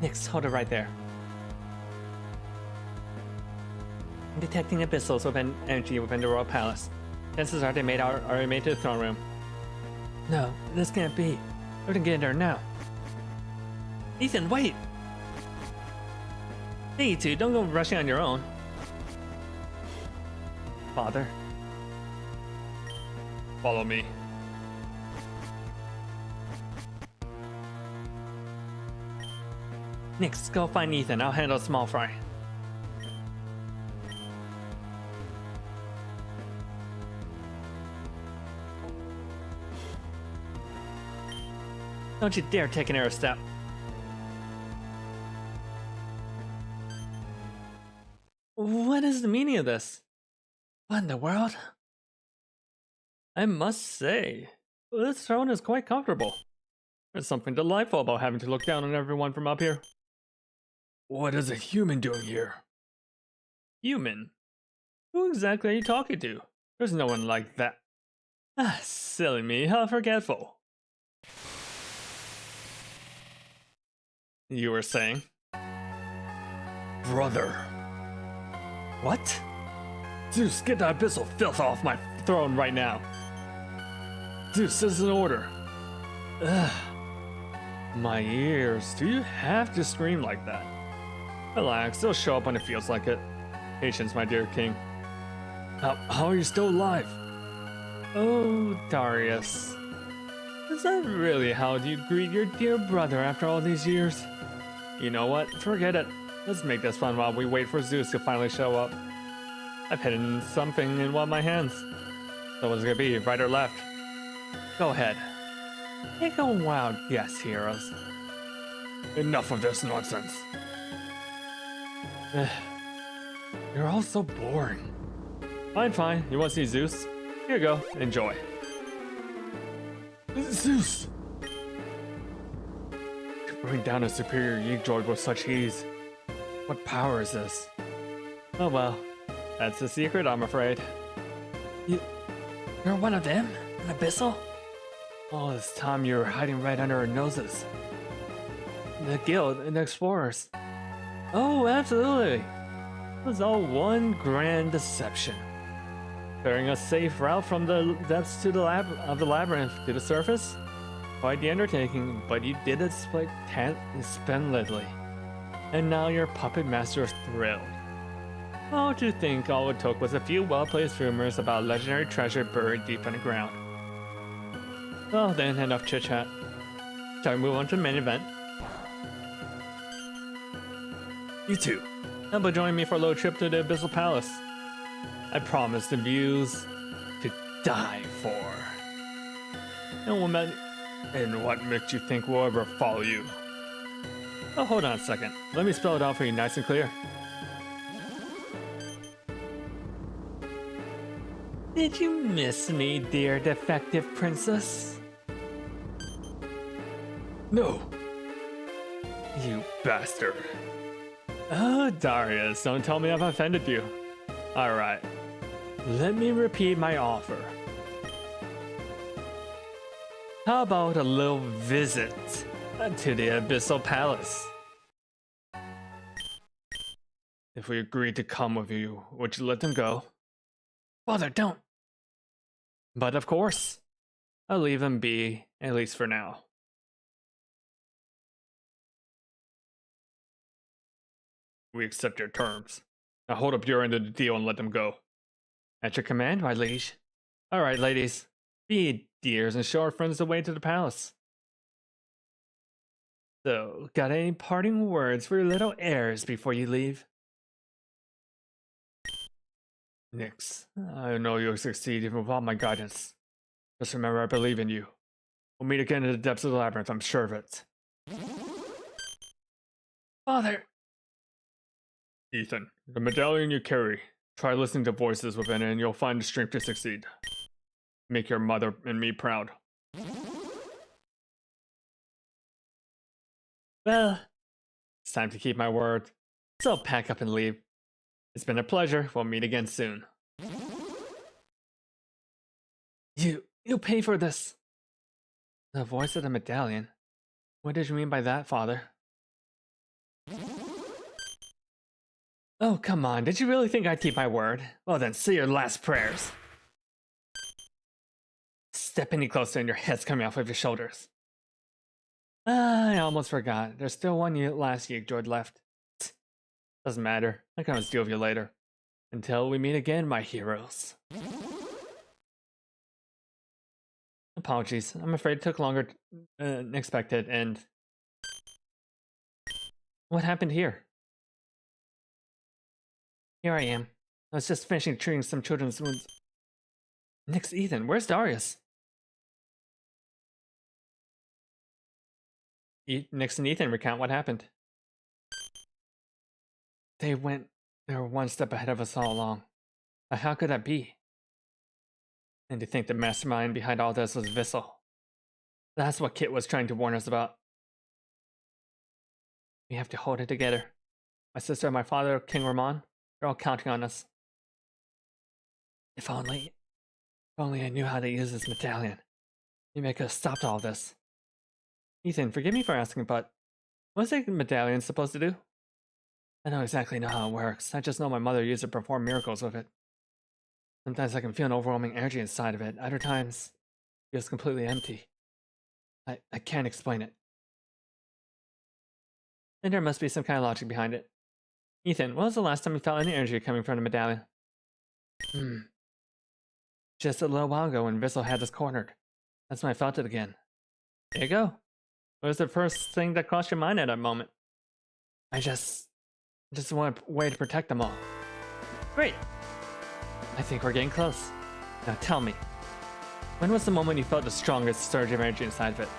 Nix, hold it right there. I'm detecting abyssals of energy within the royal palace. Chances are they already made to the throne room. No, this can't be. We're gonna get in there now. Ethan, wait! Hey, you two, don't go rushing on your own. Father. Follow me. Nix, go find Ethan. I'll handle small fry. Don't you dare take an arrow step. What is the meaning of this? What in the world? I must say, this throne is quite comfortable. There's something delightful about having to look down on everyone from up here. What is a human doing here? Human? Who exactly are you talking to? There's no one like that. Ah, silly me, how forgetful. You were saying? Brother. What? Zeus, get that abyssal filth off my throne right now. Zeus, this is an order. Ugh. My ears, do you have to scream like that? Relax, they'll show up when it feels like it. Patience, my dear king. How are you still alive? Oh, Darius. Is that really how you greet your dear brother after all these years? You know what? Forget it. Let's make this fun while we wait for Zeus to finally show up. I've hidden something in one of my hands. So what's it gonna be, right or left? Go ahead. Take a wild guess, heroes. Enough of this nonsense. You're all so boring. Fine. You want to see Zeus? Here you go. Enjoy. Zeus! To bring down a superior Yeek-droid with such ease. What power is this? Oh well. That's the secret, I'm afraid. You're one of them? An abyssal? All this time you were hiding right under our noses. The guild and the explorers. Oh, absolutely. It was all one grand deception. Clearing a safe route from the depths to the labyrinth to the surface? Quite the undertaking, but you did it splendidly. And now your puppet master is thrilled. How do you think all it took was a few well-placed rumors about legendary treasure buried deep underground? Well then, enough chit-chat. Time to move on to the main event. You two, how about joining me for a little trip to the Abyssal Palace? I promise the views to die for. And what makes you think we'll ever follow you? Oh, hold on a second. Let me spell it out for you nice and clear. Did you miss me, dear defective princess? No! You bastard. Oh, Darius, don't tell me I've offended you. Alright. Let me repeat my offer. How about a little visit to the Abyssal Palace? If we agreed to come with you, would you let them go? Father, don't! But of course, I'll leave them be, at least for now. We accept your terms. Now hold up your end of the deal and let them go. At your command, my liege. Alright, ladies. Be dears and show our friends the way to the palace. So, got any parting words for your little heirs before you leave? Nix. I know you'll succeed even without my guidance. Just remember I believe in you. We'll meet again in the depths of the labyrinth, I'm sure of it. Father! Ethan, the medallion you carry. Try listening to voices within it and you'll find the strength to succeed. Make your mother and me proud. Well, it's time to keep my word. So I'll pack up and leave. It's been a pleasure. We'll meet again soon. You pay for this. The voice of the medallion? What did you mean by that, Father? Oh, come on. Did you really think I'd keep my word? Well then, say your last prayers. Step any closer and your head's coming off of your shoulders. I almost forgot. There's still one last Yigdroid left. Doesn't matter. I can always deal with you later. Until we meet again, my heroes. Apologies. I'm afraid it took longer than expected, and... What happened here? Here I am. I was just finishing treating some children's wounds. Nix, Ethan, where's Darius? Nix and Ethan recount what happened. They were one step ahead of us all along. But how could that be? And to think the mastermind behind all this was Vissel. That's what Kit was trying to warn us about. We have to hold it together. My sister and my father, King Ramon, they're all counting on us. If only I knew how to use this medallion. Maybe I could have stopped all this. Ethan, forgive me for asking, but what's a medallion supposed to do? I don't exactly know how it works. I just know my mother used to perform miracles with it. Sometimes I can feel an overwhelming energy inside of it. Other times, it feels completely empty. I can't explain it. And there must be some kind of logic behind it. Ethan, when was the last time you felt any energy coming from the medallion? Just a little while ago when Vissel had us cornered. That's when I felt it again. There you go. What was the first thing that crossed your mind at that moment? I just want a way to protect them all. Great. I think we're getting close. Now tell me, when was the moment you felt the strongest surge of energy inside of it?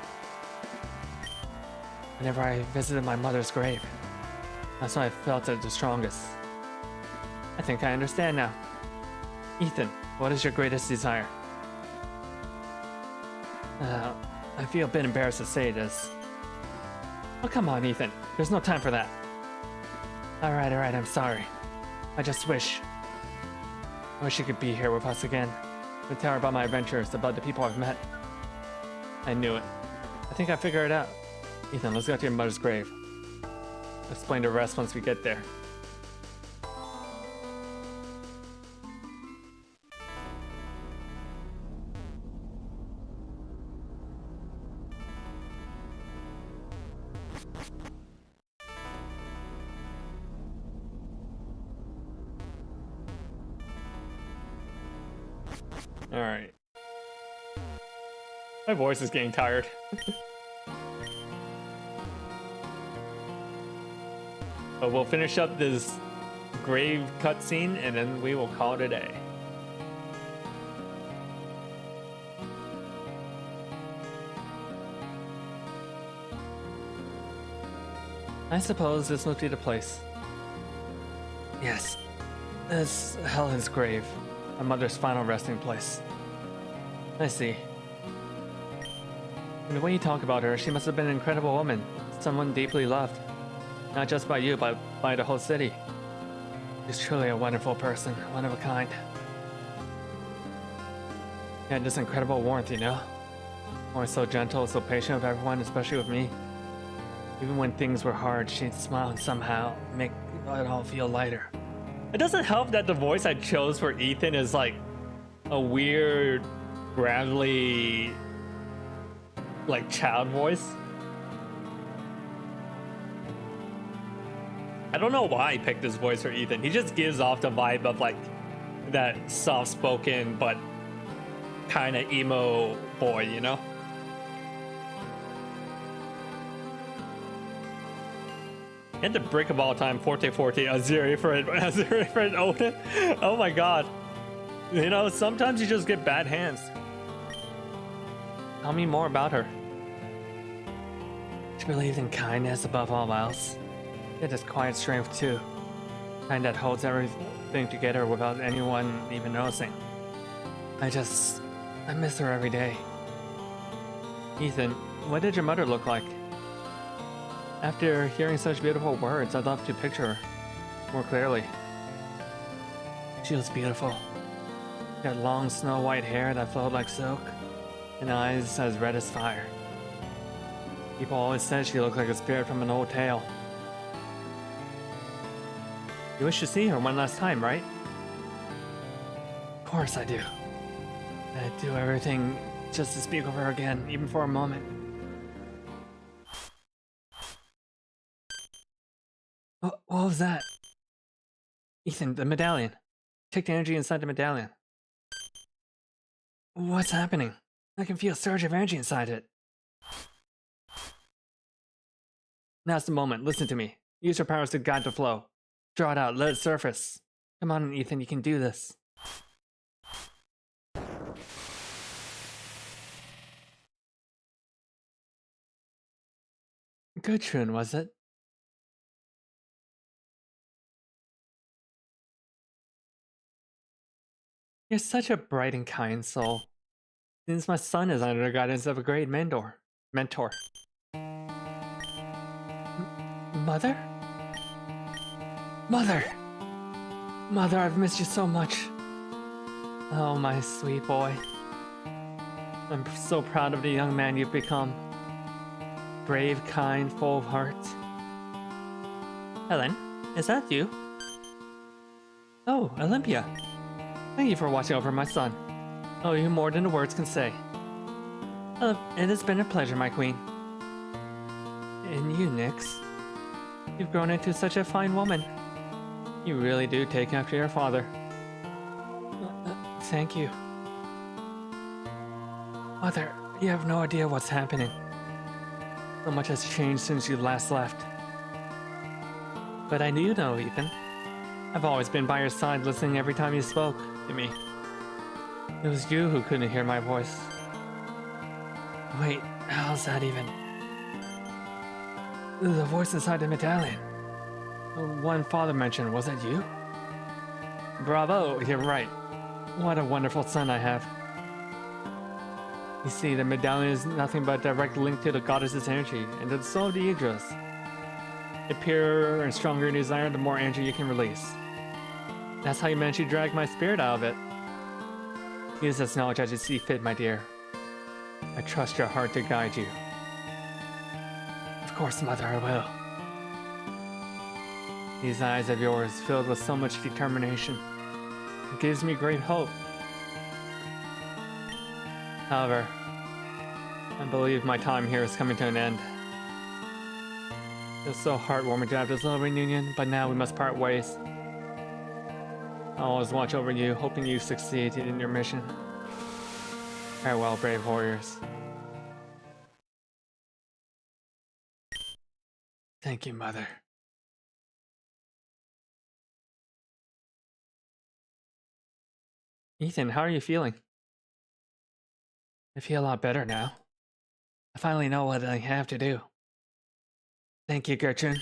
Whenever I visited my mother's grave. That's when I felt it the strongest. I think I understand now. Ethan, what is your greatest desire? I feel a bit embarrassed to say this. Oh, come on, Ethan. There's no time for that. Alright, I'm sorry. I just wish you could be here with us again. To tell her about my adventures, about the people I've met. I knew it. I think I figured it out. Ethan, let's go to your mother's grave. I'll explain the rest once we get there. Alright. My voice is getting tired. But we'll finish up this grave cutscene and then we will call it a day. I suppose this must be the place. Yes, this is Helen's grave. My mother's final resting place. I see. And the way you talk about her, she must have been an incredible woman. Someone deeply loved. Not just by you, but by the whole city. She's truly a wonderful person, one of a kind. She had this incredible warmth, you know? Always so gentle, so patient with everyone, especially with me. Even when things were hard, she'd smile and somehow make it all feel lighter. It doesn't help that the voice I chose for Ethan is like a weird, gravelly, like child voice. I don't know why I picked this voice for Ethan. He just gives off the vibe of like that soft-spoken but kind of emo boy, you know? And the brick of all time, Forte Forte, Azuri for an Odin. Oh my god. You know, sometimes you just get bad hands. Tell me more about her. She believed in kindness above all else. She had this quiet strength too. Kind that holds everything together without anyone even noticing. I miss her every day. Ethan, what did your mother look like? After hearing such beautiful words, I'd love to picture her more clearly. She was beautiful. She had long snow-white hair that flowed like silk, and eyes as red as fire. People always said she looked like a spirit from an old tale. You wish to see her one last time, right? Of course I do. I'd do everything just to speak with her again, even for a moment. What was that? Ethan, the medallion. Check the energy inside the medallion. What's happening? I can feel a surge of energy inside it. Now's the moment. Listen to me. Use your powers to guide the flow. Draw it out. Let it surface. Come on, Ethan. You can do this. Gudrun, was it? You're such a bright and kind soul. Since my son is under the guidance of a great mentor. Mother? Mother! Mother, I've missed you so much. Oh, my sweet boy. I'm so proud of the young man you've become. Brave, kind, full of heart. Helen, is that you? Oh, Olympia. Thank you for watching over my son. Oh, you more than the words can say. It has been a pleasure, my queen. And you, Nyx. You've grown into such a fine woman. You really do take after your father. Thank you. Mother, you have no idea what's happening. So much has changed since you last left. But I do know, Ethan. I've always been by your side listening every time you spoke to me. It was you who couldn't hear my voice. Wait, how's that even? The voice inside the medallion. The one father mentioned, was it you? Bravo, you're right. What a wonderful son I have. You see, the medallion is nothing but a direct link to the goddess's energy and to the soul of the Idras. The purer and stronger your desire, the more energy you can release. That's how you managed to drag my spirit out of it. Use this knowledge as you see fit, my dear. I trust your heart to guide you. Of course, Mother, I will. These eyes of yours, filled with so much determination, it gives me great hope. However, I believe my time here is coming to an end. It's so heartwarming to have this little reunion, but now we must part ways. I'll always watch over you, hoping you succeed in your mission. Farewell, brave warriors. Thank you, Mother. Ethan, how are you feeling? I feel a lot better now. I finally know what I have to do. Thank you, Gertrude.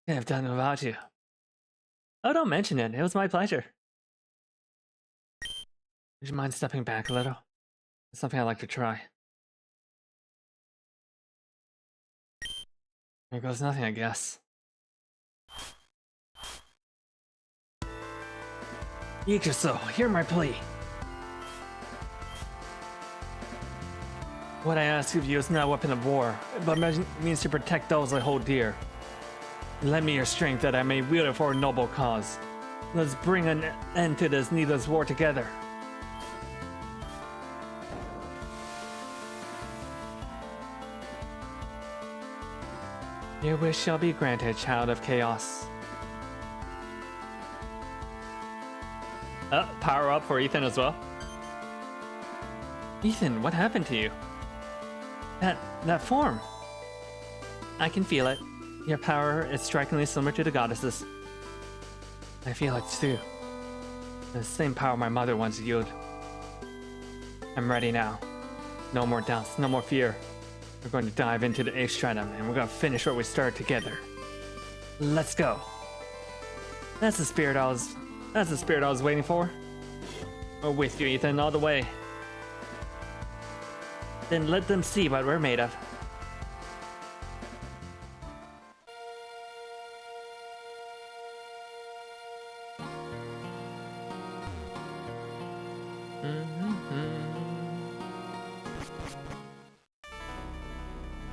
I have done without you. Oh, don't mention it. It was my pleasure. Would you mind stepping back a little? It's something I'd like to try. There goes nothing, I guess. Ichiso, hear my plea. What I ask of you is not a weapon of war, but means to protect those I hold dear. Lend me your strength that I may wield it for a noble cause. Let's bring an end to this needless war together. Your wish shall be granted, child of chaos. Power up for Ethan as well. Ethan, what happened to you? That form. I can feel it. Your power is strikingly similar to the goddesses. I feel it too. The same power my mother once wielded. I'm ready now. No more doubts, no more fear. We're going to dive into the 8th stratum and we're going to finish what we started together. Let's go. That's the spirit I was waiting for. We're with you, Ethan, all the way. Then let them see what we're made of.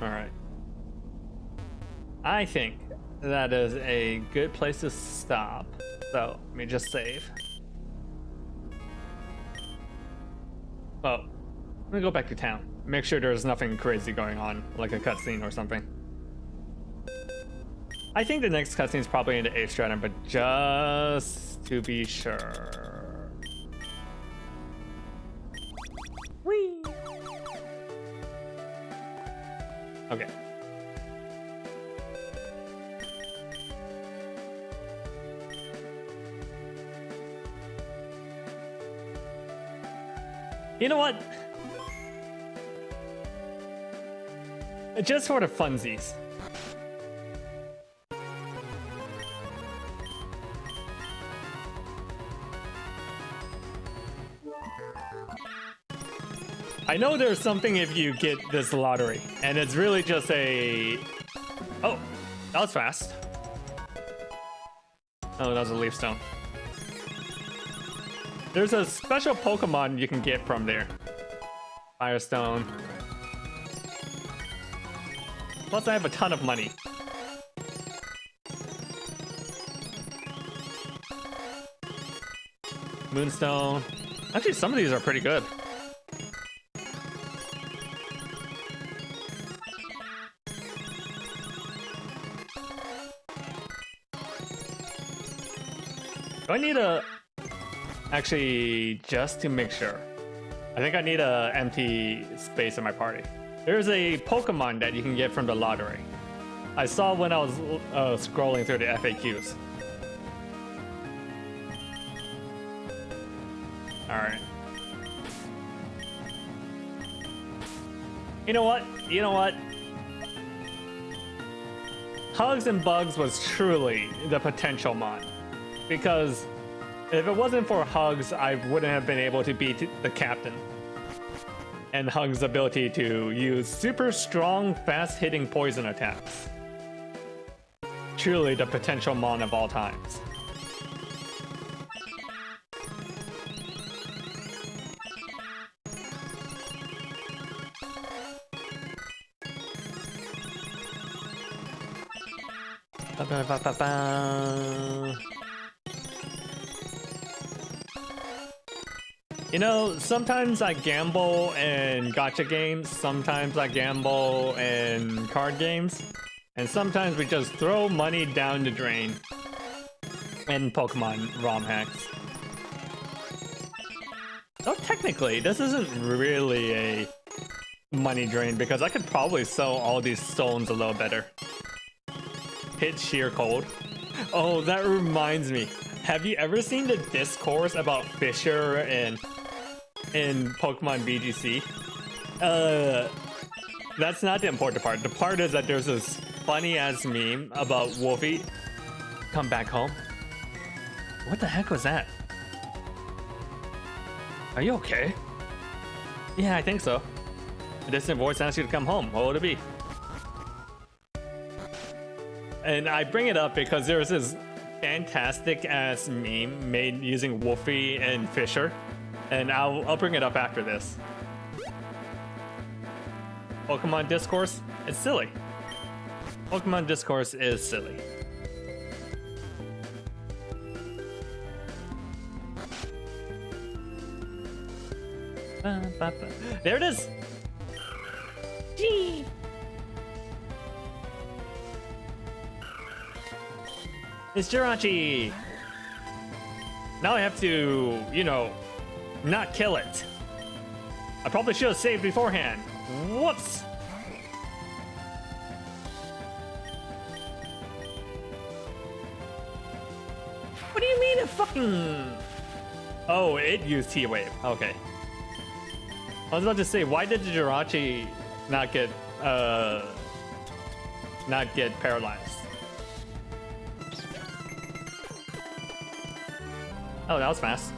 Alright. I think that is a good place to stop. So, let me just save. Oh, I'm gonna go back to town. Make sure there's nothing crazy going on, like a cutscene or something. I think the next cutscene is probably in the 8th stratum, but just to be sure. Whee! Okay. You know what? Just for the funsies. I know there's something if you get this lottery, and it's really just a... Oh, that was fast. Oh, that was a leaf stone. There's a special Pokemon you can get from there. Firestone. Plus, I have a ton of money. Moonstone. Actually, some of these are pretty good. Do I need a... Actually, just to make sure. I think I need a empty space in my party. There's a Pokemon that you can get from the lottery. I saw when I was scrolling through the FAQs. Alright. You know what? You know what? Hugs and Bugs was truly the potential mod. Because if it wasn't for Hugs, I wouldn't have been able to beat the captain. And Hugs' ability to use super strong, fast-hitting poison attacks. Truly the potential mon of all times. You know, sometimes I gamble in gacha games, sometimes I gamble in card games, and sometimes we just throw money down the drain in Pokemon ROM hacks. So technically, this isn't really a money drain because I could probably sell all these stones a little better. Hit sheer cold. Oh, that reminds me. Have you ever seen the discourse about Fisher in Pokemon BGC? That's not the important part. The part is that there's this funny ass meme about Wolfie come back home. What the heck was that? Are you okay? Yeah, I think so. A distant voice asks you to come home. What would it be? And I bring it up because there's this fantastic ass meme made using Wolfie and Fisher, and I'll bring it up after this. Pokemon discourse, it's silly. Pokemon discourse is silly. There it is. Gee. It's Jirachi. Now I have to, you know, not kill it. I probably should have saved beforehand. Whoops. What do you mean it fucking... Oh, it used T-Wave. Okay. I was about to say, why did the Jirachi not get paralyzed? Oh, that was fast.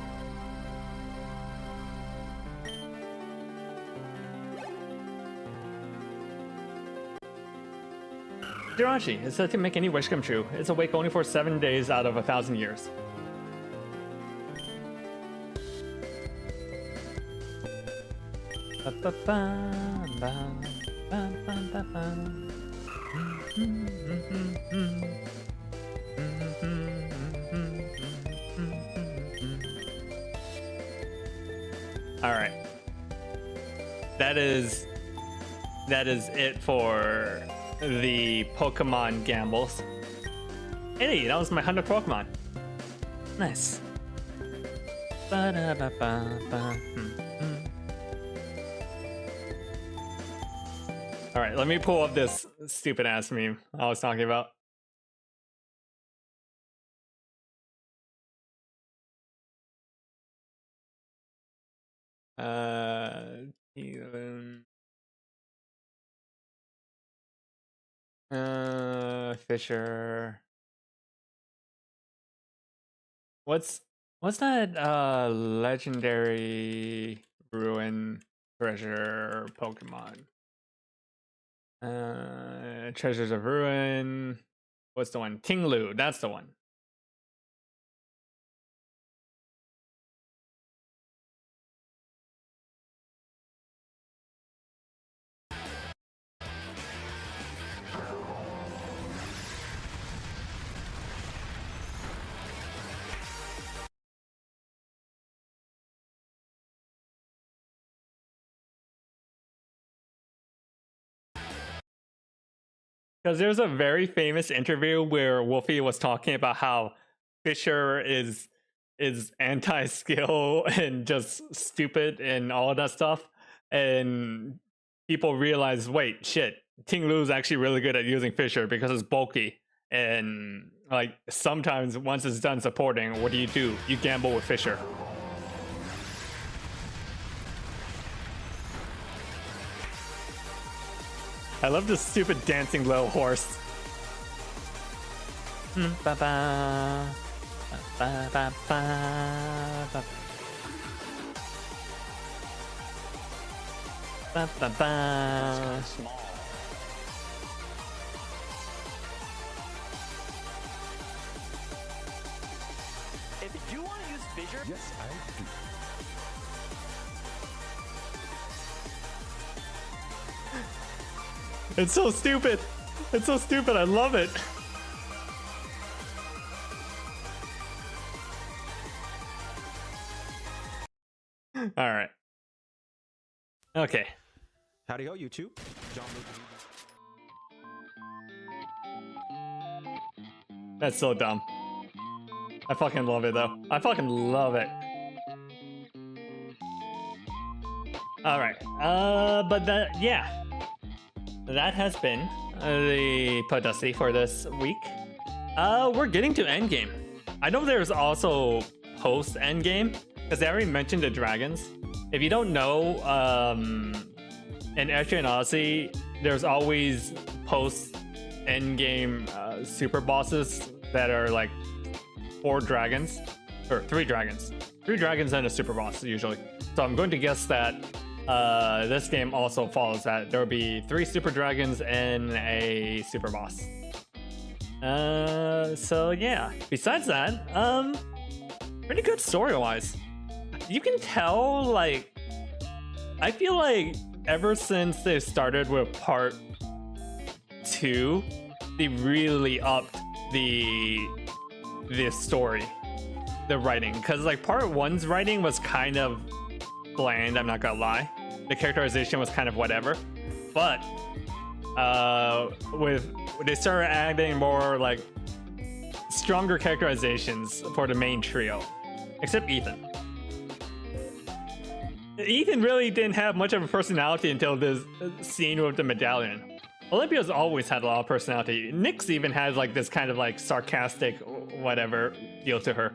Jirachi, it's said to make any wish come true. It's awake only for 7 days out of 1,000 years. All right. That is it for the Pokemon gambles. Hey, that was my 100th Pokemon. Nice. All right, let me pull up this stupid ass meme I was talking about. Fisher. What's that legendary ruin treasure Pokemon? Treasures of Ruin. What's the one? Tinglu, that's the one. Because there's a very famous interview where Wolfie was talking about how Fisher is anti-skill and just stupid and all of that stuff, and people realize, wait, shit, Tinglu is actually really good at using Fisher because it's bulky, and like sometimes once it's done supporting, what do? You gamble with Fisher. I love this stupid dancing little horse. Ba ba ba ba ba ba ba ba ba. If you want to use Fisher, yes, I do. It's so stupid. It's so stupid. I love it. All right. Okay. Howdy ho, YouTube. John That's so dumb. I fucking love it though. I fucking love it. All right. But that, yeah. That has been the Odyssey for this week. We're getting to endgame. I know there's also post endgame because they already mentioned the dragons. If you don't know, in Pokemon Odyssey, there's always post endgame super bosses that are like 4 dragons or 3 dragons. 3 dragons and a super boss usually. So I'm going to guess that this game also follows that. There will be 3 super dragons and a super boss. So yeah. Besides that, pretty good story-wise. You can tell, like, I feel like ever since they started with part 2, they really upped the story, the writing, because like part 1's writing was kind of bland. I'm not gonna lie, the characterization was kind of whatever, but they started adding more like stronger characterizations for the main trio, except Ethan. Ethan really didn't have much of a personality until this scene with the medallion. Olympia's always had a lot of personality. Nyx even has like this kind of like sarcastic whatever deal to her.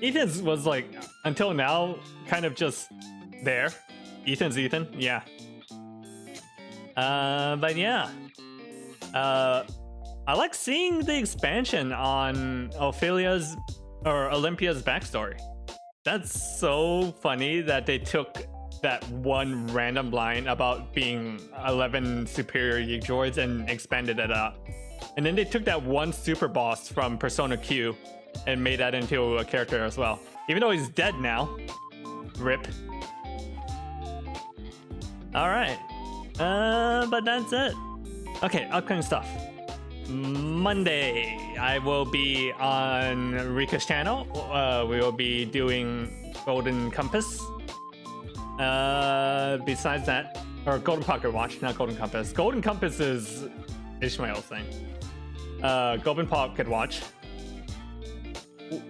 Ethan's was like, until now, kind of just there. Ethan's Ethan, yeah. But yeah. I like seeing the expansion on Ophelia's or Olympia's backstory. That's so funny that they took that one random line about being 11 superior droids and expanded it out. And then they took that one super boss from Persona Q and made that into a character as well. Even though he's dead now. RIP. Alright. But that's it. Okay, upcoming stuff. Monday, I will be on Rika's channel. We will be doing Golden Compass. Besides that, or Golden Pocket Watch, not Golden Compass. Golden Compass is Ishmael's thing. Golden Pocket Watch.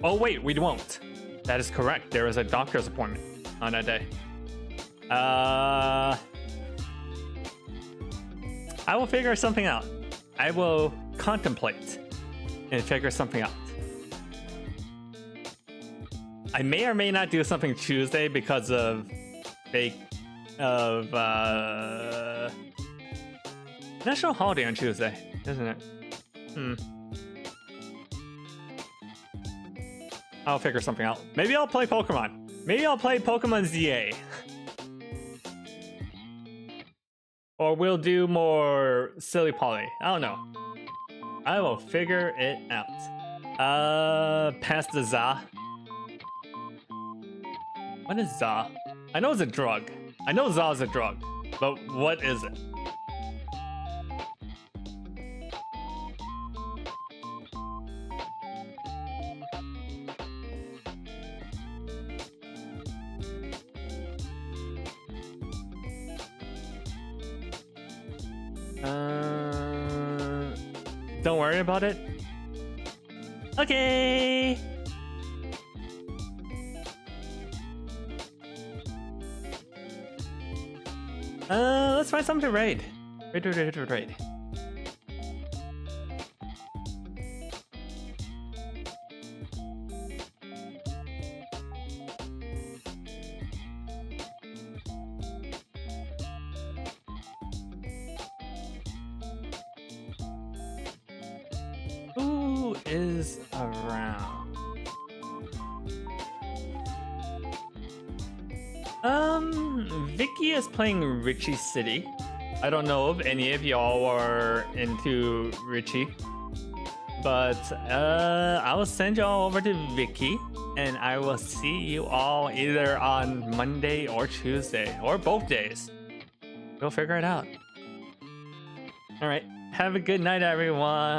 Oh wait, we won't. That is correct. There is a doctor's appointment on that day. I will figure something out. I will contemplate and figure something out. I may or may not do something Tuesday because of national holiday on Tuesday, isn't it? I'll figure something out. Maybe I'll play Pokemon. Maybe I'll play Pokemon ZA. Or we'll do more Silly Poly. I don't know. I will figure it out. Past the Za. What is Za? I know it's a drug. I know Za is a drug, but what is it? Don't worry about it. Okay. Let's find something to raid. Raid. Who is around? Vicky is playing Richie City. I don't know if any of y'all are into Richie, but I will send y'all over to Vicky, and I will see you all either on Monday or Tuesday, or both days. We'll figure it out. All right, have a good night, everyone.